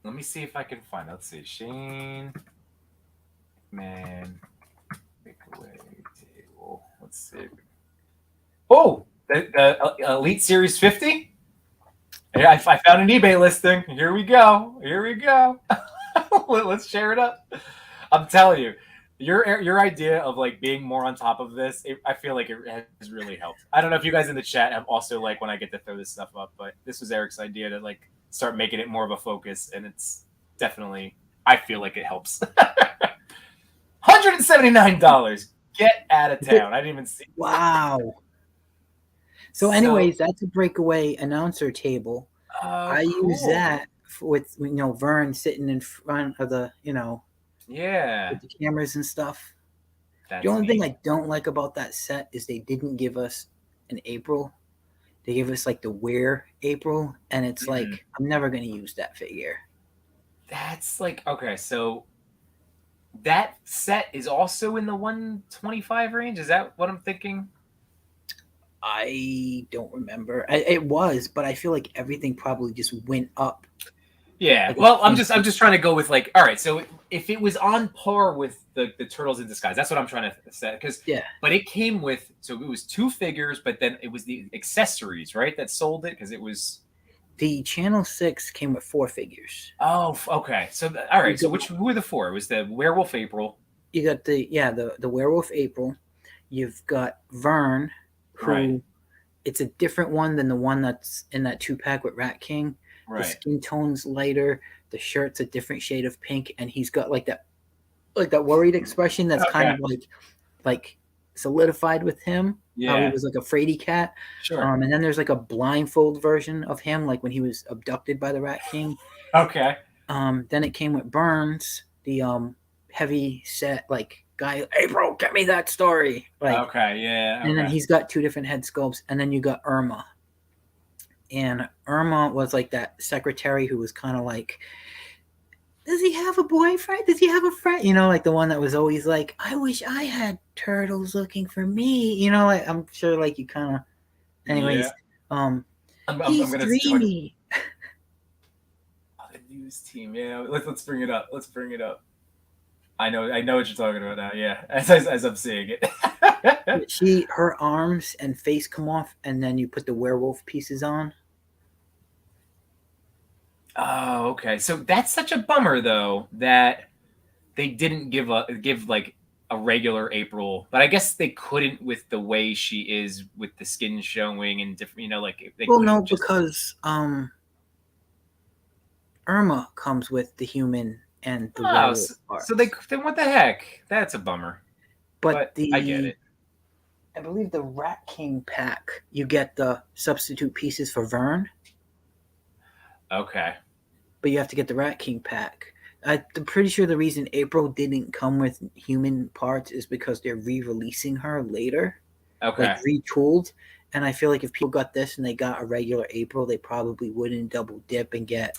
Let me see if I can find it. Let's see. Shane McMahon breakaway table. Let's see. Oh, the Elite Series 50? Yeah, I found an eBay listing. Here we go. Let's share it up. I'm telling you. Your idea of like being more on top of this, I feel like it has really helped. I don't know if you guys in the chat have also like when I get to throw this stuff up, but this was Eric's idea to like start making it more of a focus, and it's definitely, I feel like it helps. $179. Get out of town. I didn't even see. Wow. So anyways, that's a breakaway announcer table. I use that with Vern sitting in front of the Yeah. With the cameras and stuff. The only thing I don't like about that set is they didn't give us an April. They gave us like the wear April, and it's like, I'm never going to use that figure. That's like, okay, so that set is also in the 125 range? Is that what I'm thinking? I don't remember. It was, but I feel like everything probably just went up. Yeah, like, well, I'm just trying to go with like, all right, so if it was on par with the Turtles in Disguise, that's what I'm trying to say. But it came with, so it was 2 figures, but then it was the accessories, right, that sold it, because it was the Channel 6 came with 4 figures. Oh, okay. So all right. So who were the 4? It was the Werewolf April. You got the Werewolf April. You've got Vern, who it's a different one than the one that's in that 2-pack with Rat King. Right. The skin tone's lighter. The shirt's a different shade of pink, and he's got like that worried expression that's kind of like solidified with him. Yeah, he was like a fraidy cat. Sure. And then there's like a blindfold version of him, like when he was abducted by the Rat King. Okay. Then it came with Burns, the heavy set like guy. Hey, bro, get me that story. Like, okay, yeah. And then he's got 2 different head sculpts, and then you got Irma. And Irma was like that secretary who was kind of like, does he have a boyfriend? Does he have a friend? Like the one that was always like, I wish I had turtles looking for me. Like, I'm sure like you kind of, anyways. Yeah. He's dreamy. The news team. Yeah. Let's bring it up. I know what you're talking about now. Yeah. As I'm seeing it. Her arms and face come off, and then you put the werewolf pieces on. Oh, okay. So that's such a bummer, though, that they didn't give like a regular April, but I guess they couldn't with the way she is with the skin showing and different, like they Well, couldn't no, just. because Irma comes with the human and the Oh, werewolf so parts. then what the heck? That's a bummer. But I get it. I believe the Rat King pack, you get the substitute pieces for Vern, Okay. but you have to get the Rat King pack. I'm pretty sure the reason April didn't come with human parts is because they're re-releasing her later, Okay. like retooled. And I feel like if people got this and they got a regular April, they probably wouldn't double dip and get.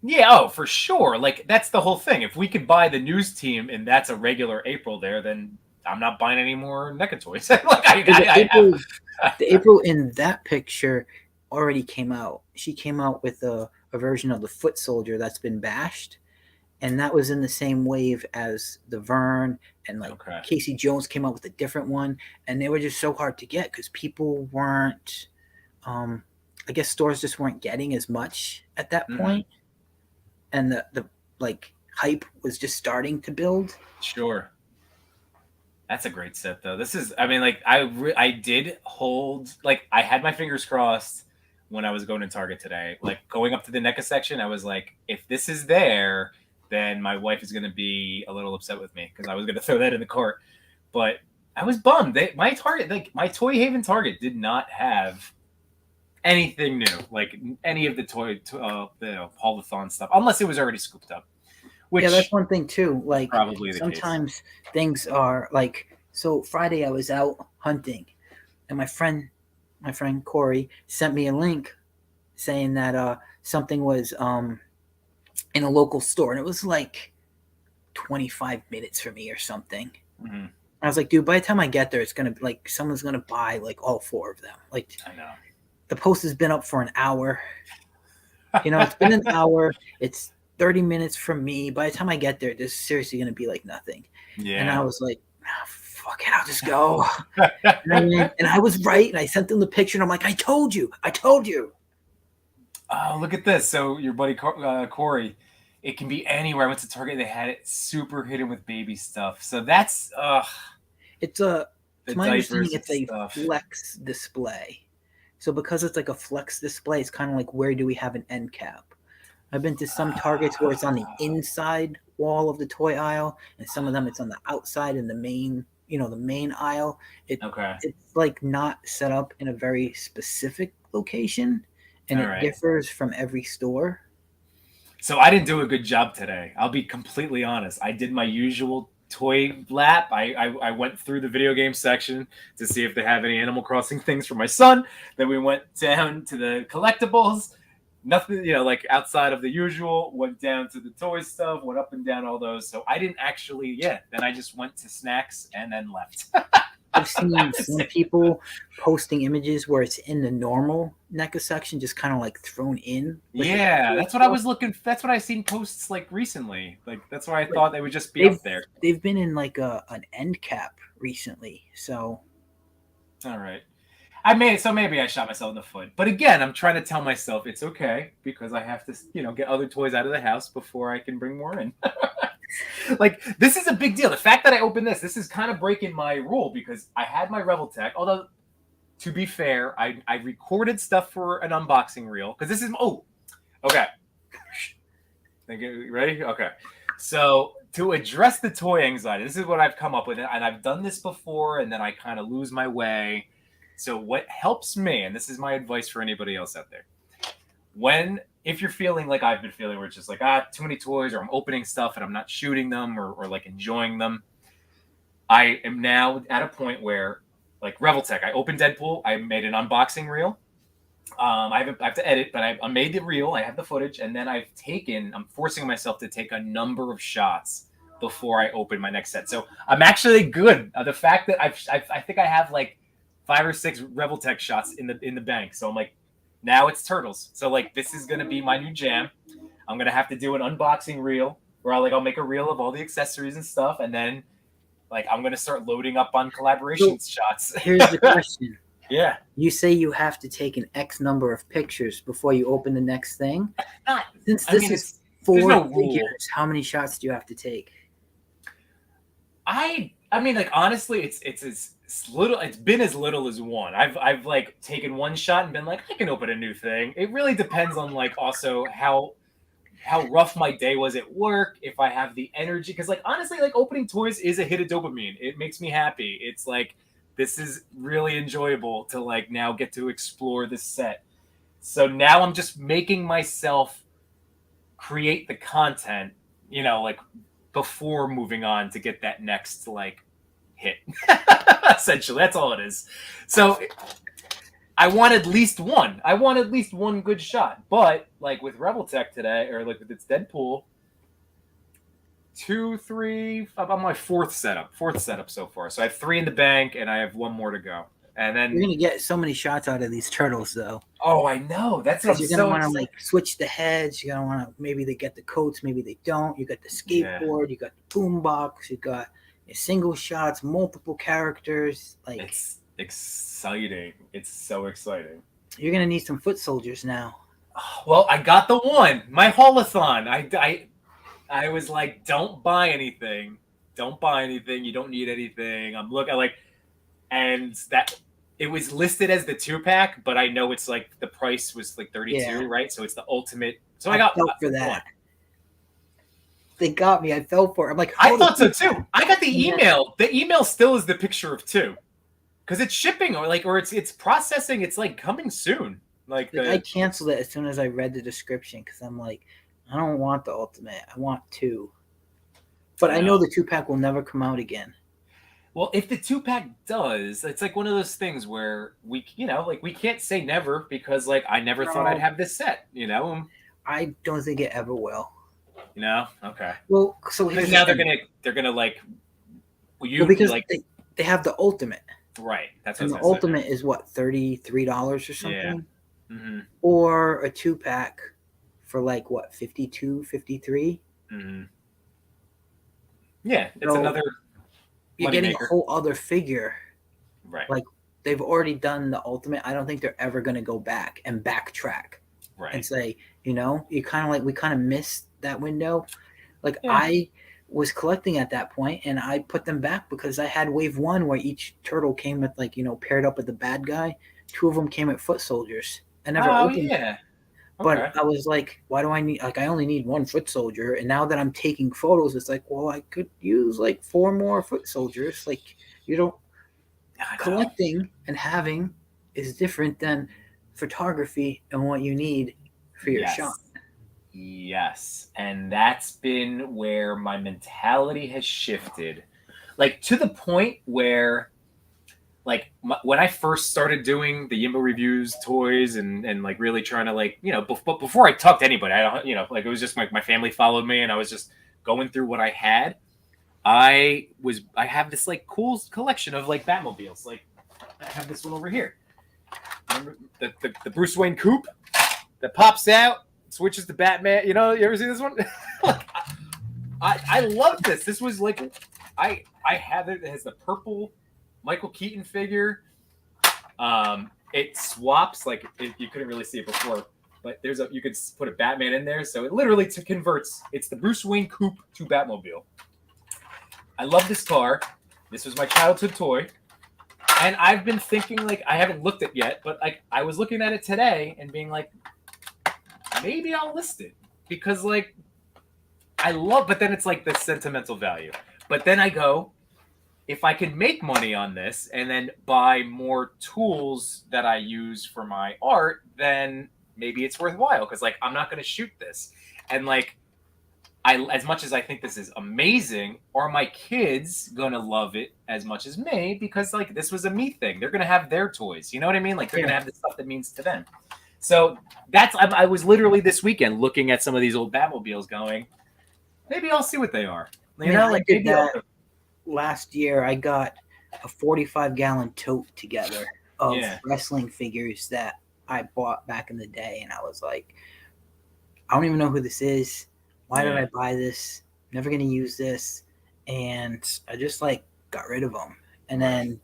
Yeah, oh, for sure. Like, that's the whole thing. If we could buy the news team and that's a regular April there, then I'm not buying any more NECA toys. Like, The April in that picture already came out. She came out with a version of the Foot Soldier that's been bashed. And that was in the same wave as the Vern, and like Casey Jones came out with a different one, and they were just so hard to get because people weren't. I guess stores just weren't getting as much at that point, and the like hype was just starting to build. Sure. That's a great set though. This is, I mean, like I did hold, like I had my fingers crossed when I was going to Target today. Like going up to the NECA section, I was like, if this is there, then my wife is going to be a little upset with me because I was going to throw that in the cart. But I was bummed. My Target, like my Toy Haven Target, did not have anything new, like any of the the Paulathon stuff, unless it was already scooped up. Yeah, that's one thing too. Like probably sometimes things are like. So Friday I was out hunting, and my friend Corey sent me a link saying that something was in a local store, and it was like 25 minutes for me or something. Mm-hmm. I was like, dude, by the time I get there, it's gonna be like someone's gonna buy like all 4 of them. Like, I know the post has been up for an hour. It's been an hour. It's 30 minutes from me. By the time I get there, there's seriously gonna be like nothing. Yeah. And I was like, fuck it, I'll just go. and I was right, and I sent them the picture, and I'm like, I told you. Oh, look at this. So your buddy Corey, it can be anywhere. I went to Target, they had it super hidden with baby stuff. So that's it's my understanding it's a flex display. So because it's like a flex display, it's kind of like, where do we have an end cap? I've been to some Targets where it's on the inside wall of the toy aisle, and some of them it's on the outside in the main, the main aisle. It's like not set up in a very specific location, and it differs from every store. So I didn't do a good job today. I'll be completely honest. I did my usual toy lap. I went through the video game section to see if they have any Animal Crossing things for my son. Then we went down to the collectibles. Nothing, like outside of the usual. Went down to the toy stuff. Went up and down all those. So I didn't actually. Then I just went to snacks and then left. I've seen some people posting images where it's in the normal NECA section, just kind of like thrown in. Yeah, that's what I was looking. That's what I seen posts like recently. Like that's why I thought they would just be up there. They've been in like an end cap recently. So, all right. So maybe I shot myself in the foot. But again, I'm trying to tell myself it's okay because I have to, get other toys out of the house before I can bring more in. Like, this is a big deal. The fact that I opened this is kind of breaking my rule because I had my Reveltech. Although, to be fair, I recorded stuff for an unboxing reel because this is okay. Think you ready? Okay. So to address the toy anxiety, this is what I've come up with, and I've done this before, and then I kind of lose my way. So what helps me, and this is my advice for anybody else out there, if you're feeling like I've been feeling, where it's just like, too many toys, or I'm opening stuff and I'm not shooting them or like enjoying them, I am now at a point where, like Reveltech, I opened Deadpool, I made an unboxing reel. I have to edit, but I made the reel, I have the footage, and then I'm forcing myself to take a number of shots before I open my next set. So I'm actually good. The fact that I think I have like 5 or 6 Reveltech shots in the bank. So I'm like, now it's Turtles. So like, this is gonna be my new jam. I'm gonna have to do an unboxing reel where I'll make a reel of all the accessories and stuff, and then like I'm gonna start loading up on collaboration shots. Here's the question. Yeah. You say you have to take an X number of pictures before you open the next thing. Since this is 4 figures, how many shots do you have to take? I mean, like, honestly, it's as little. It's been as little as one. I've like taken one shot and been like, I can open a new thing. It really depends on like also how rough my day was at work, if I have the energy. Because like honestly, like opening toys is a hit of dopamine. It makes me happy. It's like this is really enjoyable to like now get to explore this set. So now I'm just making myself create the content, like before moving on to get that next like hit. Essentially, that's all it is. So I want at least one. I want at least one good shot. But like with Rebel Tech today, or like with its Deadpool, 2, 3. I'm on my fourth setup so far. So I have 3 in the bank, and I have 1 more to go. And then you're gonna get so many shots out of these turtles, though. Oh, I know. That's what I'm you're gonna want to like switch the heads. You're gonna want to maybe they get the coats, maybe they don't. You got the skateboard, you got the boombox, you got single shots, multiple characters. Like it's exciting. It's so exciting. You're gonna need some foot soldiers now. Well, I got the one. My haulathon. I was like, don't buy anything. Don't buy anything. You don't need anything. I'm looking like, and that it was listed as the 2-pack, but I know it's like the price was like 32, right? So it's the ultimate. So I got fell for that. One. They got me. I fell for it. I'm like, I thought so too. I got the email. The email still is the picture of 2, because it's shipping or it's processing. It's like coming soon. Like I canceled it as soon as I read the description because I'm like, I don't want the ultimate. I want 2. But I know the 2-pack will never come out again. Well, if the 2-pack does, it's like one of those things where we can't say never, because like I never thought I'd have this set, I don't think it ever will. Okay. Well, so now they're gonna like because like they have the ultimate. Right. That's what and the ultimate is what, $33 or something? Yeah. Mm-hmm. Or a 2-pack for like what, 52, 53? Mm-hmm. Yeah, it's another. You're getting a whole other figure. Right. Like they've already done the ultimate. I don't think they're ever going to go back and backtrack. Right. And say, you kind of like, we kind of missed that window. Like I was collecting at that point and I put them back because I had wave 1 where each turtle came with like, paired up with the bad guy. 2 of them came with foot soldiers. I never opened them. But I was like, why do I need, like, I only need 1 foot soldier. And now that I'm taking photos, it's like, well, I could use like 4 more foot soldiers. Like, collecting and having is different than photography and what you need for your shot. Yes. And that's been where my mentality has shifted. Like, to the point where, like, when I first started doing the Yimbo reviews, toys, and like really trying to like, but before I talked to anybody, I don't, like it was just my family followed me and I was just going through what I had. I have this like cool collection of like Batmobiles. Like I have this one over here. Remember the Bruce Wayne coupe that pops out, switches to Batman. You ever see this one? Like, I love this. This was like, I have it. It has the purple Michael Keaton figure. It swaps, like you couldn't really see it before, but you could put a Batman in there, so it literally converts. It's the Bruce Wayne coupe to Batmobile. I love this car. This was my childhood toy, and I've been thinking, like, I haven't looked at it yet, but like I was looking at it today and being like, maybe I'll list it because like but then it's like the sentimental value. But then I go, if I can make money on this and then buy more tools that I use for my art, then maybe it's worthwhile because like I'm not going to shoot this. And like as much as I think this is amazing, are my kids going to love it as much as me? Because like this was a me thing. They're going to have their toys. You know what I mean? Like they're going to have the stuff that means to them. So I was literally this weekend looking at some of these old Batmobiles going, maybe I'll see what they are. Like maybe last year I got a 45-gallon tote together of wrestling figures that I bought back in the day, and I was like, I don't even know who this is. Why did I buy this? Never gonna use this. And I just like got rid of them and then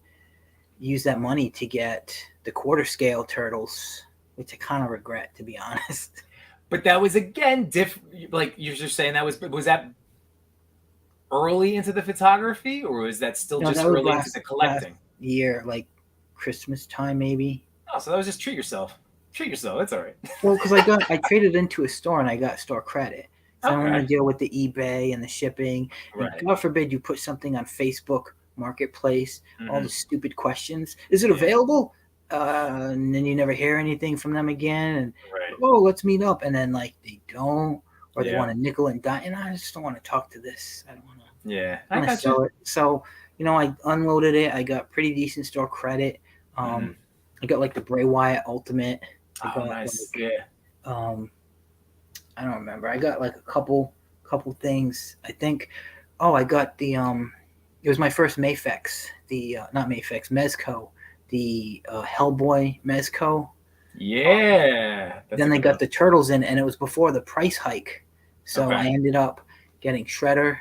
used that money to get the quarter scale turtles, which I kind of regret, to be honest. But that was again different. Like you're just saying, was that early into the photography, or was that still just that was early into the collecting? last year, like Christmas time, maybe. Oh, so that was just treat yourself. Treat yourself. That's all right. Well, because I traded into a store and I got store credit. So I don't want to deal with the eBay and the shipping. And Right. God forbid you put something on Facebook Marketplace, all the stupid questions. Is it available? And then you never hear anything from them again. And let's meet up. And then like they don't, or they want a nickel and dime. And I just don't want to talk to this. I don't want to. Yeah, I got sell it. So I unloaded it. I got pretty decent store credit. I got like the Bray Wyatt Ultimate. Nice. I don't remember. I got like a couple things. I think. Oh, I got the It was my first Mafex. Not Mafex, Mezco. The Hellboy Mezco. Yeah. Then they got the Turtles in, and it was before the price hike, so I ended up getting Shredder.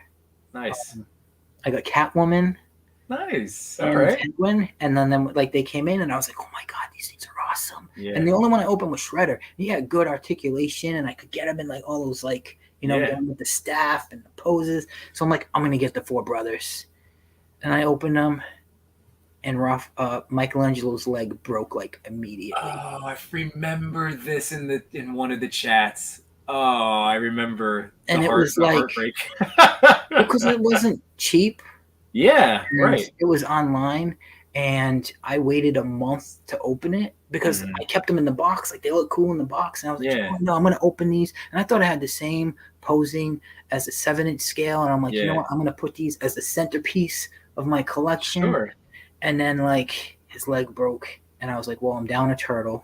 Nice. I got Catwoman. Nice. All right. Penguin, and then like they came in, and I was like, "Oh my god, these things are awesome!" Yeah. And the only one I opened was Shredder. He had good articulation, and I could get him in like all those like going with the staff and the poses. So I'm like, I'm gonna get the Four Brothers, and I opened them, and Michelangelo's leg broke like immediately. Oh, I remember this in one of the chats. Oh, I remember. And it was like heartbreak. Because it wasn't cheap. Yeah, right. It was online, and I waited a month to open it because I kept them in the box. Like they look cool in the box, and I was like, "Oh no, I'm gonna open these." And I thought I had the same posing as a 7-inch scale, and I'm like, you know what? I'm gonna put these as the centerpiece of my collection. Sure. And then like his leg broke, and I was like, "Well, I'm down a turtle."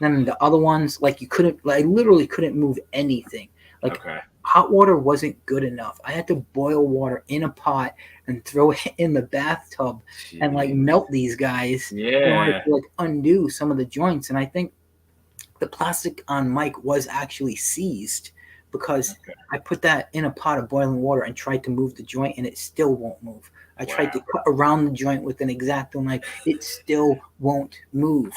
And then the other ones, like I literally couldn't move anything. Like hot water wasn't good enough. I had to boil water in a pot and throw it in the bathtub and like melt these guys in order to like undo some of the joints. And I think the plastic on Mike was actually seized because I put that in a pot of boiling water and tried to move the joint, and it still won't move. I tried to cut around the joint with an X-Acto knife. It still won't move.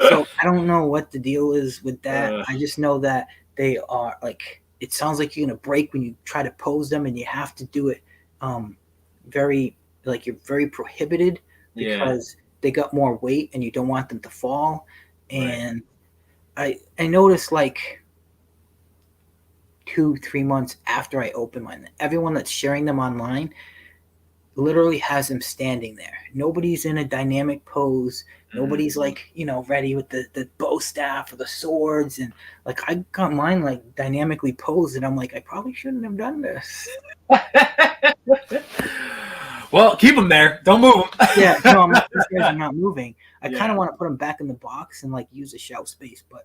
So I don't know what the deal is with that. I just know that they are like, it sounds like you're going to break when you try to pose them, and you have to do it you're very prohibited because they got more weight and you don't want them to fall. And I noticed like 2-3 months after I opened mine, everyone that's sharing them online literally has them standing there. Nobody's in a dynamic pose. Nobody's like, ready with the bow staff or the swords. And like, I got mine like dynamically posed, and I'm like, I probably shouldn't have done this. Well, keep them there. Don't move them. Yeah, no, these guys are not moving. I kind of want to put them back in the box and like use the shelf space, but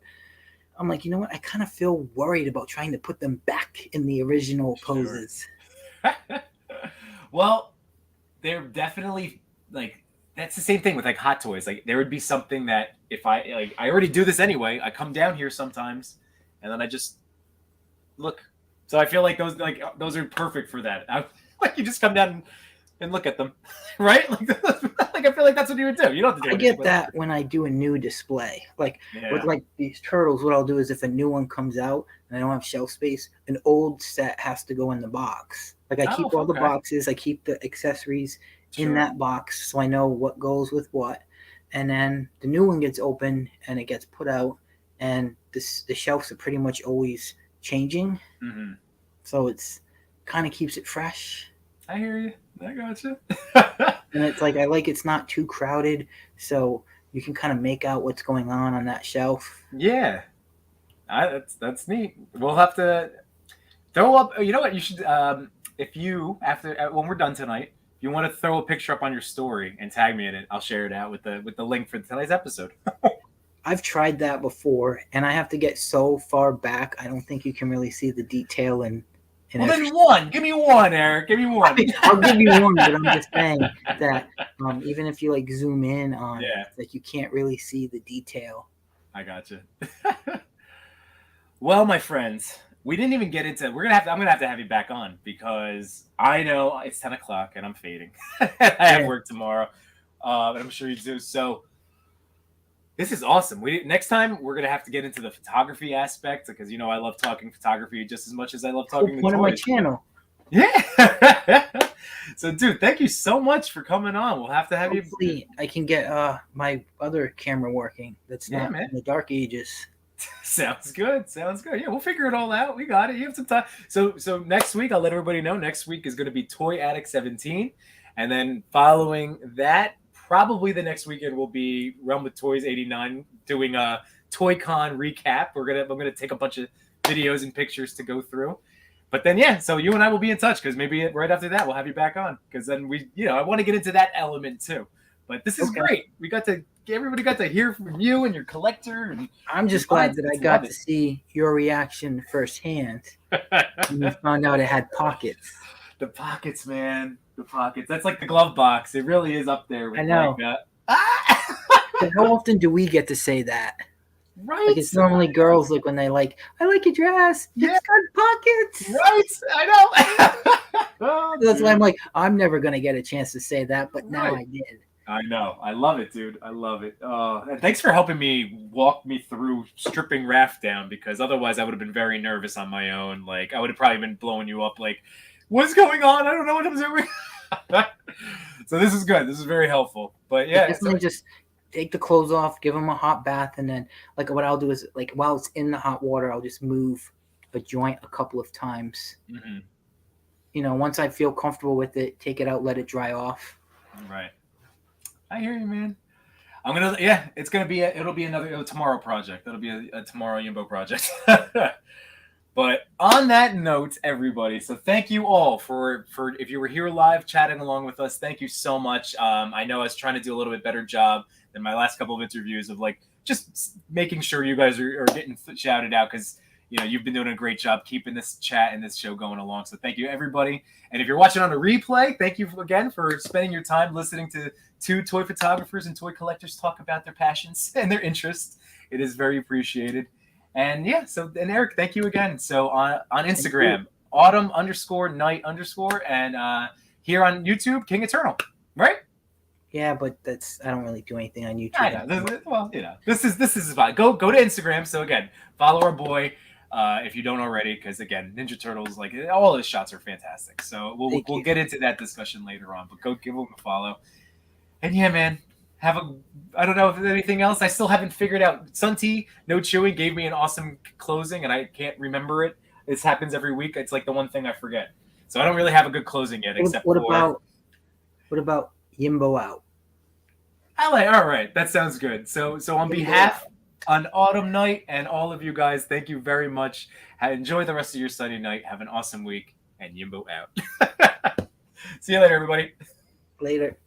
I'm like, you know what? I kind of feel worried about trying to put them back in the original poses. Well, they're definitely like, that's the same thing with like Hot Toys. Like there would be something that if I already do this anyway, I come down here sometimes and then I just look. So I feel like those are perfect for that. Like you just come down and look at them, right? Like I feel like that's what you would do. You don't have to do I get that when I do a new display. Like with like these turtles, what I'll do is if a new one comes out and I don't have shelf space, an old set has to go in the box. Like I keep all the boxes, I keep the accessories in that box so I know what goes with what. And then the new one gets open and it gets put out, and the shelves are pretty much always changing. Mm-hmm. So it's kind of keeps it fresh. I hear you. I gotcha. And it's like it's not too crowded, so you can kind of make out what's going on that shelf. Yeah, that's neat. We'll have to throw up. You know what? You should if you when we're done tonight, if you want to throw a picture up on your story and tag me in it, I'll share it out with the link for tonight's episode. I've tried that before, and I have to get so far back. I don't think you can really see the detail and. Well, then one. Give me one, Eric. Give me one. I'll give you one, but I'm just saying that even if you like zoom in on it, like you can't really see the detail. I gotcha. Well, my friends, we didn't even get into. I'm gonna have to have you back on because I know it's 10 o'clock and I'm fading. I have work tomorrow, and I'm sure you do. So This is awesome. Next time we're gonna have to get into the photography aspect because I love talking photography just as much as I love talking to Point toys. of my channel. Yeah. So, dude, thank you so much for coming on. We'll have to have Hopefully I can get my other camera working. That's not man. in the dark ages. Sounds good. Yeah, we'll figure it all out. We got it. You have some time. So next week, I'll let everybody know. Next week is going to be Toy Addict 17, and then following that, probably the next weekend will be Realm with Toys 89, doing a Toy Con recap. I'm gonna take a bunch of videos and pictures to go through. But then, yeah, so you and I will be in touch because maybe right after that we'll have you back on because then I want to get into that element too. But this is great. Everybody got to hear from you and your collector. And I'm just glad that I got to see your reaction firsthand when you found out it had pockets. The pockets, man. The pockets. That's like the glove box. It really is up there. With I know. But how often do we get to say that? Right. Like it's normally girls like when they like, I like your dress. Yeah. It's got pockets. Right. I know. That's why I'm like, I'm never going to get a chance to say that, but now I did. I know. I love it, dude. I love it. And thanks for helping me walk me through stripping Raph down because otherwise I would have been very nervous on my own. Like I would have probably been blowing you up like, what's going on? I don't know what I'm doing. So this is good. This is very helpful. But yeah. Definitely just take the clothes off, give them a hot bath, and then like what I'll do is like while it's in the hot water, I'll just move a joint a couple of times. Mm-hmm. Once I feel comfortable with it, take it out, let it dry off. Right. I hear you, man. It'll be another tomorrow project. It'll be a tomorrow Yimbo project. But on that note, everybody, so thank you all for if you were here live chatting along with us, thank you so much. I know I was trying to do a little bit better job than my last couple of interviews of like just making sure you guys are getting shouted out because you've been doing a great job keeping this chat and this show going along. So thank you, everybody. And if you're watching on a replay, thank you again for spending your time listening to two toy photographers and toy collectors talk about their passions and their interests. It is very appreciated. And yeah, and Eric, thank you again. So on Instagram, autumn_night_ and here on YouTube, King Eternal, right? Yeah, but I don't really do anything on YouTube. I know. Well, this is fine. Go to Instagram. So again, follow our boy if you don't already, because again, Ninja Turtles, like all his shots are fantastic. So we'll get into that discussion later on. But go give him a follow. And yeah, man. I don't know if there's anything else. I still haven't figured out. Sunty, No Chewing gave me an awesome closing, and I can't remember it. This happens every week. It's like the one thing I forget. So I don't really have a good closing yet. What about Yimbo out? All right. That sounds good. So on behalf on Autumn Night and all of you guys, thank you very much. Enjoy the rest of your Sunday night. Have an awesome week, and Yimbo out. See you later, everybody. Later.